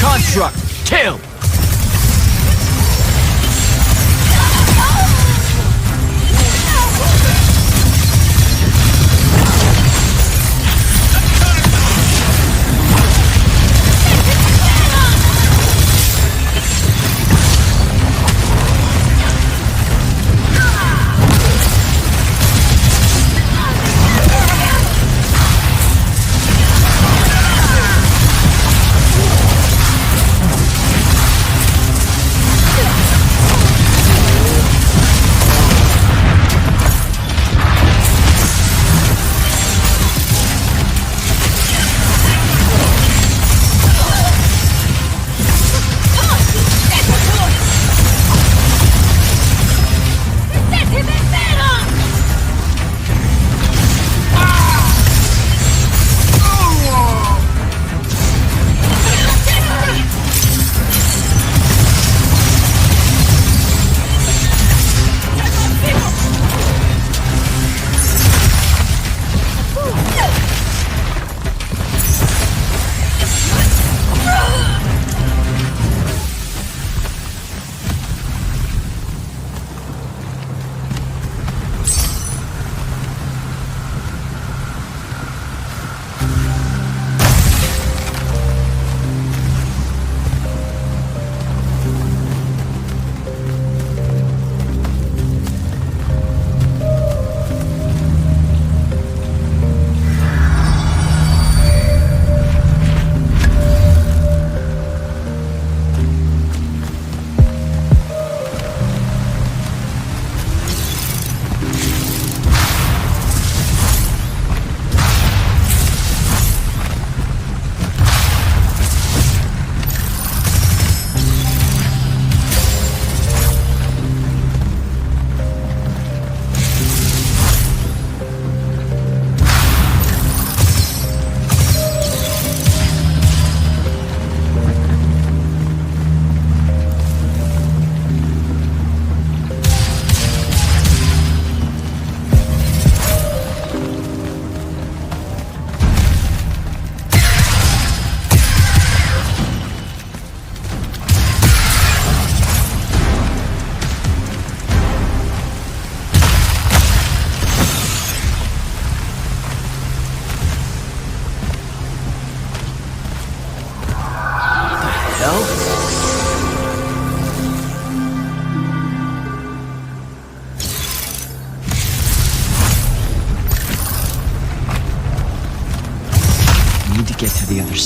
S2: Construct! Kill!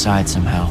S2: side somehow.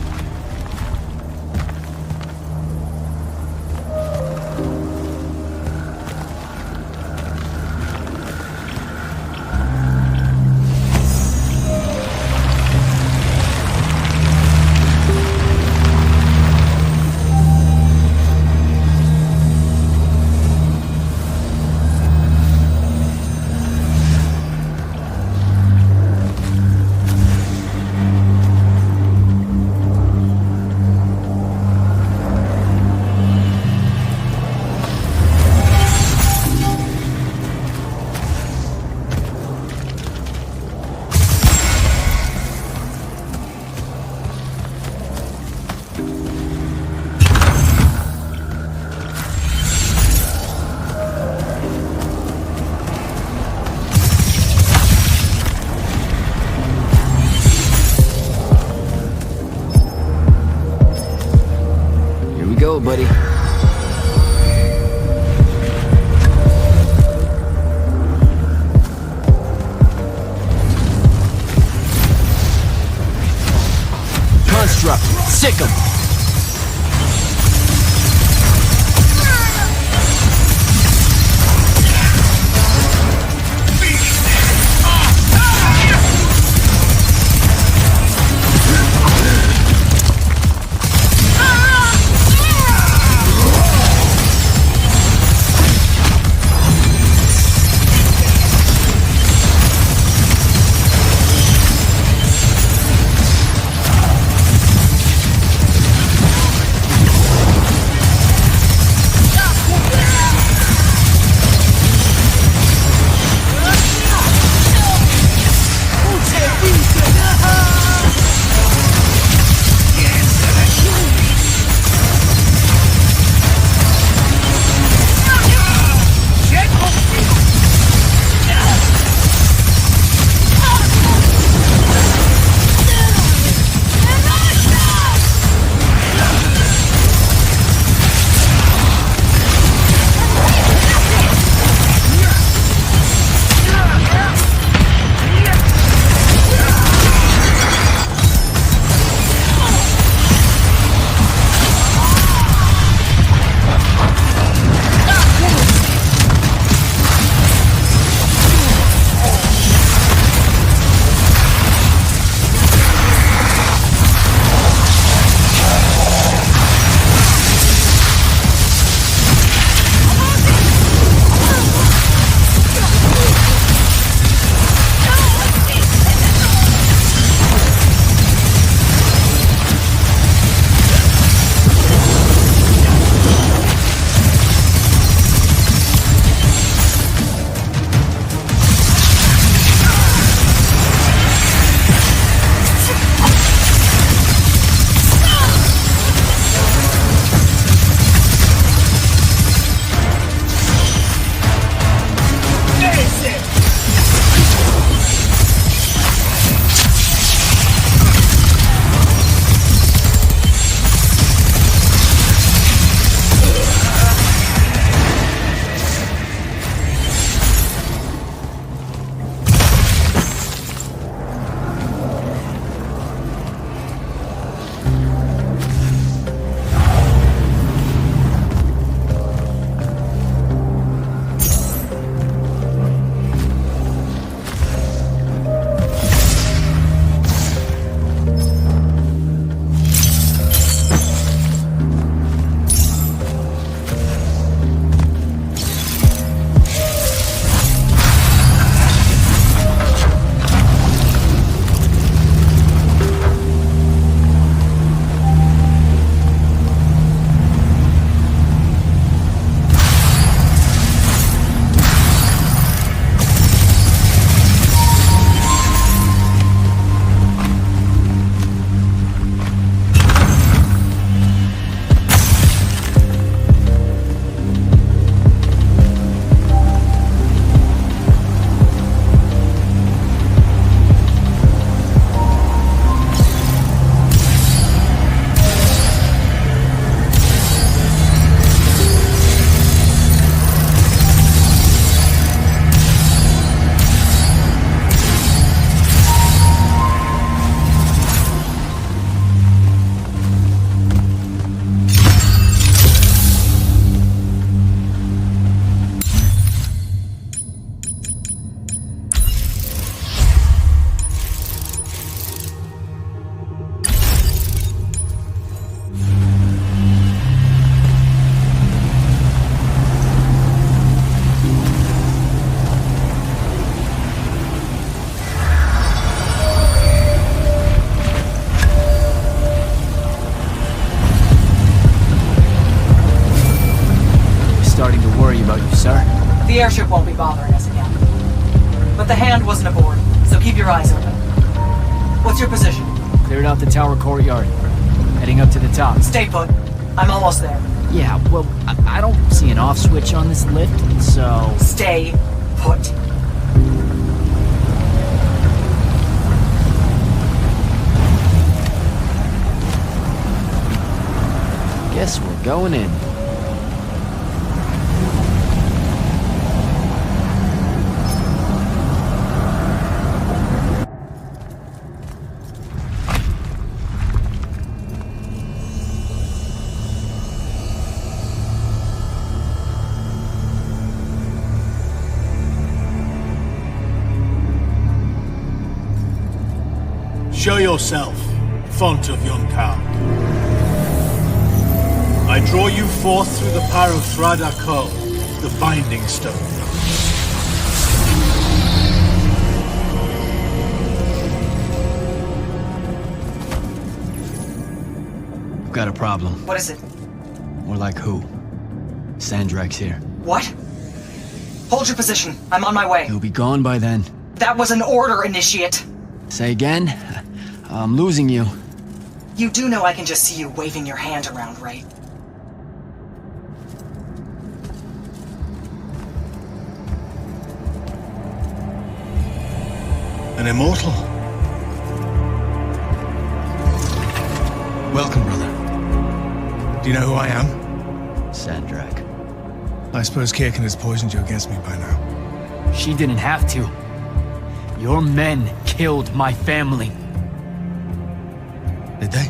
S2: Go, buddy. Construct, sick 'em. worry about you, sir.
S14: The airship won't be bothering us again. But the hand wasn't aboard, so keep your eyes open. What's your position?
S2: Cleared out the tower courtyard. Heading up to the top.
S14: Stay put. I'm almost there.
S2: Yeah, well, I don't see an off switch on this lift, so...
S14: Stay put.
S2: Guess we're going in.
S17: Show yourself, font of Yonkou. I draw you forth through the power of Thradako, the Binding Stone.
S2: Got a problem.
S14: What is it?
S2: More like who? Sandrak's here.
S14: What? Hold your position. I'm on my way.
S2: He'll be gone by then.
S14: That was an order, Initiate.
S2: Say again? I'm losing you.
S14: You do know I can just see you waving your hand around, right?
S17: An immortal? Welcome, brother. Do you know who I am?
S2: Sandrak.
S17: I suppose Kirkin has poisoned you against me by now.
S2: She didn't have to. Your men killed my family.
S17: Did they?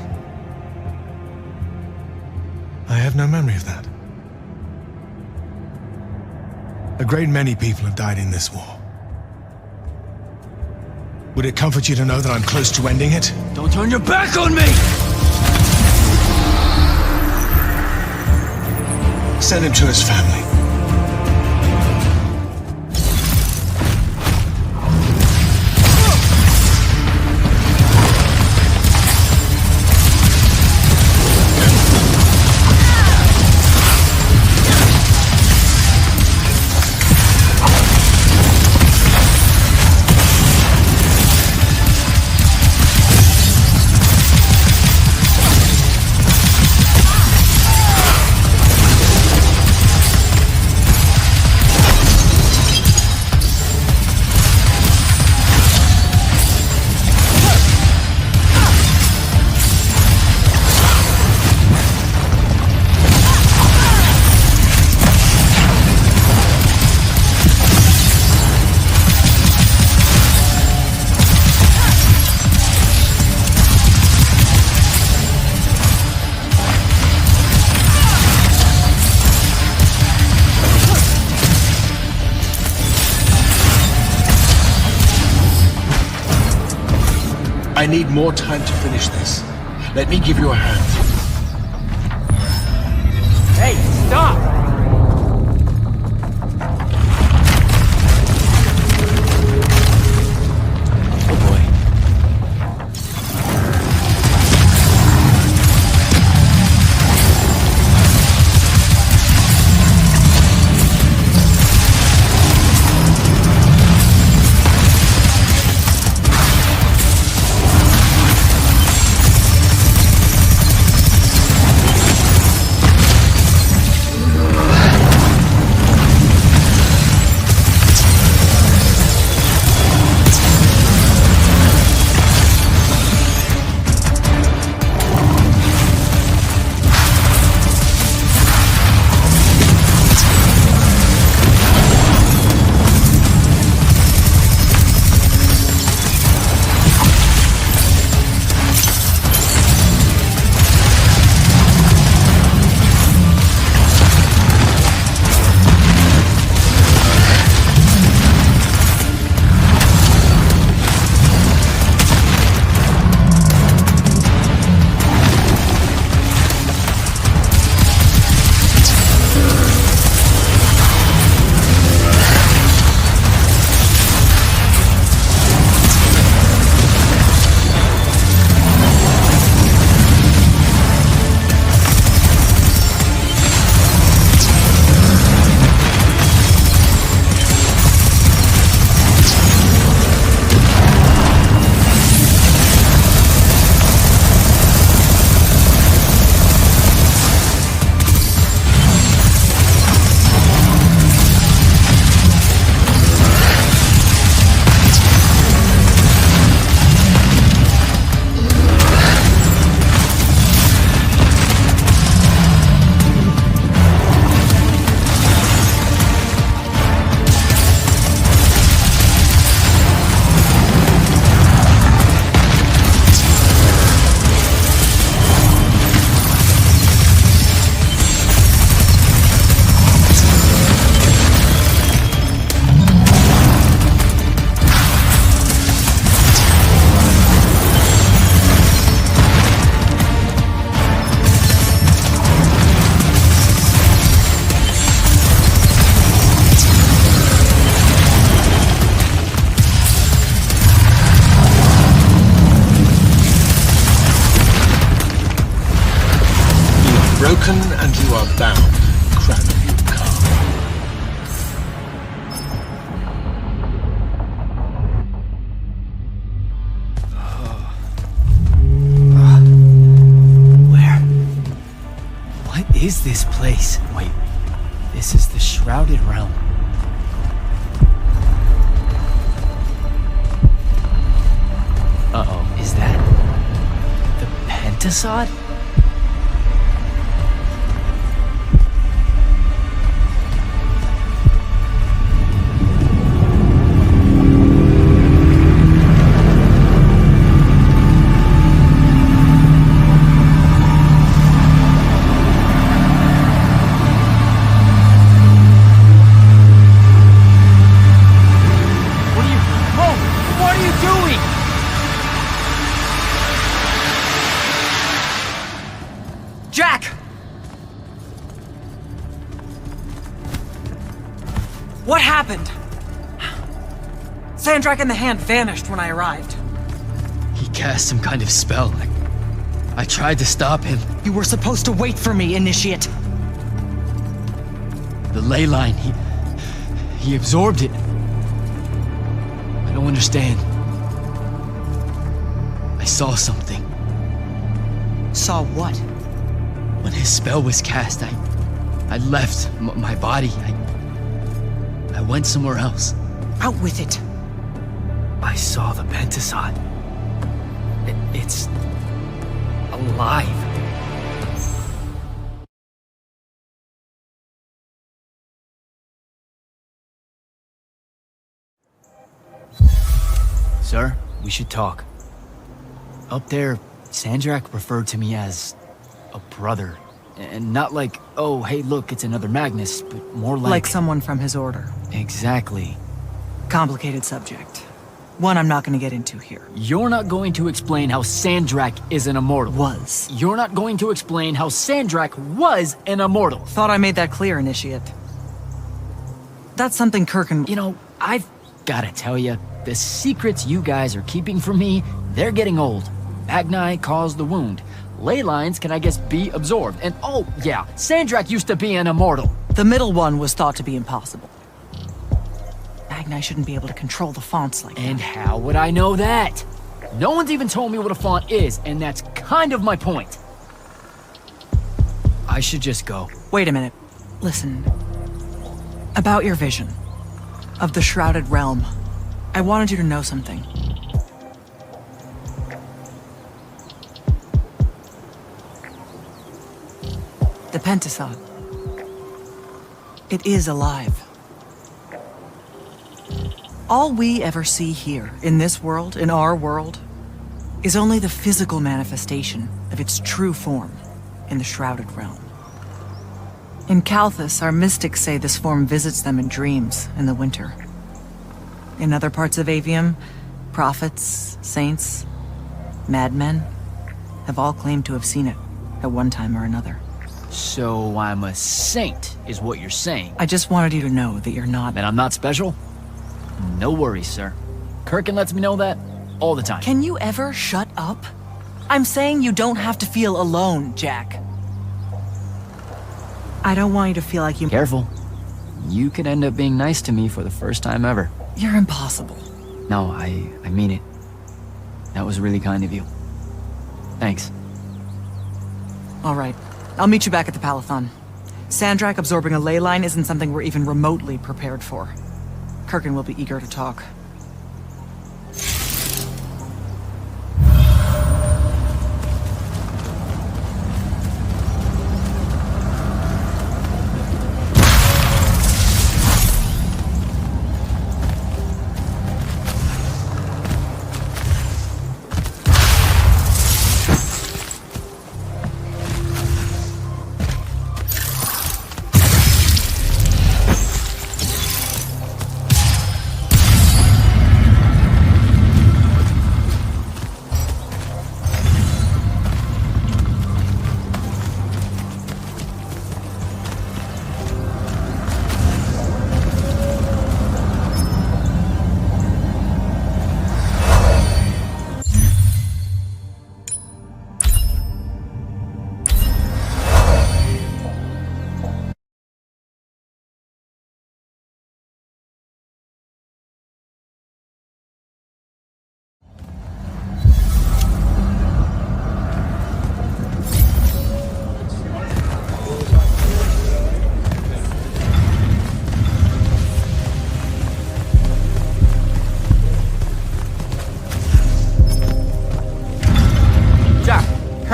S17: I have no memory of that. A great many people have died in this war. Would it comfort you to know that I'm close to ending it?
S2: Don't turn your back on me!
S17: Send him to his family. I need more time to finish this. Let me give you a hand.
S2: Hey, stop!
S17: and you are bound to the crown of your car.
S2: What is this place? Wait, this is the Shrouded Realm. Uh-oh, is that the Pentasod?
S14: Jack! What happened? Sandrak and the Hand vanished when I arrived.
S2: He cast some kind of spell. I tried to stop him.
S14: You were supposed to wait for me, Initiate.
S2: The ley line, he absorbed it. I don't understand. I saw something.
S14: Saw what?
S2: When his spell was cast, I left my body. I went somewhere else.
S14: Out with it.
S2: I saw the Pentasod. It's alive. Sir, we should talk. Up there, Sandrak referred to me as a brother. And not like, oh, hey, look, it's another Magnus, but more like...
S14: Like someone from his order.
S2: Exactly.
S14: Complicated subject. One I'm not going to get into here.
S2: You're not going to explain how Sandrak is an immortal.
S14: Was.
S2: You're not going to explain how Sandrak was an immortal.
S14: Thought I made that clear, Initiate. That's something Kirkin...
S2: You know, I've gotta tell you, the secrets you guys are keeping from me, they're getting old. Magni caused the wound. Ley lines can, I guess, be absorbed. And oh, yeah, Sandrak used to be an immortal.
S14: The middle one was thought to be impossible. Magni shouldn't be able to control the fonts like that.
S2: And how would I know that? No one's even told me what a font is, and that's kind of my point. I should just go.
S14: Wait a minute. Listen. About your vision of the Shrouded Realm, I wanted you to know something. The Pentasod. It is alive. All we ever see here, in this world, in our world, is only the physical manifestation of its true form in the Shrouded Realm. In Kalthus, our mystics say this form visits them in dreams in the winter. In other parts of Aveum, prophets, saints, madmen have all claimed to have seen it at one time or another.
S2: So I'm a saint, is what you're saying.
S14: I just wanted you to know that you're not...
S2: That I'm not special? No worries, sir. Kirkin lets me know that all the time.
S14: Can you ever shut up? I'm saying you don't have to feel alone, Jack. I don't want you to feel like you...
S2: Careful. You could end up being nice to me for the first time ever.
S14: You're impossible.
S2: No, I mean it. That was really kind of you. Thanks.
S14: All right. I'll meet you back at the Palathon. Sandrak absorbing a ley line isn't something we're even remotely prepared for. Kirkin will be eager to talk.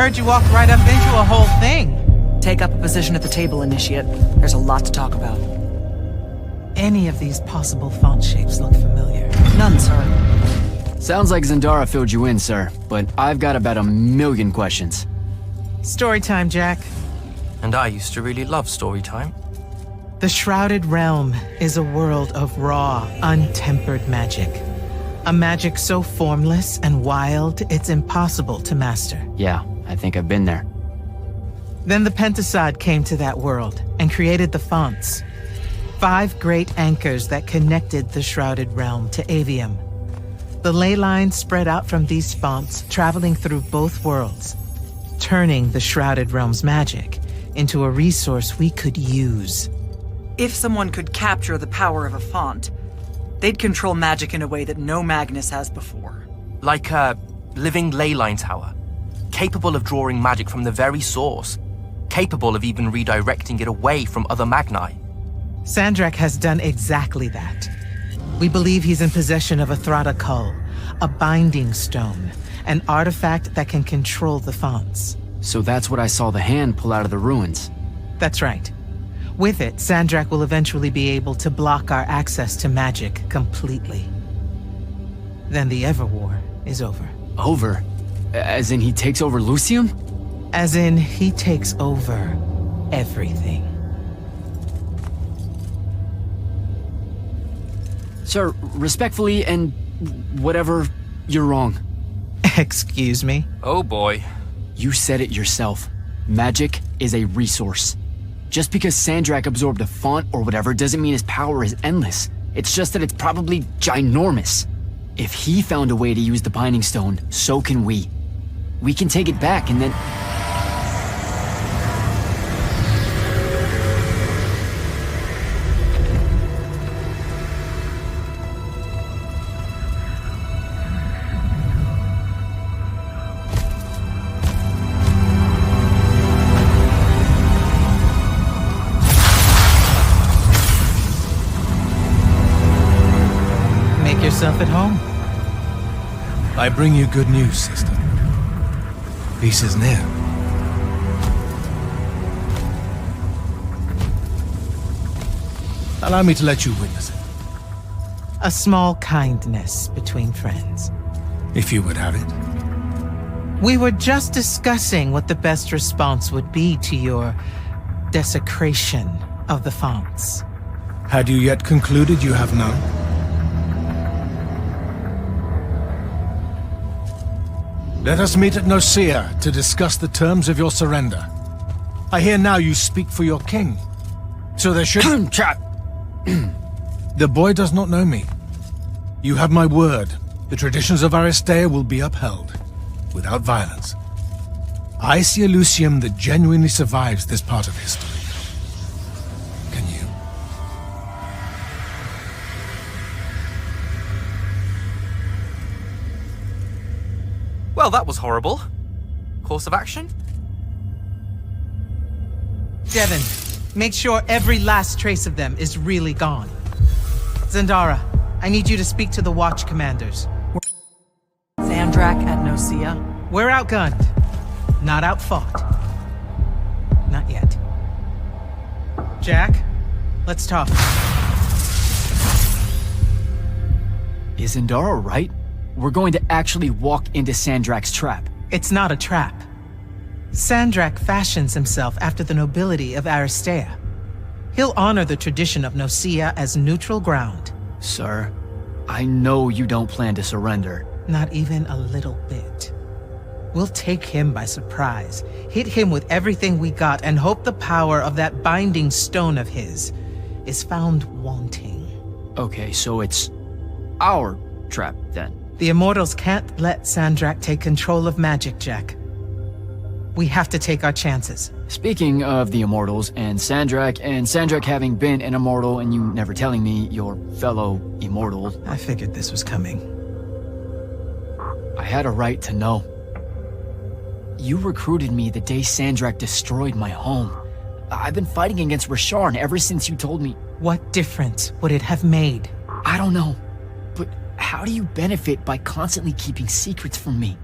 S9: heard you walked right up into a whole thing.
S14: Take up a position at the table, Initiate. There's a lot to talk about.
S9: Any of these possible font shapes look familiar?
S14: None, sir.
S2: Sounds like Zendara filled you in, sir, but I've got about 1,000,000 questions.
S9: Story time, Jack.
S18: And I used to really love story time.
S9: The Shrouded Realm is a world of raw, untempered magic. A magic so formless and wild, it's impossible to master.
S2: Yeah, I think I've been there.
S9: Then the Pentasod came to that world and created the fonts. 5 great anchors that connected the Shrouded Realm to Aveum. The ley lines spread out from these fonts, traveling through both worlds, turning the Shrouded Realm's magic into a resource we could use.
S14: If someone could capture the power of a font, they'd control magic in a way that no Magnus has before.
S18: Like a living leyline tower, capable of drawing magic from the very source, capable of even redirecting it away from other Magni.
S9: Sandrak has done exactly that. We believe he's in possession of a Thrada Cull, a binding stone, an artifact that can control the fonts.
S2: So that's what I saw the hand pull out of the ruins.
S9: That's right. With it, Sandrak will eventually be able to block our access to magic completely. Then the Everwar is over.
S2: Over? As in he takes over Lucium?
S9: As in he takes over everything.
S2: Sir, respectfully and whatever, you're wrong.
S9: Excuse me?
S18: Oh boy.
S2: You said it yourself. Magic is a resource. Just because Sandrak absorbed a font or whatever doesn't mean his power is endless. It's just that it's probably ginormous. If he found a way to use the Binding Stone, so can we. We can take it back and then...
S9: Yourself at home.
S17: I bring you good news, sister. Peace is near. Allow me to let you witness it.
S9: A small kindness between friends.
S17: If you would have it.
S9: We were just discussing what the best response would be to your desecration of the fonts.
S17: Had you yet concluded you have none? Let us meet at Nicaea to discuss the terms of your surrender. I hear now you speak for your king. So there should...
S2: Trap!
S17: The boy does not know me. You have my word. The traditions of Aristea will be upheld, without violence. I see a Lucium that genuinely survives this part of history. Can you?
S18: Well, that was horrible. Course of action?
S9: Devin, make sure every last trace of them is really gone. Zendara, I need you to speak to the Watch commanders.
S14: Sandrak at Nicaea?
S9: We're outgunned, not outfought. Not yet. Jack, let's talk.
S2: Is Zendara right? We're going to actually walk into Sandrak's trap.
S9: It's not a trap. Sandrak fashions himself after the nobility of Aristea. He'll honor the tradition of Nicaea as neutral ground.
S2: Sir, I know you don't plan to surrender.
S9: Not even a little bit. We'll take him by surprise, hit him with everything we got, and hope the power of that binding stone of his is found wanting.
S2: Okay, so it's our trap, then.
S9: The Immortals can't let Sandrak take control of magic, Jack. We have to take our chances.
S2: Speaking of the Immortals and Sandrak having been an Immortal and you never telling me your fellow Immortal...
S9: I figured this was coming.
S2: I had a right to know. You recruited me the day Sandrak destroyed my home. I've been fighting against Rasharn ever since you told me.
S9: What difference would it have made?
S2: I don't know. But how do you benefit by constantly keeping secrets from me?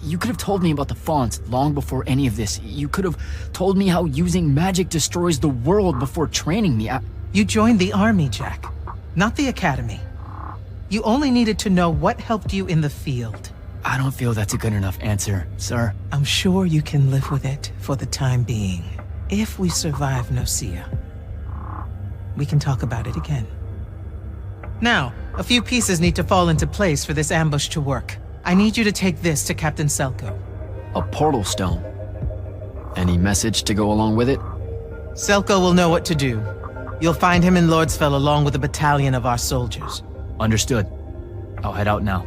S2: You could have told me about the fonts long before any of this. You could have told me how using magic destroys the world before training me.
S9: You joined the army, Jack, not the academy. You only needed to know what helped you in the field.
S2: I don't feel that's a good enough answer, sir.
S9: I'm sure you can live with it for the time being. If we survive Nocia, we can talk about it again. Now, a few pieces need to fall into place for this ambush to work. I need you to take this to Captain Selko.
S2: A portal stone? Any message to go along with it?
S9: Selko will know what to do. You'll find him in Lordsfell along with a battalion of our soldiers.
S2: Understood. I'll head out now.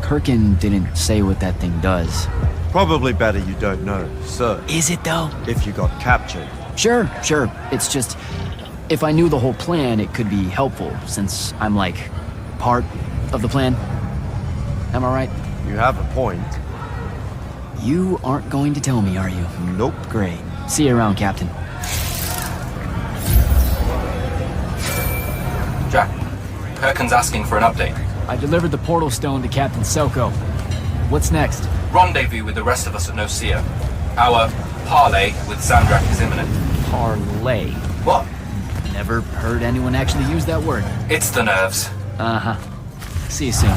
S2: Perkin didn't say what that thing does.
S11: Probably better you don't know, sir.
S2: Is it though?
S11: If you got captured.
S2: Sure. It's just, if I knew the whole plan, it could be helpful, since I'm like, part of the plan. Am I right?
S11: You have a point.
S2: You aren't going to tell me, are you?
S11: Nope.
S2: Great. See you around, Captain.
S18: Jack, Perkin's asking for an update.
S2: I delivered the portal stone to Captain Selko. What's next?
S18: Rendezvous with the rest of us at Nocia. Our parley with Sandrak is imminent.
S2: Parley?
S18: What?
S2: Never heard anyone actually use that word.
S18: It's the nerves.
S2: Uh-huh. See you soon.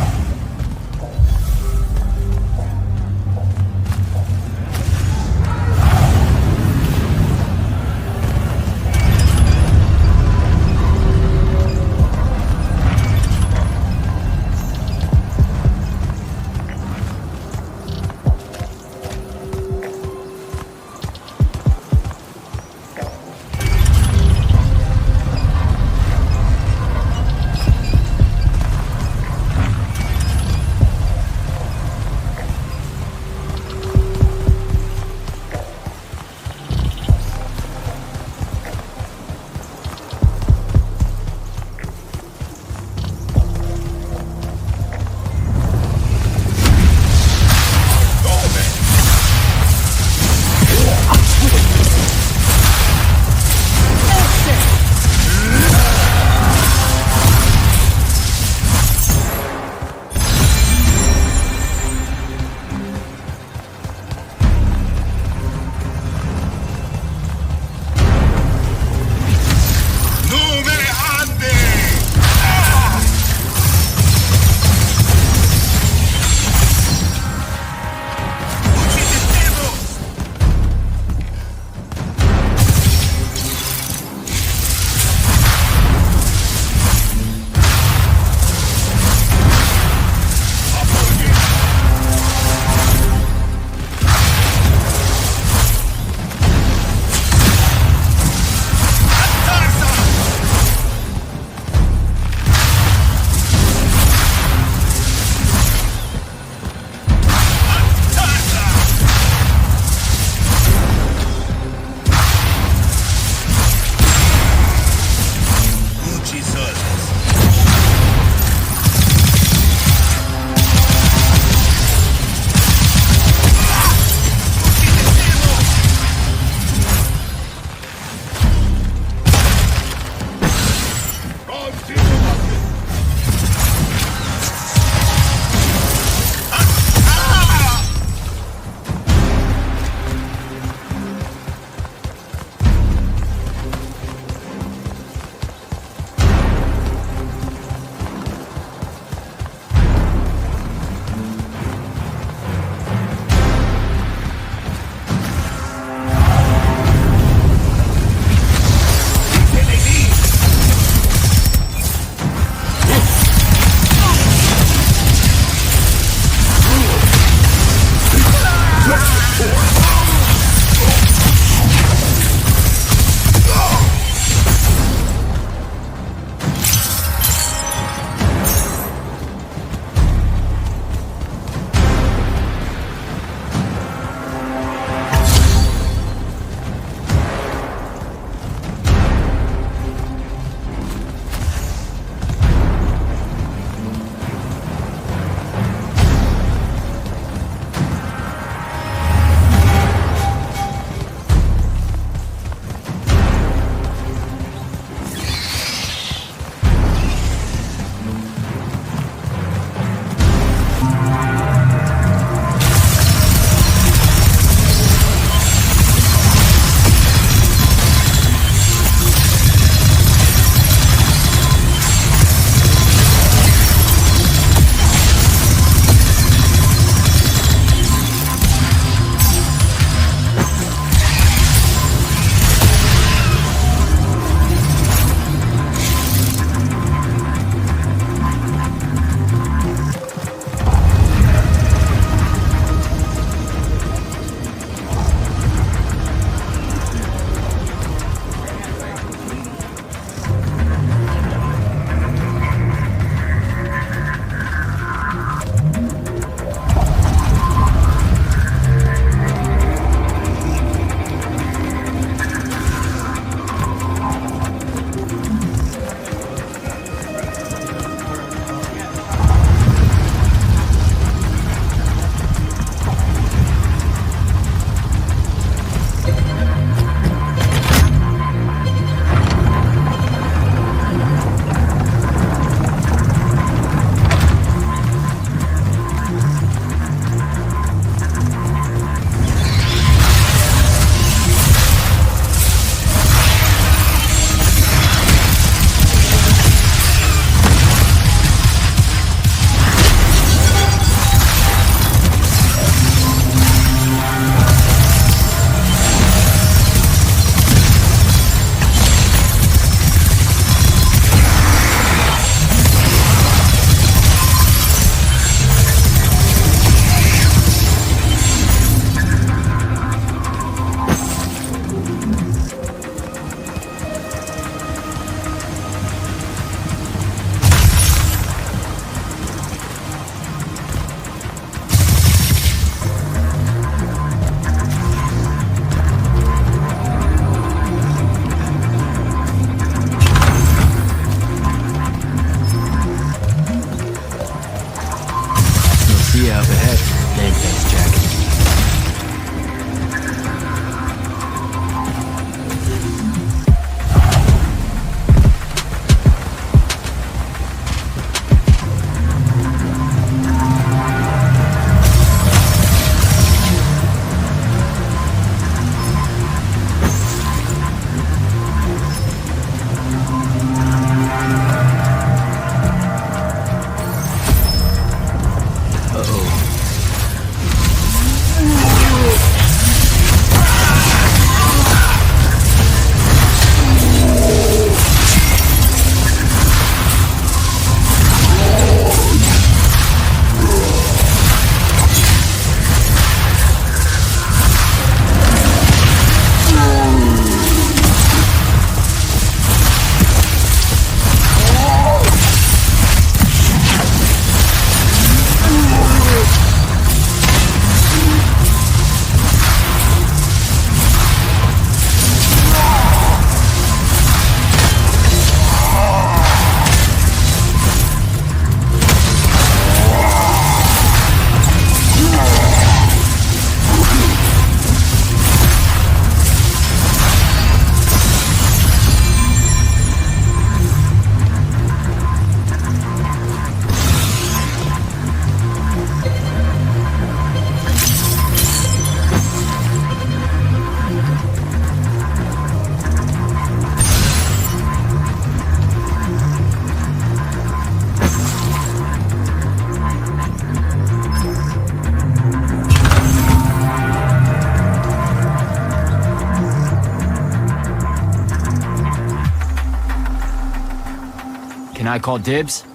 S2: I call dibs?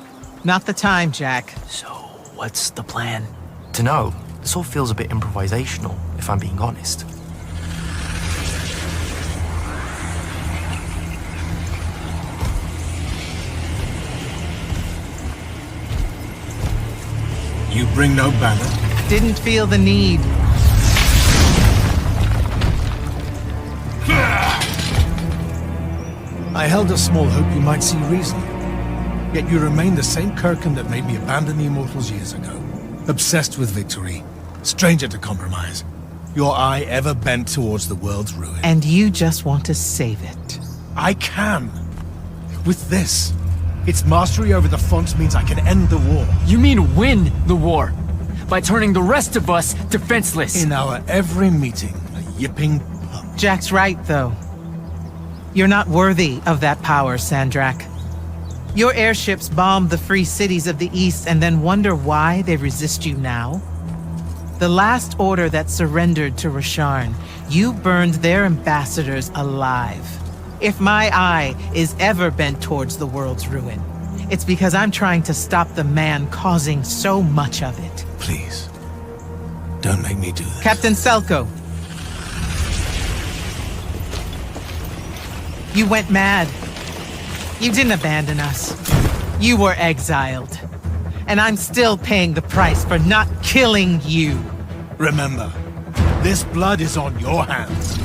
S4: Not the time, Jack.
S2: So, what's the plan?
S18: To know, this all feels a bit improvisational, if I'm being honest.
S17: You bring no banner?
S4: Didn't feel the need.
S17: I held a small hope you might see reason. Yet you remain the same Kirkin that made me abandon the Immortals years ago. Obsessed with victory, stranger to compromise. Your eye ever bent towards the world's ruin.
S4: And you just want to save it.
S17: I can. With this. Its mastery over the fonts means I can end the war.
S2: You mean win the war? By turning the rest of us defenseless?
S17: In our every meeting, a yipping pup.
S4: Jack's right, though. You're not worthy of that power, Sandrak. Your airships bombed the free cities of the East and then wonder why they resist you now? The last order that surrendered to Rasharn, you burned their ambassadors alive. If my eye is ever bent towards the world's ruin, it's because I'm trying to stop the man causing so much of it.
S17: Please, don't make me do this.
S4: Captain Selko. You went mad. You didn't abandon us. You were exiled. And I'm still paying the price for not killing you.
S17: Remember, this blood is on your hands.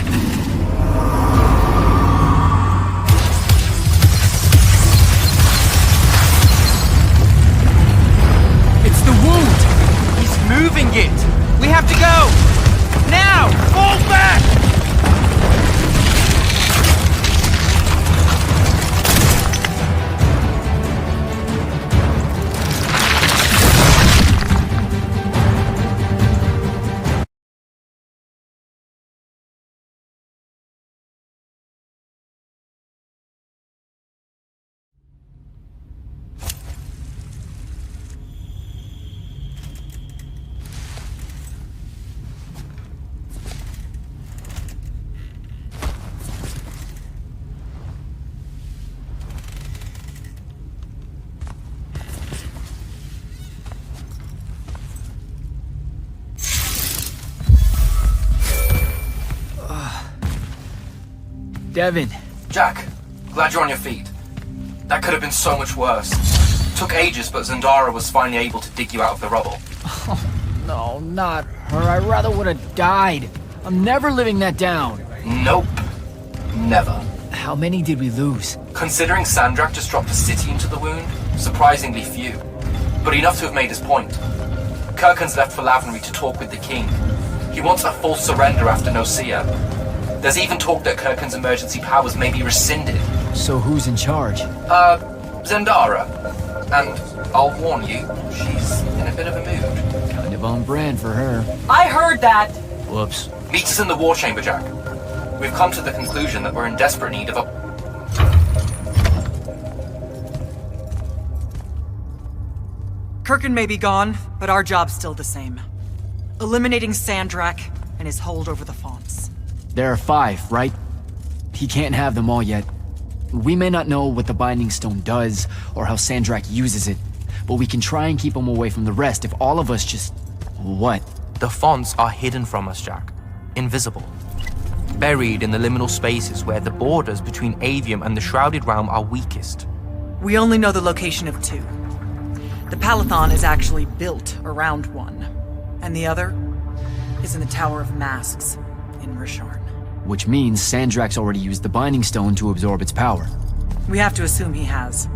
S2: It's the wound!
S18: He's moving it!
S4: We have to go! Now! Fall back!
S2: Devin.
S18: Jack, glad you're on your feet. That could have been so much worse. Took ages, but Zendara was finally able to dig you out of the rubble.
S2: Oh, no, not her. I rather would have died. I'm never living that down.
S18: Nope. Never.
S2: How many did we lose?
S18: Considering Sandrak just dropped a city into the wound, surprisingly few. But enough to have made his point. Kirkin's left for Lavenry to talk with the king. He wants a full surrender after Nocia. There's even talk that Kirkin's emergency powers may be rescinded.
S2: So who's in charge?
S18: Zendara. And I'll warn you, she's in a bit of a mood.
S2: Kind of on brand for her.
S14: I heard that!
S2: Whoops.
S18: Meet us in the war chamber, Jack. We've come to the conclusion that we're in desperate need of a...
S14: Kirkin may be gone, but our job's still the same. Eliminating Sandrak and his hold over the fonts.
S2: There are 5, right? He can't have them all yet. We may not know what the Binding Stone does, or how Sandrak uses it, but we can try and keep him away from the rest if all of us just... What?
S18: The fonts are hidden from us, Jack. Invisible. Buried in the liminal spaces where the borders between Aveum and the Shrouded Realm are weakest.
S14: We only know the location of 2. The Palathon is actually built around one, and the other is in the Tower of Masks in Rasharn.
S2: Which means Sandrak's already used the Binding Stone to absorb its power.
S14: We have to assume he has.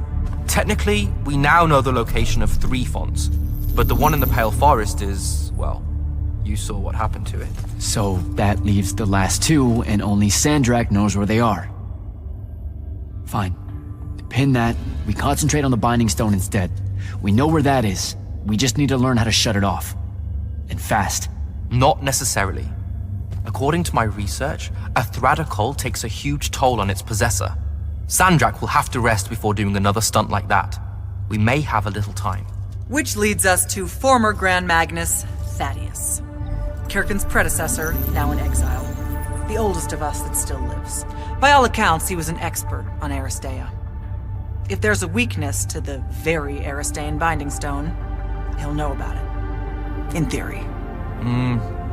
S18: Technically, we now know the location of 3 fonts, but the one in the Pale Forest is, well, you saw what happened to it.
S2: So that leaves the last 2, and only Sandrak knows where they are. Fine. To pin that, we concentrate on the Binding Stone instead. We know where that is. We just need to learn how to shut it off. And fast.
S18: Not necessarily. According to my research, a Thradda Cull takes a huge toll on its possessor. Sandrak will have to rest before doing another stunt like that. We may have a little time.
S14: Which leads us to former Grand Magnus, Thaddeus. Kirkin's predecessor, now in exile. The oldest of us that still lives. By all accounts, he was an expert on Aristea. if there's a weakness to the very Aristane Binding Stone, he'll know about it. In theory.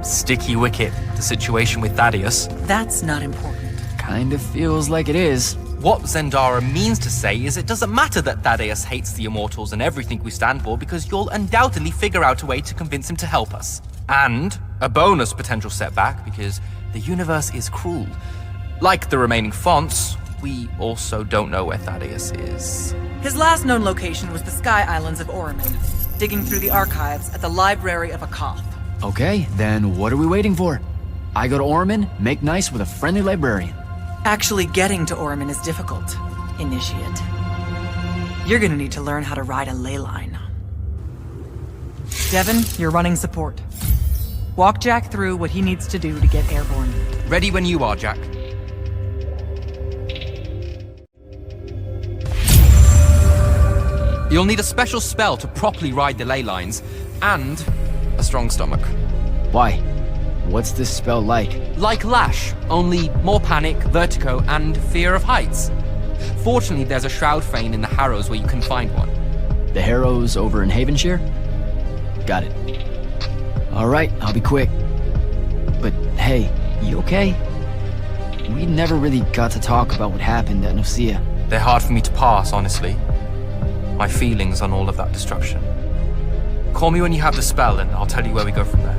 S15: Sticky wicket. The situation with Thaddeus.
S14: That's not important.
S2: Kind of feels like it is.
S15: What Zendara means to say is it doesn't matter that Thaddeus hates the Immortals and everything we stand for, because you'll undoubtedly figure out a way to convince him to help us. And a bonus potential setback, because the universe is cruel. Like the remaining fonts, we also don't know where Thaddeus is.
S14: His last known location was the Sky Islands of Oromon, digging through the archives at the Library of Akoth.
S2: Okay, then what are we waiting for? I go to Oromon, make nice with a friendly librarian.
S14: Actually getting to Oromon is difficult, Initiate. You're gonna need to learn how to ride a ley line. Devin, you're running support. Walk Jack through what he needs to do to get airborne.
S15: Ready when you are, Jack. You'll need a special spell to properly ride the ley lines, and a strong stomach.
S2: Why? What's this spell like?
S15: Like Lash, only more panic, vertigo, and fear of heights. Fortunately, there's a Shroud Fane in the Harrows where you can find one.
S2: The Harrows over in Havenshire? Got it. Alright, I'll be quick. But hey, you okay? We never really got to talk about what happened at Nicaea.
S15: They're hard for me to pass, honestly. My feelings on all of that destruction. Call me when you have the spell and I'll tell you where we go from there.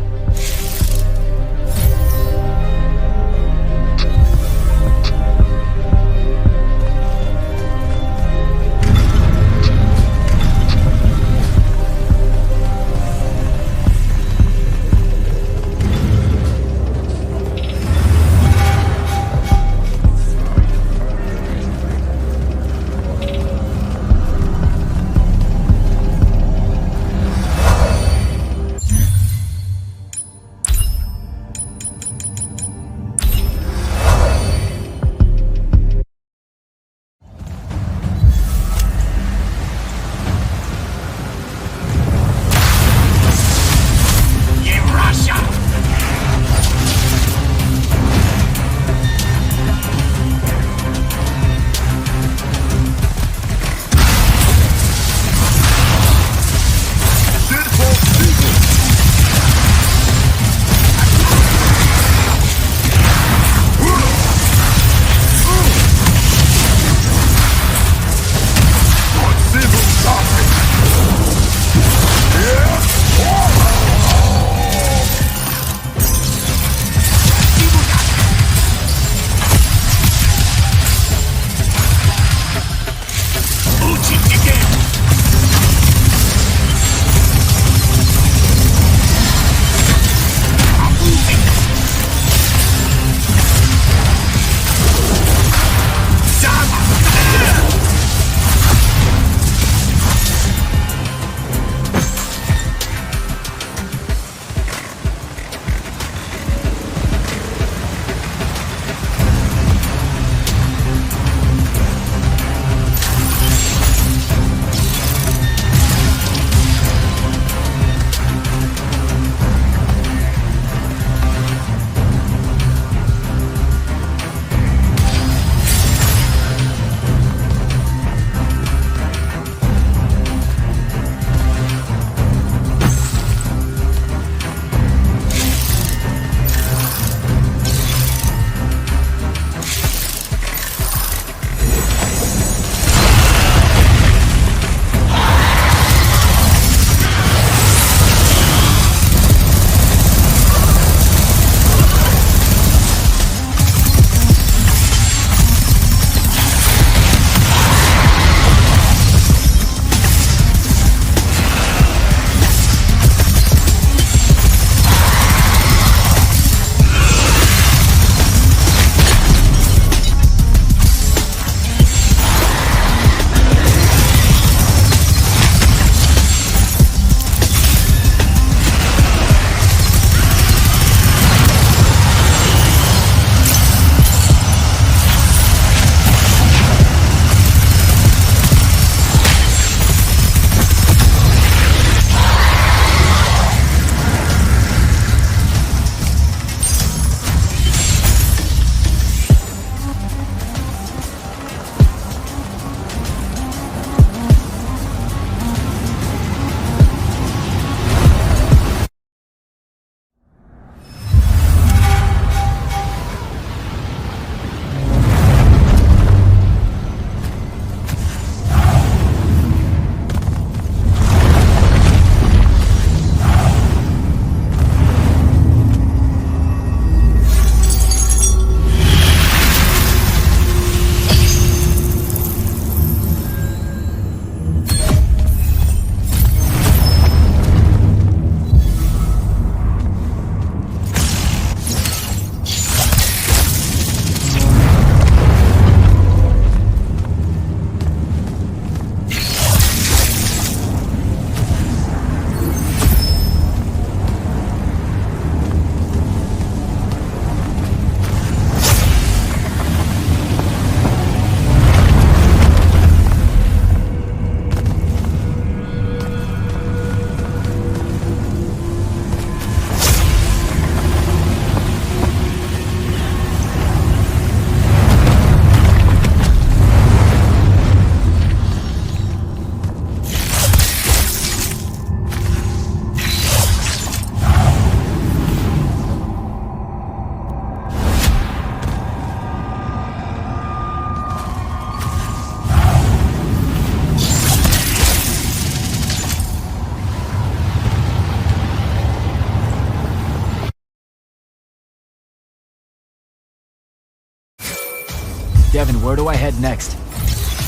S2: Devin, where do I head next?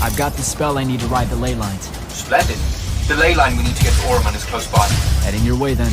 S2: I've got the spell I need to ride the ley lines.
S18: Splendid. The ley line we need to get to Orman is close by.
S2: Heading your way then.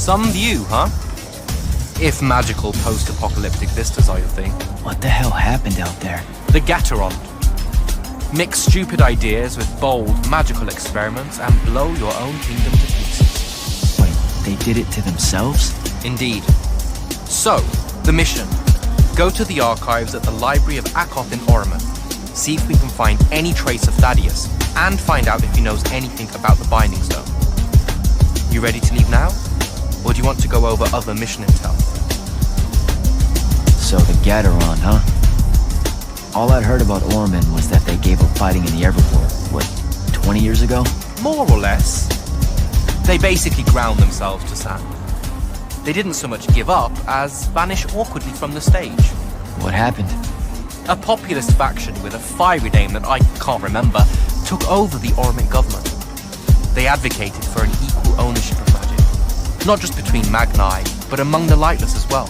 S15: Some view, huh? If magical post-apocalyptic vistas are your thing.
S2: What the hell happened out there?
S15: The Gatteron. Mix stupid ideas with bold, magical experiments and blow your own kingdom to pieces.
S2: Wait, they did it to themselves?
S15: Indeed. So, the mission. Go to the archives at the Library of Akoth in Orman. See if we can find any trace of Thaddeus, and find out if he knows anything about the Binding Stone. You ready to leave now? Or do you want to go over other mission intel?
S2: So the Gatteron, huh? All I'd heard about Orman was that they gave up fighting in the Everwar, what, 20 years ago?
S15: More or less. They basically ground themselves to sand. They didn't so much give up as vanish awkwardly from the stage.
S2: What happened?
S15: A populist faction with a fiery name that I can't remember took over the Orman government. They advocated for an equal ownership of magic. Not just between Magni, but among the lightless as well.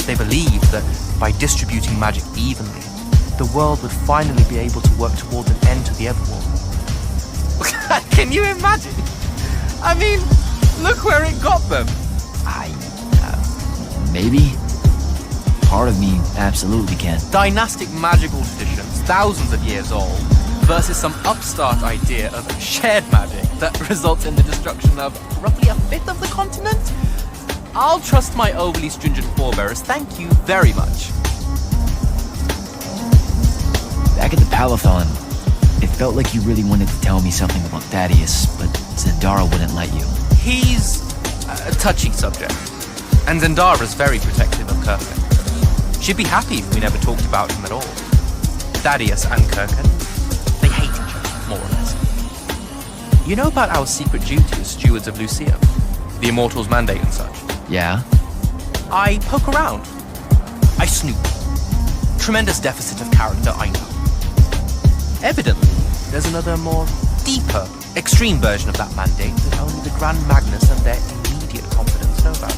S15: They believed that by distributing magic evenly, the world would finally be able to work towards an end to the Everwar. Can you imagine? I mean, look where it got them.
S2: Maybe? Part of me absolutely can.
S15: Dynastic magical traditions, thousands of years old, versus some upstart idea of shared magic that results in the destruction of roughly a fifth of the continent? I'll trust my overly stringent forebears, thank you very much.
S2: Back at the Palathon, it felt like you really wanted to tell me something about Thaddeus, but Zendara wouldn't let you.
S15: He's a touchy subject, and Zendara's very protective of Kirkin. She'd be happy if we never talked about him at all. Thaddeus and Kirkin, they hate each other, more or less. You know about our secret duty as stewards of Lucia? The Immortals' mandate and such?
S2: Yeah?
S15: I poke around. I snoop. Tremendous deficit of character, I know. Evidently, there's another more deeper, extreme version of that mandate that only the Grand Magnus and their immediate confidants know about.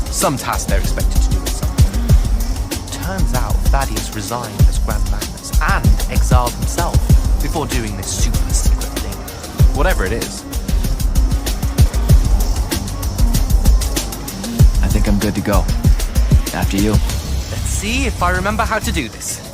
S15: Some task they're expected to do at some point. Turns out Thaddeus resigned as Grand Magnus and exiled himself before doing this super secret thing. Whatever it is.
S2: I think I'm good to go. After you.
S15: Let's see if I remember how to do this.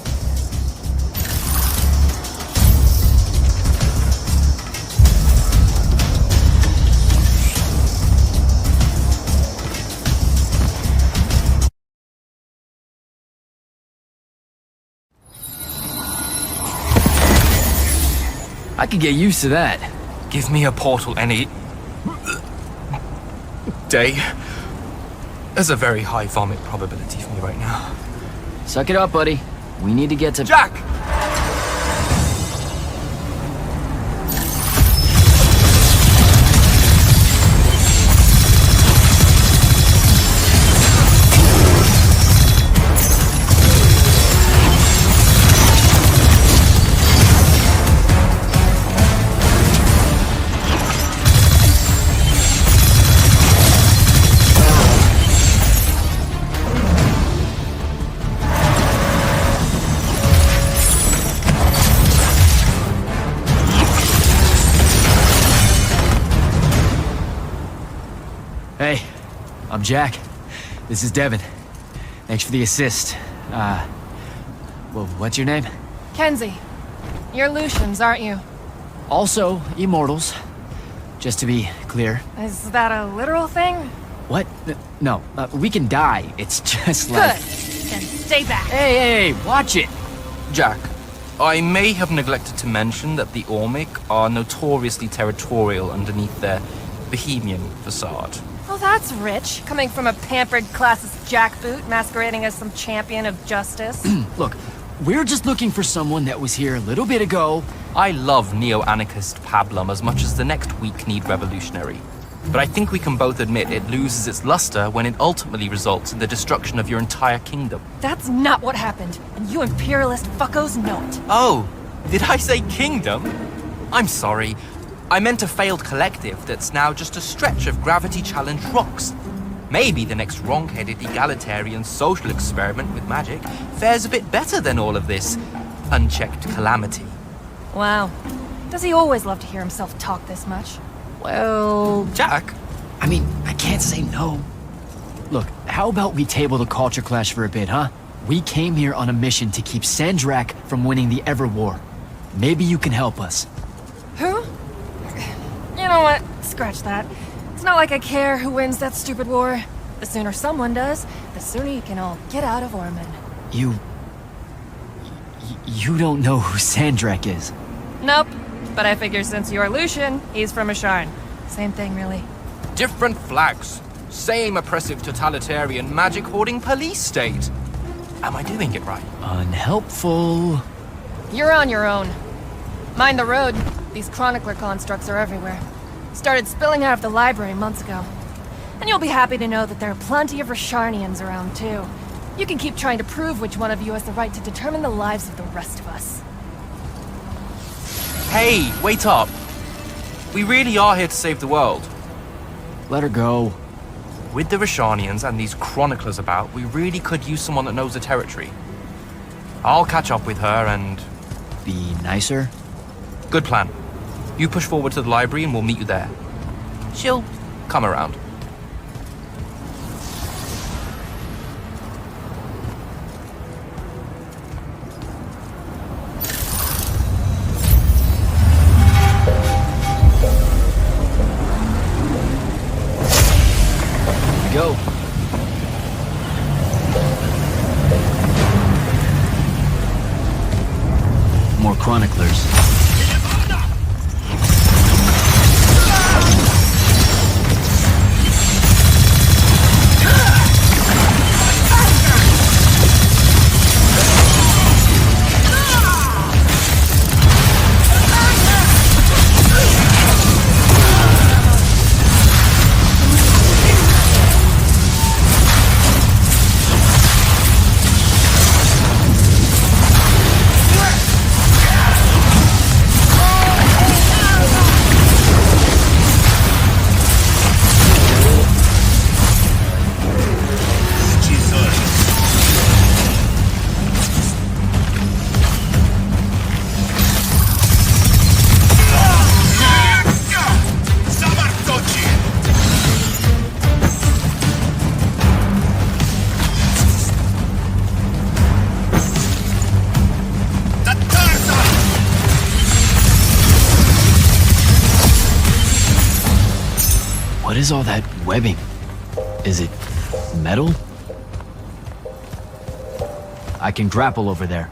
S2: I could get used to that.
S15: Give me a portal any day. There's a very high vomit probability for me right now.
S2: Suck it up, buddy. We need to get to...
S15: Jack!
S2: Hey, I'm Jack. This is Devin. Thanks for the assist. Well, what's your name?
S19: Kenzie. You're Lucian's, aren't you?
S2: Also, immortals. Just to be clear.
S19: Is that a literal thing?
S2: What? No, we can die. It's just like...
S19: Good. Then stay back.
S2: Hey, watch it.
S15: Jack, I may have neglected to mention that the Ormic are notoriously territorial underneath their bohemian facade.
S19: Well, that's rich, coming from a pampered classist jackboot masquerading as some champion of justice.
S2: Look, we're just looking for someone that was here a little bit ago.
S15: I love neo-anarchist pablum as much as the next weak-kneed revolutionary. But I think we can both admit it loses its luster when it ultimately results in the destruction of your entire kingdom.
S19: That's not what happened, and you imperialist fuckos know it.
S15: Oh, did I say kingdom? I'm sorry. I meant a failed collective that's now just a stretch of gravity-challenged rocks. Maybe the next wrong-headed egalitarian social experiment with magic fares a bit better than all of this unchecked calamity.
S19: Wow. Does he always love to hear himself talk this much?
S2: Well...
S15: Jack?
S2: I mean, I can't say no. Look, how about we table the culture clash for a bit, huh? We came here on a mission to keep Sandrak from winning the Ever War. Maybe you can help us.
S19: Who? You know what? Scratch that. It's not like I care who wins that stupid war. The sooner someone does, the sooner you can all get out of Orman.
S2: You don't know who Sandrak is?
S19: Nope. But I figure since you're Lucian, he's from Asharn. Same thing, really.
S15: Different flags. Same oppressive totalitarian magic-hoarding police state. Am I doing it right?
S2: Unhelpful.
S19: You're on your own. Mind the road. These chronicler constructs are everywhere. Started spilling out of the library months ago. And you'll be happy to know that there are plenty of Rasharnians around, too. You can keep trying to prove which one of you has the right to determine the lives of the rest of us.
S15: Hey, wait up. We really are here to save the world.
S2: Let her go.
S15: With the Rasharnians and these chroniclers about, we really could use someone that knows the territory. I'll catch up with her and...
S2: Be nicer?
S15: Good plan. You push forward to the library and we'll meet you there. She'll come around.
S2: Go. More chroniclers. What is all that webbing? Is it metal? I can grapple over there.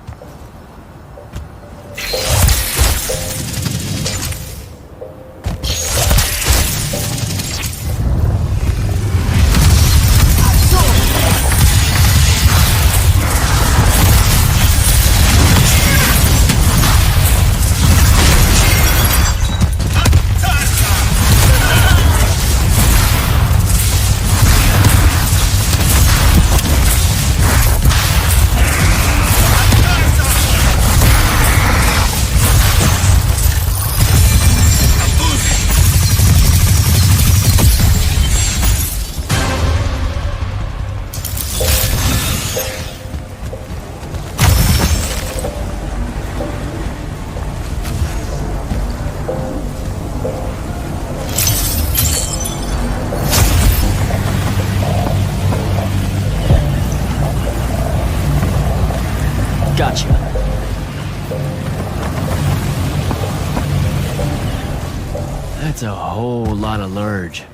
S2: That's a whole lot of lurge.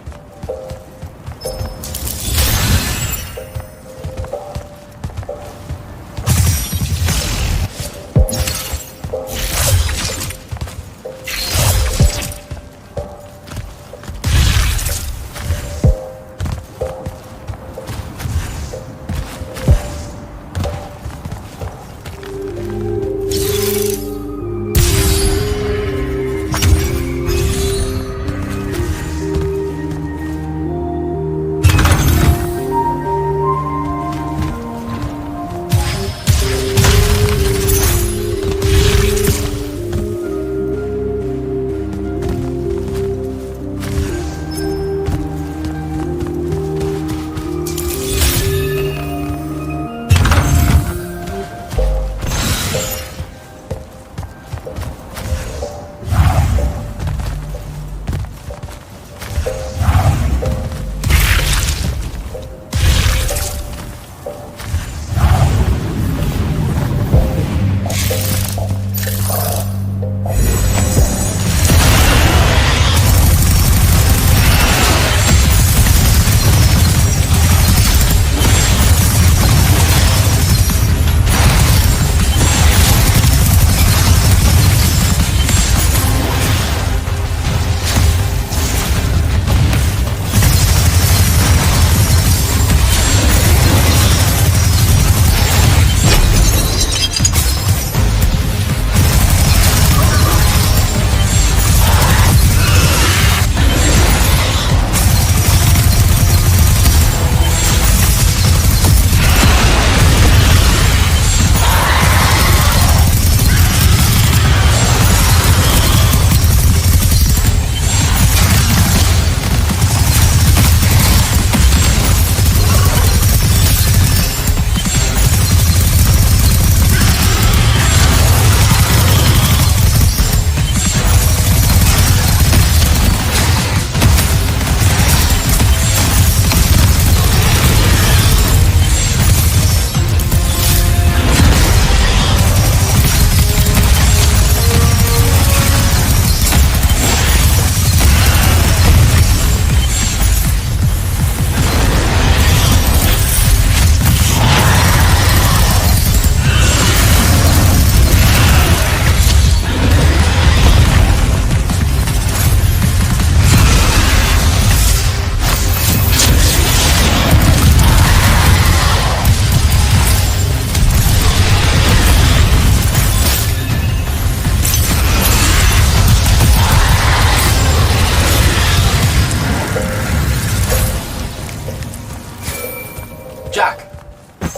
S18: Jack,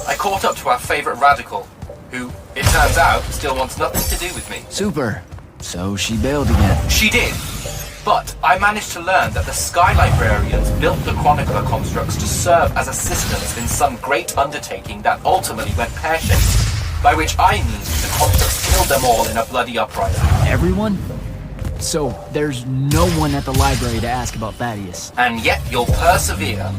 S18: I caught up to our favorite radical, who, it turns out, still wants nothing to do with me.
S2: Super. So she bailed again.
S18: She did. But I managed to learn that the Sky Librarians built the Chronicler constructs to serve as assistants in some great undertaking that ultimately went pear-shaped. By which I mean the constructs killed them all in a bloody uprising.
S2: Everyone? So there's no one at the library to ask about Thaddeus.
S18: And yet you'll persevere.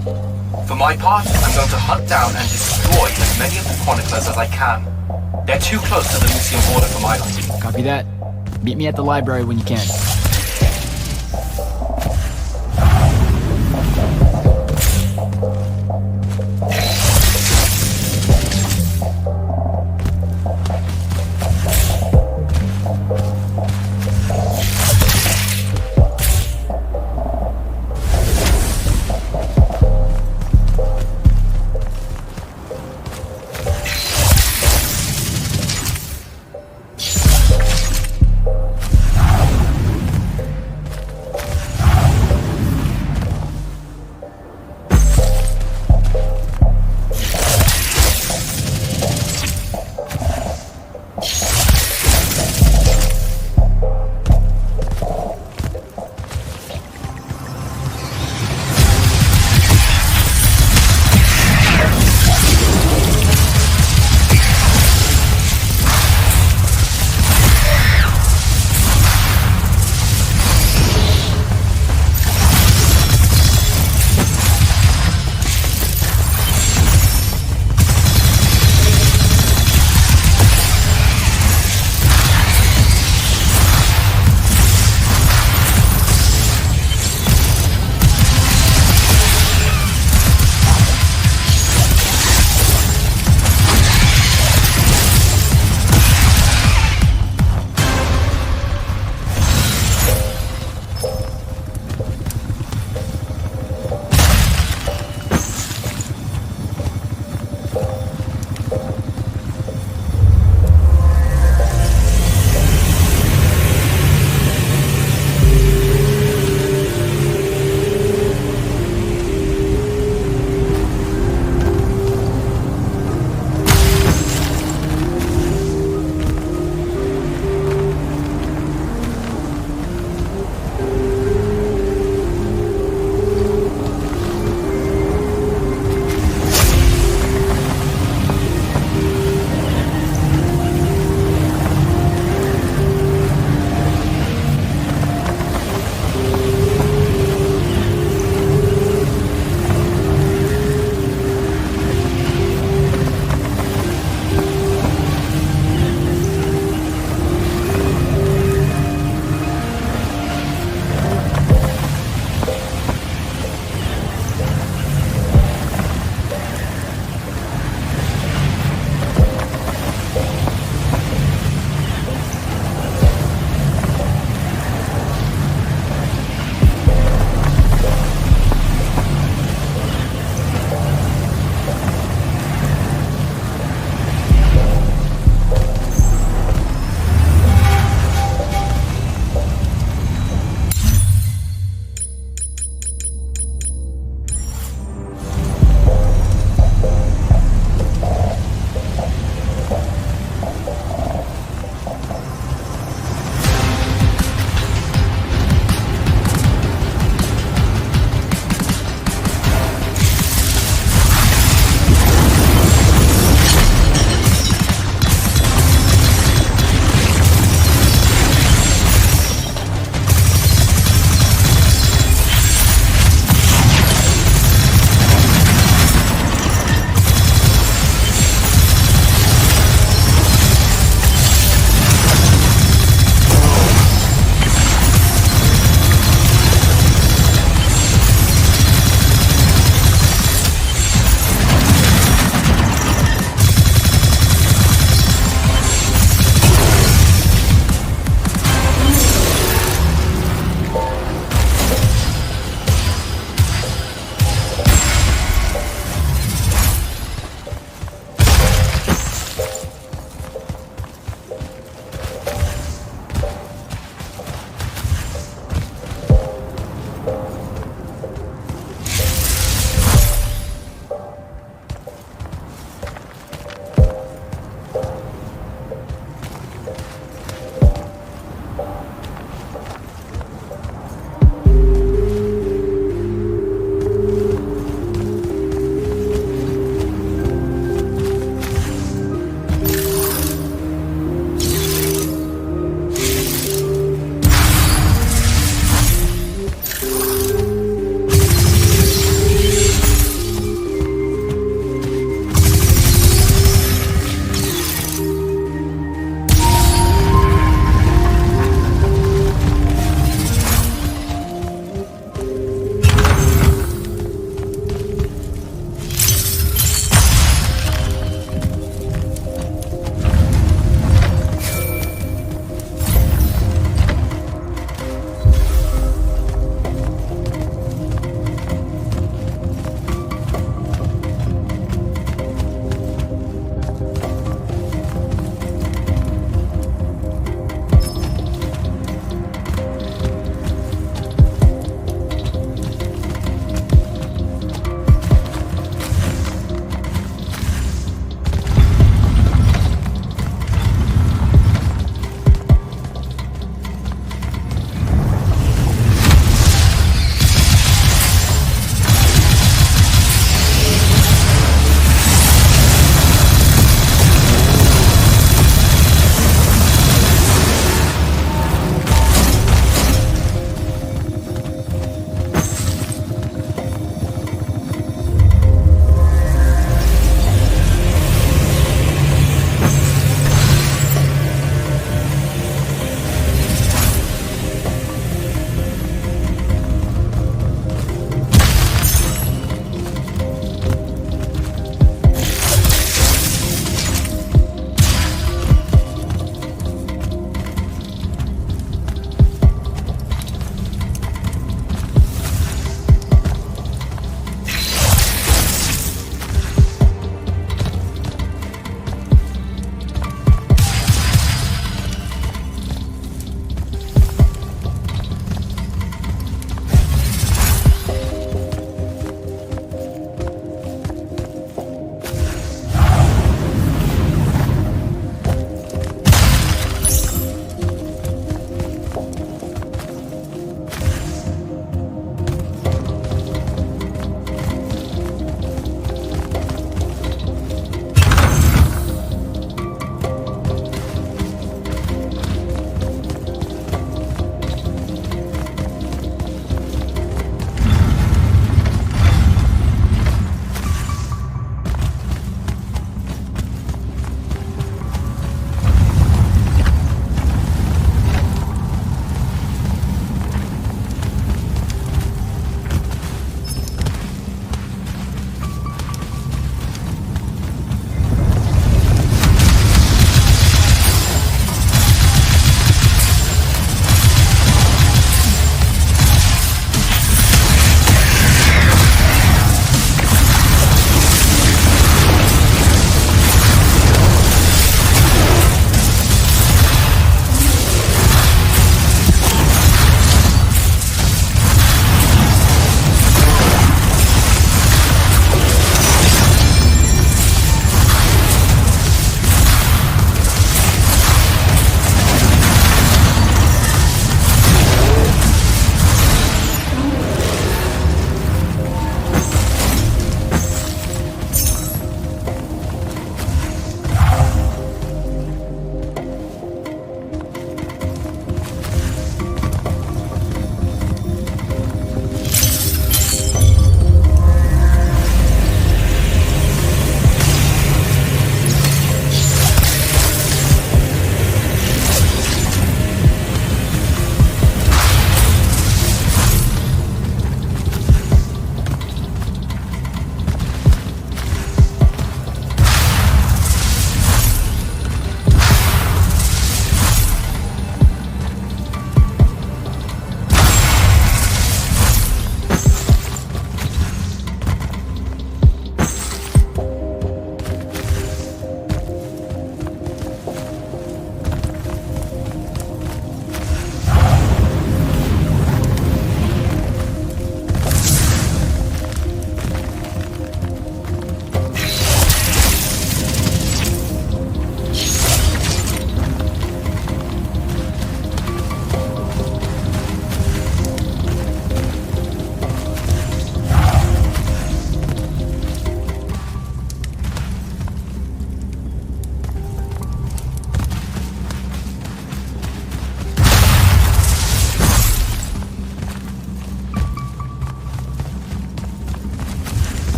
S18: For my part, I'm going to hunt down and destroy as many of the Chroniclers as I can. They're too close to the Lucian border for my liking.
S2: Copy that. Meet me at the library when you can.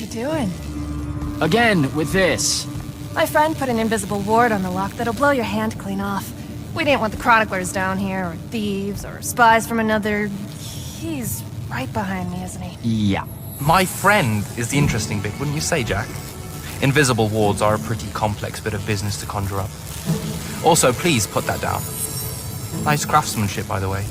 S19: you doing?
S2: Again, with this.
S19: My friend put an invisible ward on the lock that'll blow your hand clean off. We didn't want the chroniclers down here, or thieves, or spies from another... He's right behind me, isn't he?
S2: Yeah.
S15: My friend is the interesting bit, wouldn't you say, Jack? Invisible wards are a pretty complex bit of business to conjure up. Also, please put that down. Nice craftsmanship, by the way.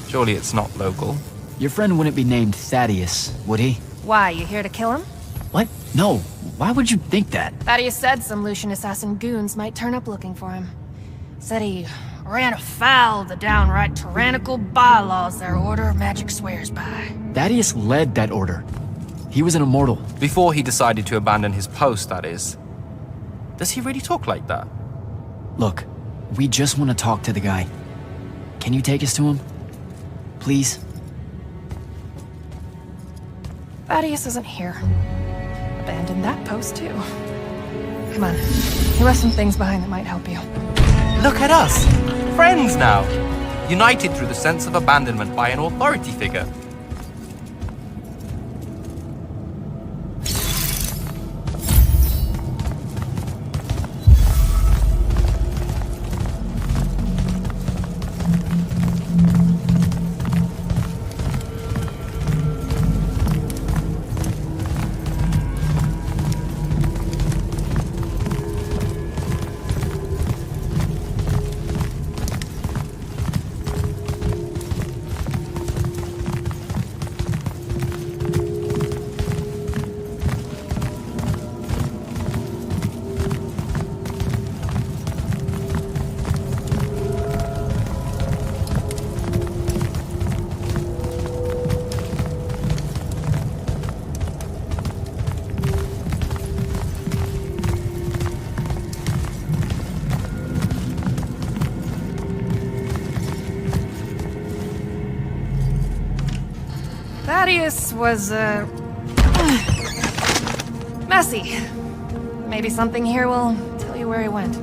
S15: Surely it's not local.
S2: Your friend wouldn't be named Thaddeus, would he?
S19: Why, you here to kill him?
S2: What? No. Why would you think that?
S19: Thaddeus said some Lucian assassin goons might turn up looking for him. Said he ran afoul of the downright tyrannical bylaws their order of magic swears by.
S2: Thaddeus led that order. He was an immortal.
S15: Before he decided to abandon his post, that is. Does he really talk like that?
S2: Look, we just want to talk to the guy. Can you take us to him? Please?
S19: Thaddeus isn't here. Abandoned that post, too. Come on. He left some things behind that might help you.
S15: Look at us! Friends now! United through the sense of abandonment by an authority figure.
S19: Thaddeus was, messy. Maybe something here will tell you where he went.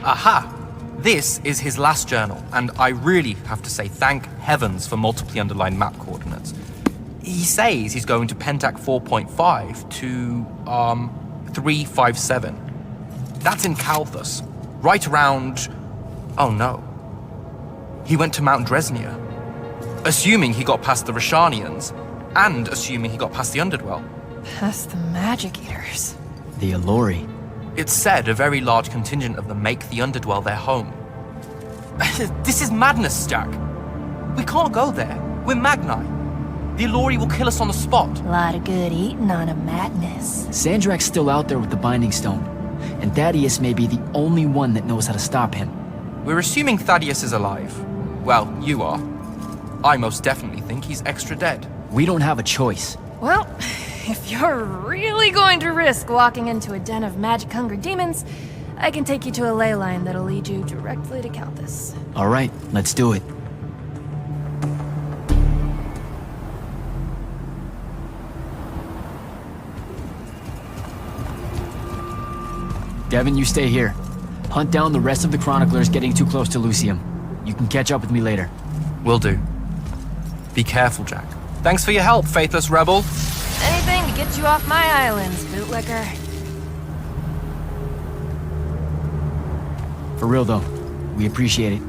S15: Aha! This is his last journal, and I really have to say thank heavens for multiply underlined map coordinates. He says he's going to Pentac 4.5 to, 357. That's in Calthus. Right around... oh no. He went to Mount Dresnia. Assuming he got past the Rashanians, and assuming he got past the Underdwell.
S19: Past the Magic Eaters.
S2: The Allori.
S15: It's said a very large contingent of them make the Underdwell their home. This is madness, Jack. We can't go there. We're Magni. The Allori will kill us on the spot.
S6: A lot of good eating on a madness.
S2: Sandrak's still out there with the Binding Stone, and Thaddeus may be the only one that knows how to stop him.
S15: We're assuming Thaddeus is alive. Well, you are. I most definitely think he's extra dead.
S2: We don't have a choice.
S19: Well, if you're really going to risk walking into a den of magic-hungry demons, I can take you to a ley line that'll lead you directly to Calthus.
S2: All right, let's do it. Devin, you stay here. Hunt down the rest of the chroniclers getting too close to Lucium. You can catch up with me later.
S15: Will do. Be careful, Jack. Thanks for your help, faithless rebel.
S19: Anything to get you off my islands, bootlicker.
S2: For real though, we appreciate it.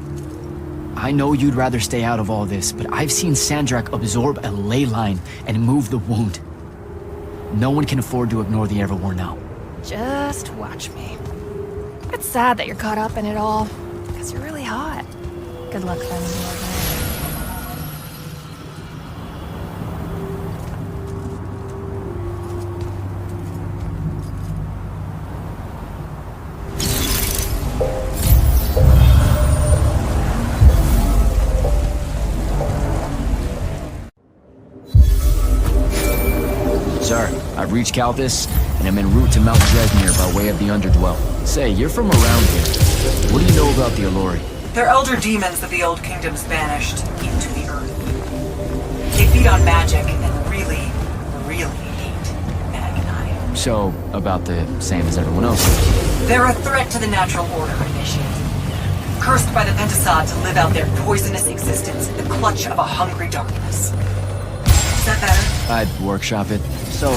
S2: I know you'd rather stay out of all this, but I've seen Sandrak absorb a ley line and move the wound. No one can afford to ignore the Everwar now.
S19: Just watch me. It's sad that you're caught up in it all, because you're really hot. Good luck finding the order.
S2: Sir, I've reached Calthus, and I'm en route to Mount Dresnir by way of the Underdwell. Say, you're from around here. What do you know about the Allori?
S14: They're elder demons that the old kingdoms banished into the earth. They feed on magic and really, really hate Mag and I.
S2: So, about the same as everyone else.
S14: They're a threat to the natural order initiative. Cursed by the Pentasod to live out their poisonous existence in the clutch of a hungry darkness. Is that better?
S2: I'd workshop it. So,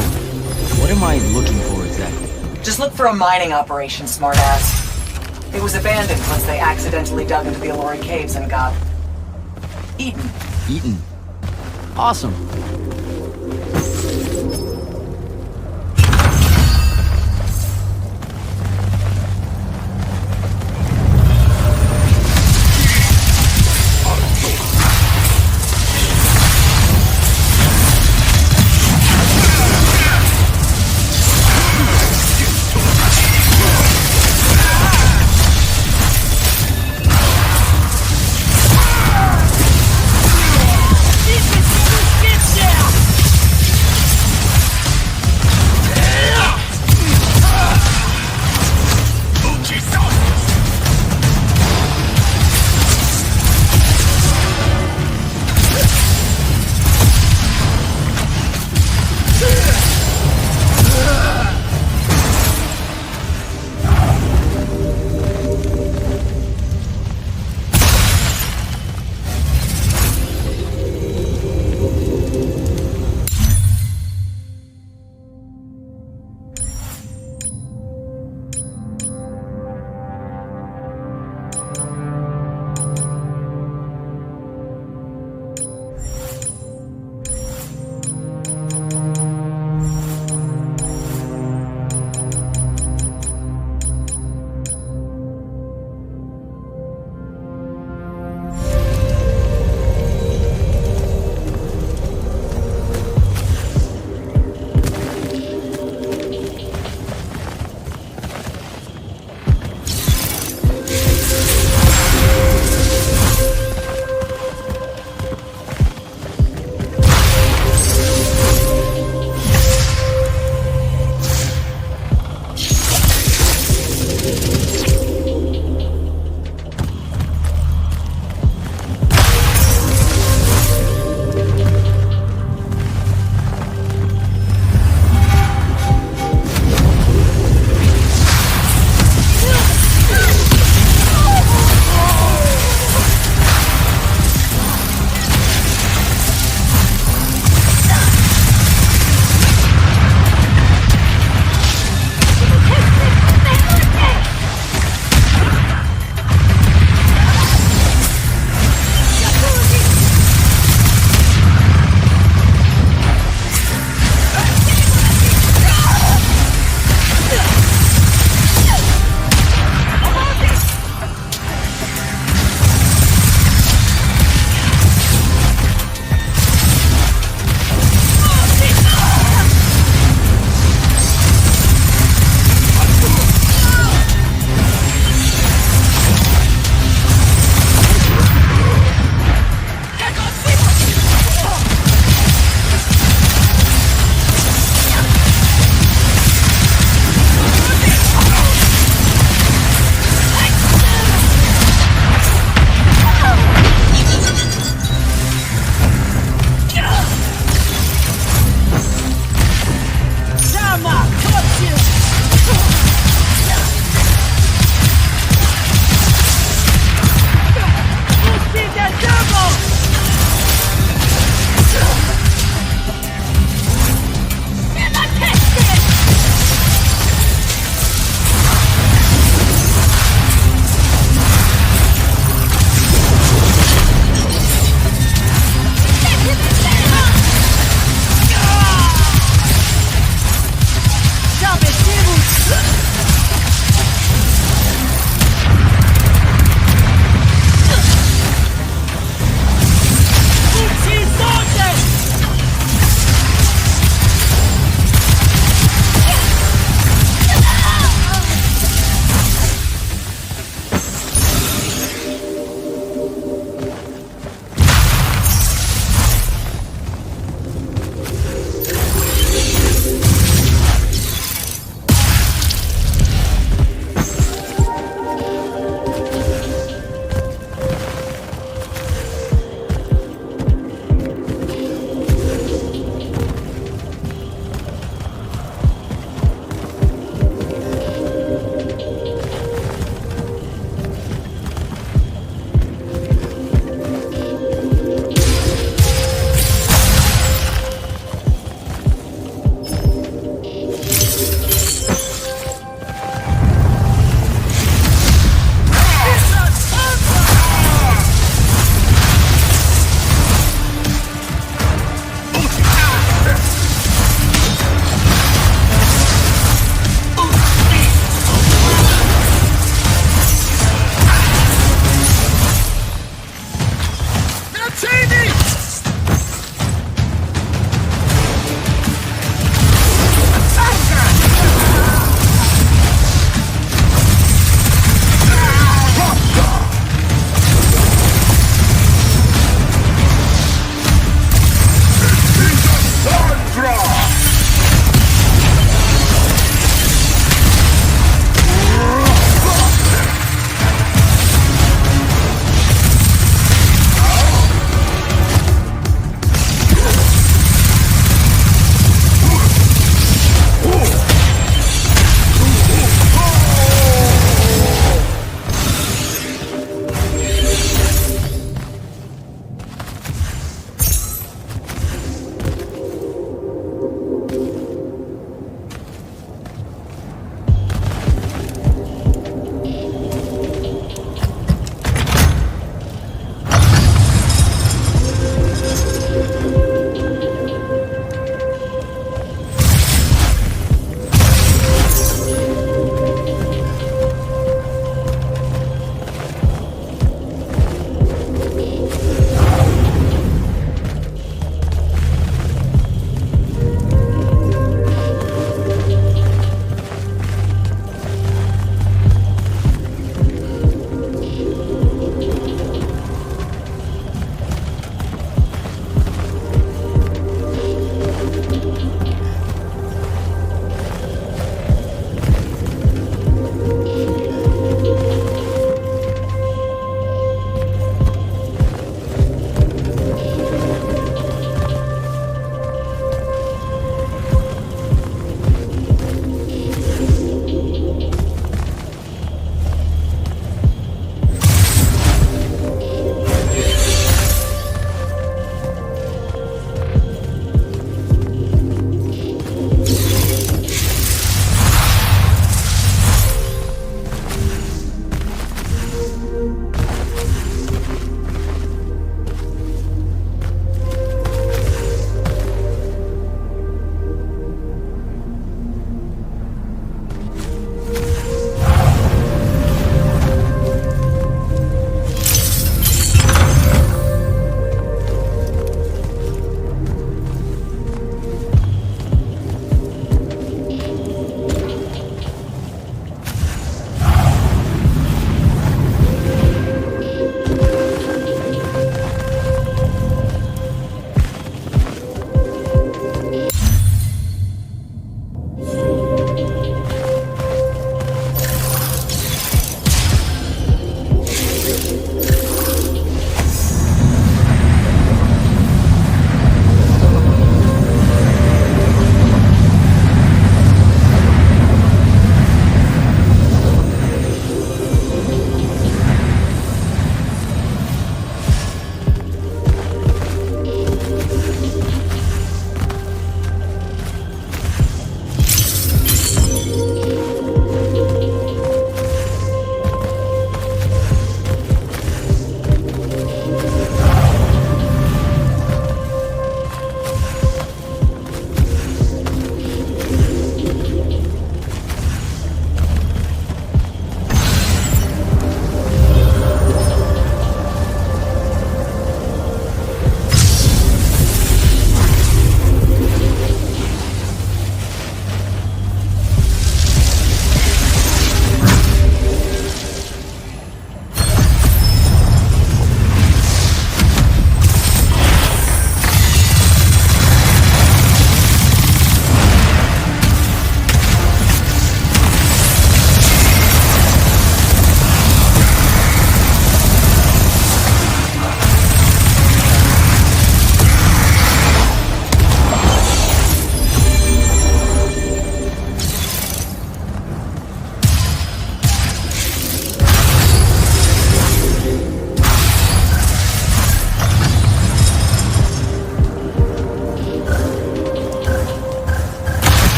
S2: what am I looking for exactly?
S14: Just look for a mining operation, smartass. It was abandoned once they accidentally dug into the Alori caves and got eaten.
S2: Eaten. Awesome.
S20: Get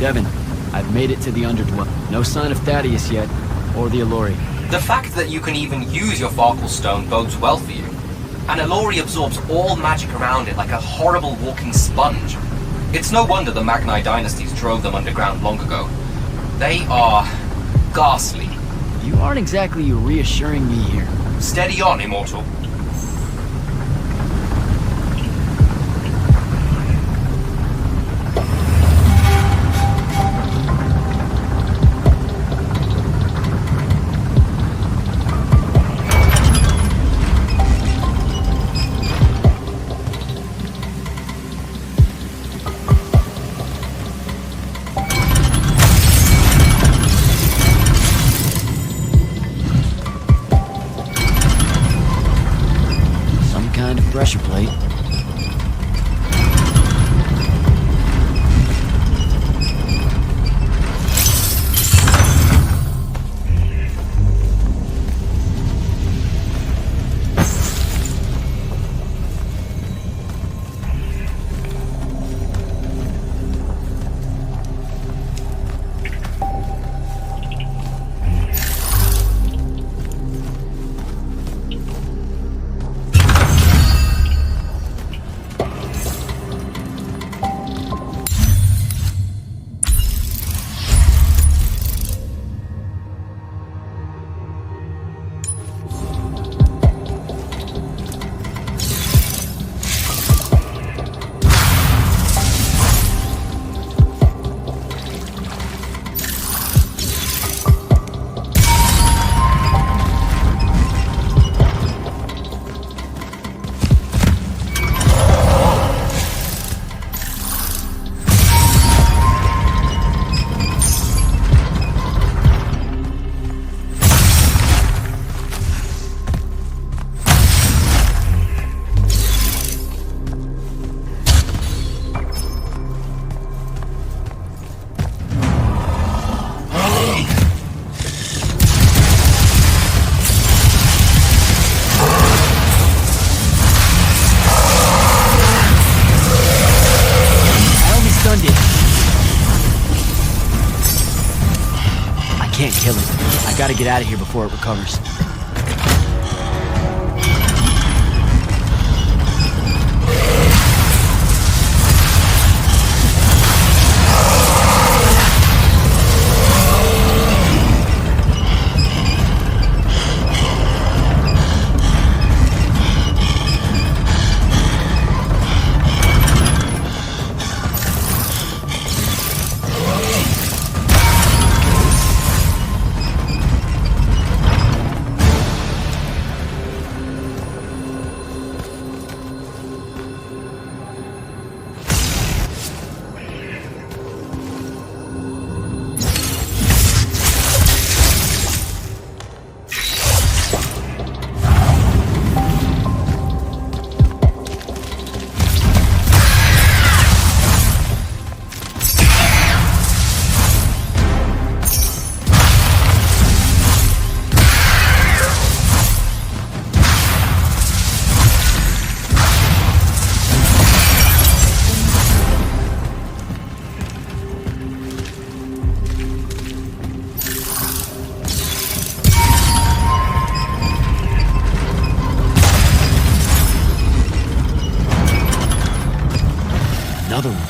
S2: Devin, I've made it to the Underdwelling. No sign of Thaddeus yet, or the Allori.
S18: The fact that you can even use your Farkle Stone bodes well for you. And Allori absorbs all magic around it like a horrible walking sponge. It's no wonder the Magni dynasties drove them underground long ago. They are ghastly.
S2: You aren't exactly reassuring me here.
S18: Steady on, Immortal.
S2: Pressure plate. Can't kill it. I gotta get out of here before it recovers. Another one.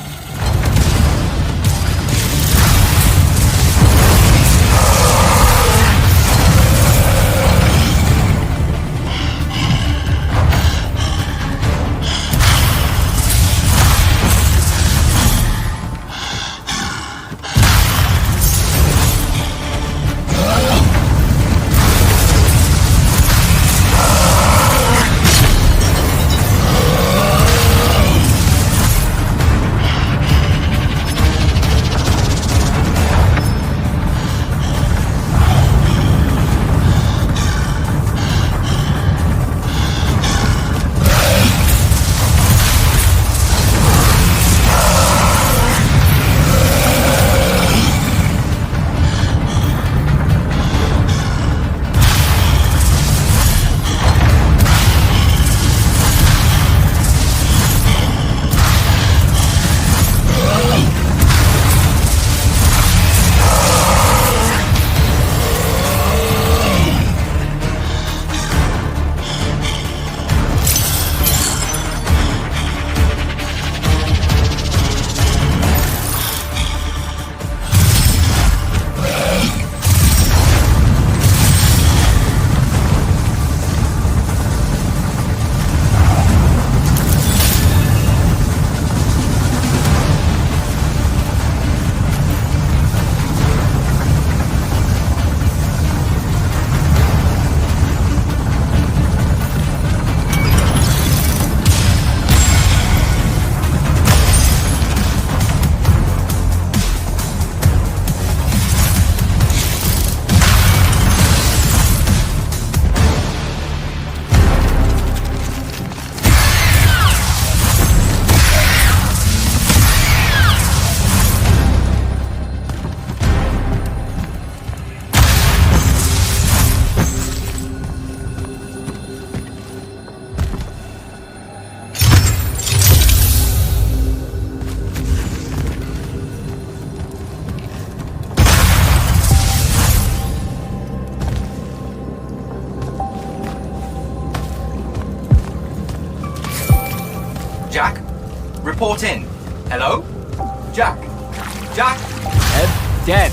S18: report in. Hello? Jack? Jack?
S2: Dead.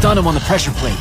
S2: Stun him on the pressure plate.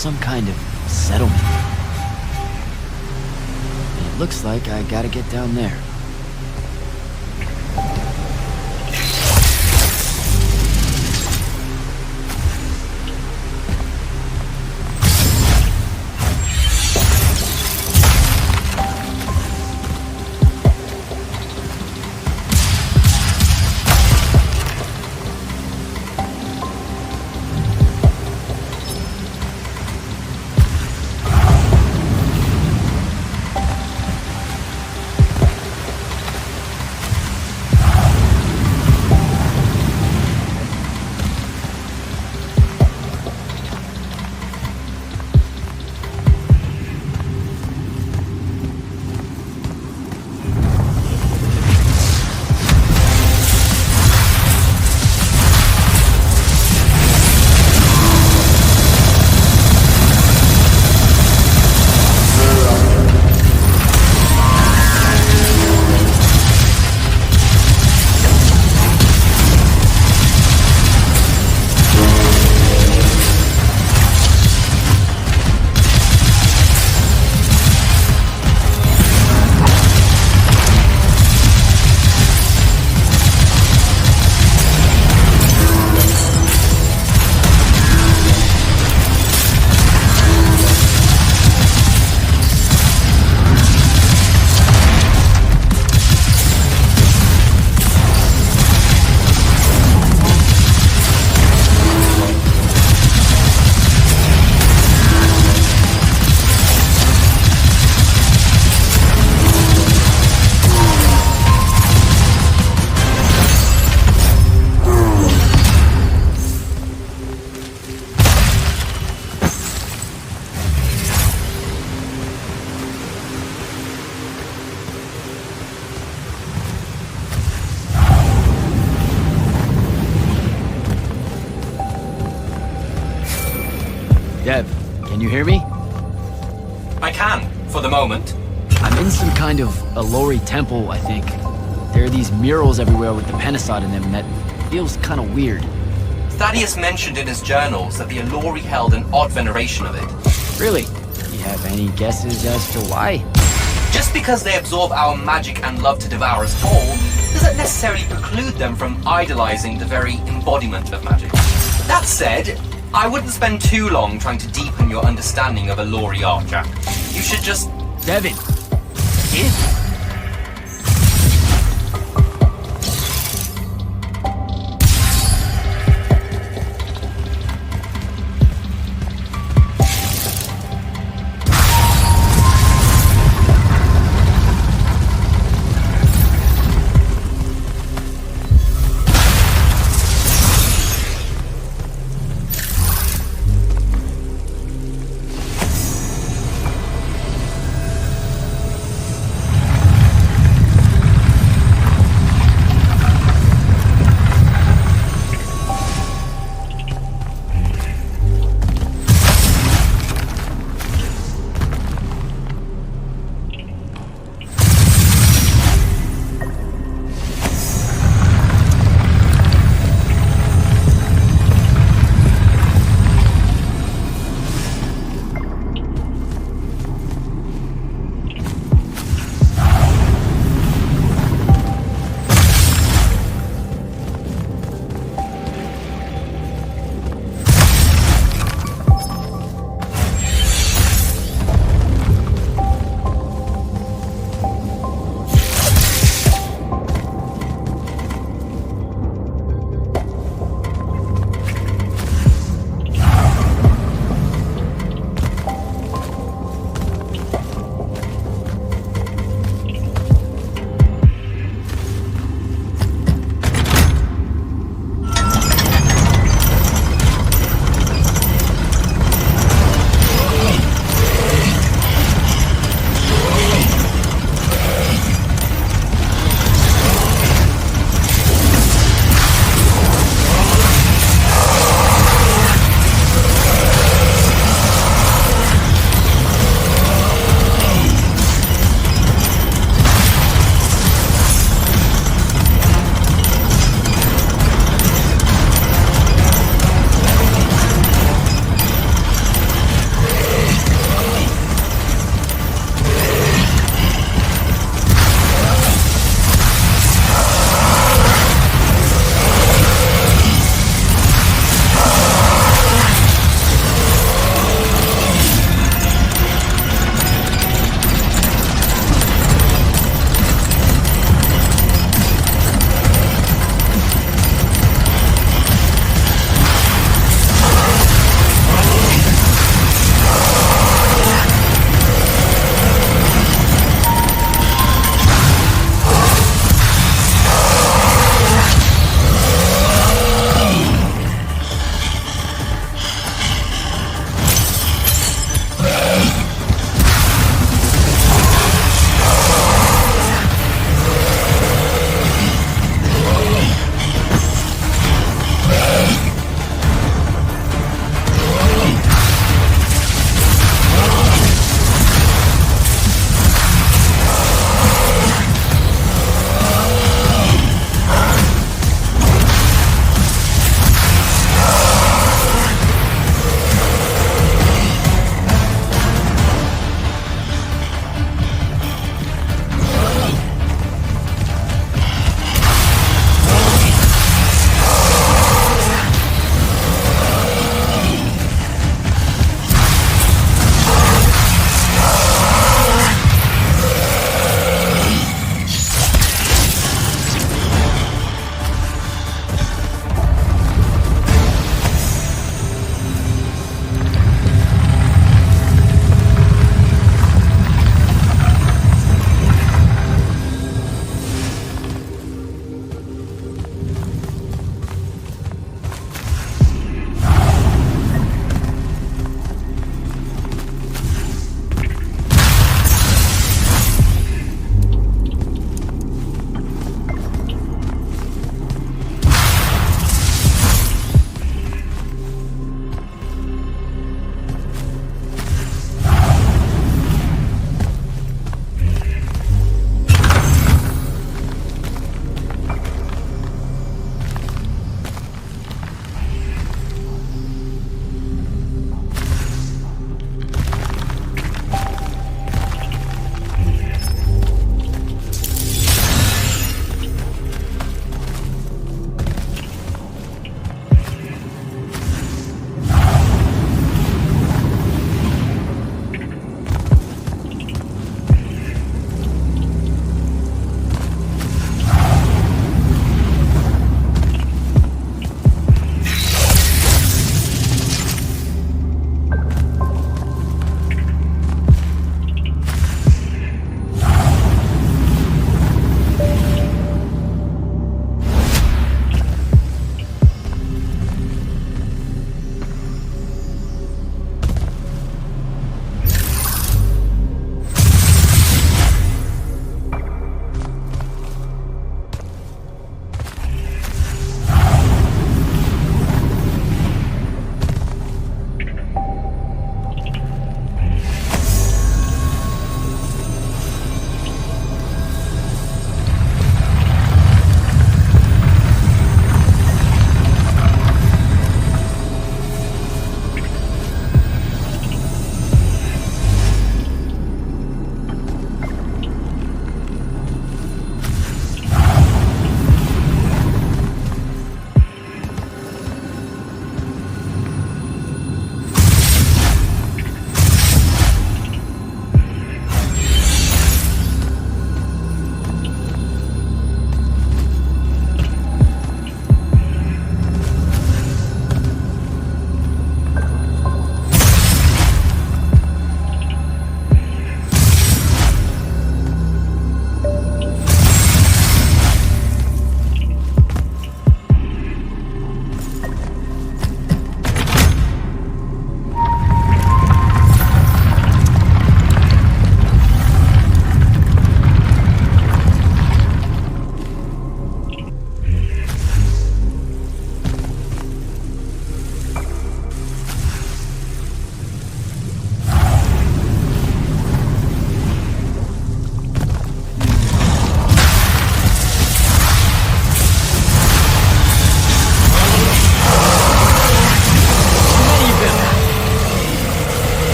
S2: some kind of settlement. It looks like I gotta get down there. Dev, can you hear me?
S18: I can, for the moment.
S2: I'm in some kind of Alori temple, I think. There are these murals everywhere with the Penasod in them, and that feels kind of weird.
S18: Thaddeus mentioned in his journals that the Alori held an odd veneration of it.
S2: Really? Do you have any guesses as to why?
S18: Just because they absorb our magic and love to devour us all, doesn't necessarily preclude them from idolizing the very embodiment of magic. That said, I wouldn't spend too long trying to deepen your understanding of Alori art, Jack. You should just...
S2: Devin!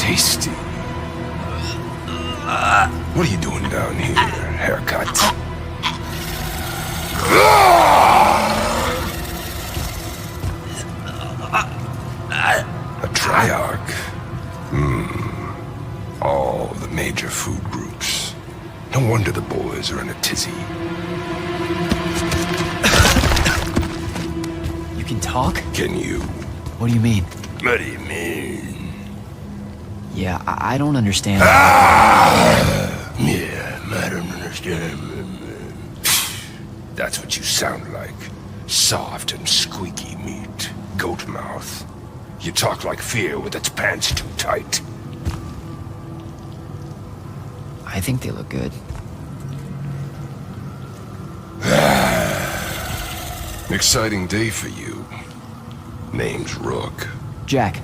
S16: Tasty. What are you doing down here, haircut? A triarch. All the major food groups. No wonder the boys are in a tizzy.
S2: You can talk?
S16: Can you?
S2: What do you mean?
S16: What do you mean?
S2: Yeah, I don't understand.
S16: Yeah, I don't understand. That's what you sound like. Soft and squeaky meat. Goat mouth. You talk like fear with its pants too tight.
S2: I think they look good.
S16: Exciting day for you. Name's Rook.
S2: Jack,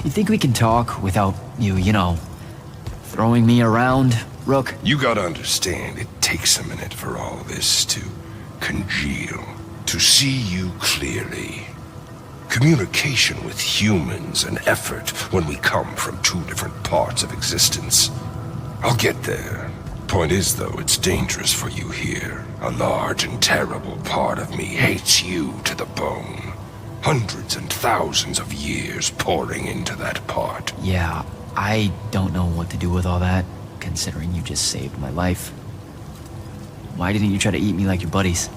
S2: you think we can talk without you know, throwing me around, Rook?
S16: You gotta understand, it takes a minute for all this to congeal. To see you clearly. Communication with humans, an effort when we come from two different parts of existence. I'll get there. Point is, though, it's dangerous for you here. A large and terrible part of me hates you to the bone. Hundreds and thousands of years pouring into that part.
S2: Yeah, I don't know what to do with all that, considering you just saved my life. Why didn't you try to eat me like your buddies?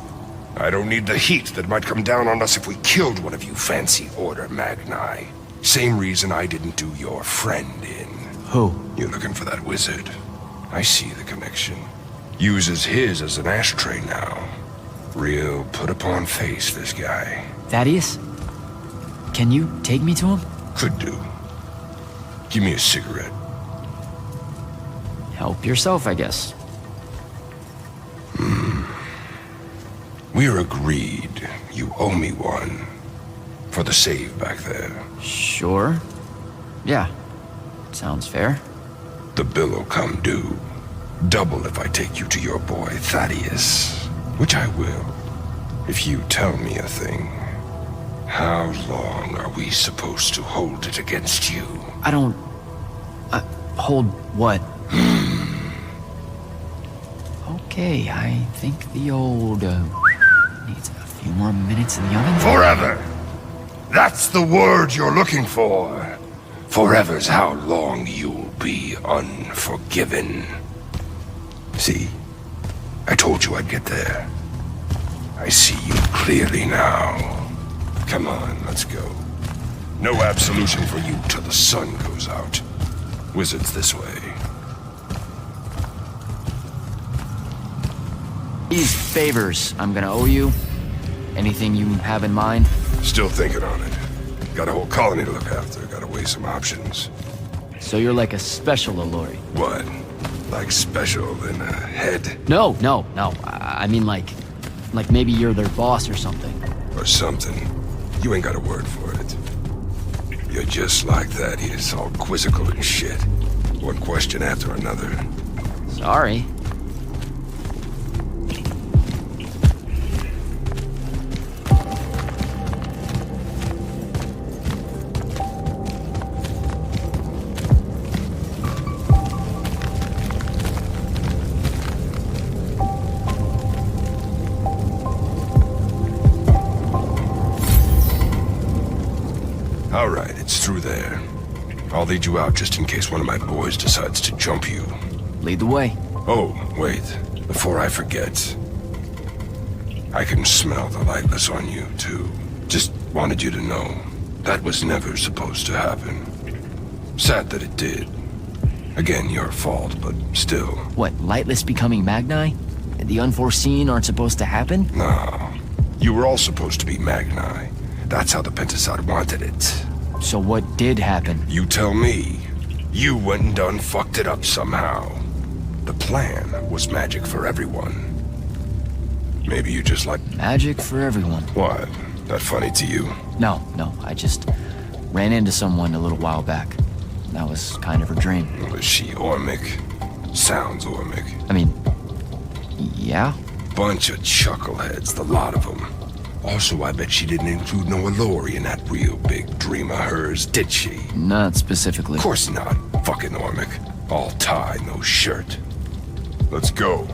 S16: I don't need the heat that might come down on us if we killed one of you fancy order Magni. Same reason I didn't do your friend in.
S2: Who?
S16: You're looking for that wizard. I see the connection. Uses his as an ashtray now. Real put-upon face, this guy.
S2: Thaddeus? Can you take me to him?
S16: Could do. Give me a cigarette.
S2: Help yourself, I guess.
S16: We're agreed. You owe me one. For the save back there.
S2: Sure. Yeah. Sounds fair.
S16: The bill'll come due. Double if I take you to your boy Thaddeus. Which I will. If you tell me a thing. How long are we supposed to hold it against you?
S2: I don't... hold what? Okay, I think the old, needs a few more minutes in the oven.
S16: Forever! That's the word you're looking for. Forever's how long you'll be unforgiven. See? I told you I'd get there. I see you clearly now. Come on, let's go. No absolution for you till the sun goes out. Wizards this way.
S2: These favors I'm gonna owe you. Anything you have in mind?
S16: Still thinking on it. Got a whole colony to look after. Gotta weigh some options.
S2: So you're like a special Alluri?
S16: What? Like special in a head?
S2: No. I mean like maybe you're their boss or something.
S16: Or something. You ain't got a word for it. You're just like that. He's all quizzical and shit. One question after another.
S2: Sorry.
S16: All right, it's through there. I'll lead you out just in case one of my boys decides to jump you.
S2: Lead the way.
S16: Oh, wait. Before I forget. I can smell the lightless on you, too. Just wanted you to know. That was never supposed to happen. Sad that it did. Again, your fault, but still.
S2: What, lightless becoming Magni? The unforeseen aren't supposed to happen?
S16: No. You were all supposed to be Magni. That's how the Pentasod wanted it.
S2: So what did happen?
S16: You tell me. You went and done fucked it up somehow. The plan was magic for everyone. Maybe you just like...
S2: Magic for everyone.
S16: What? That funny to you?
S2: No. I just ran into someone a little while back. That was kind of her dream.
S16: Was she Ormic? Sounds Ormic.
S2: I mean, yeah?
S16: Bunch of chuckleheads, the lot of them. Also, I bet she didn't include no Allori in that real big dream of hers, did she?
S2: Not specifically.
S16: Of course not. Fucking Ormic. All tie, no shirt.
S5: Let's go.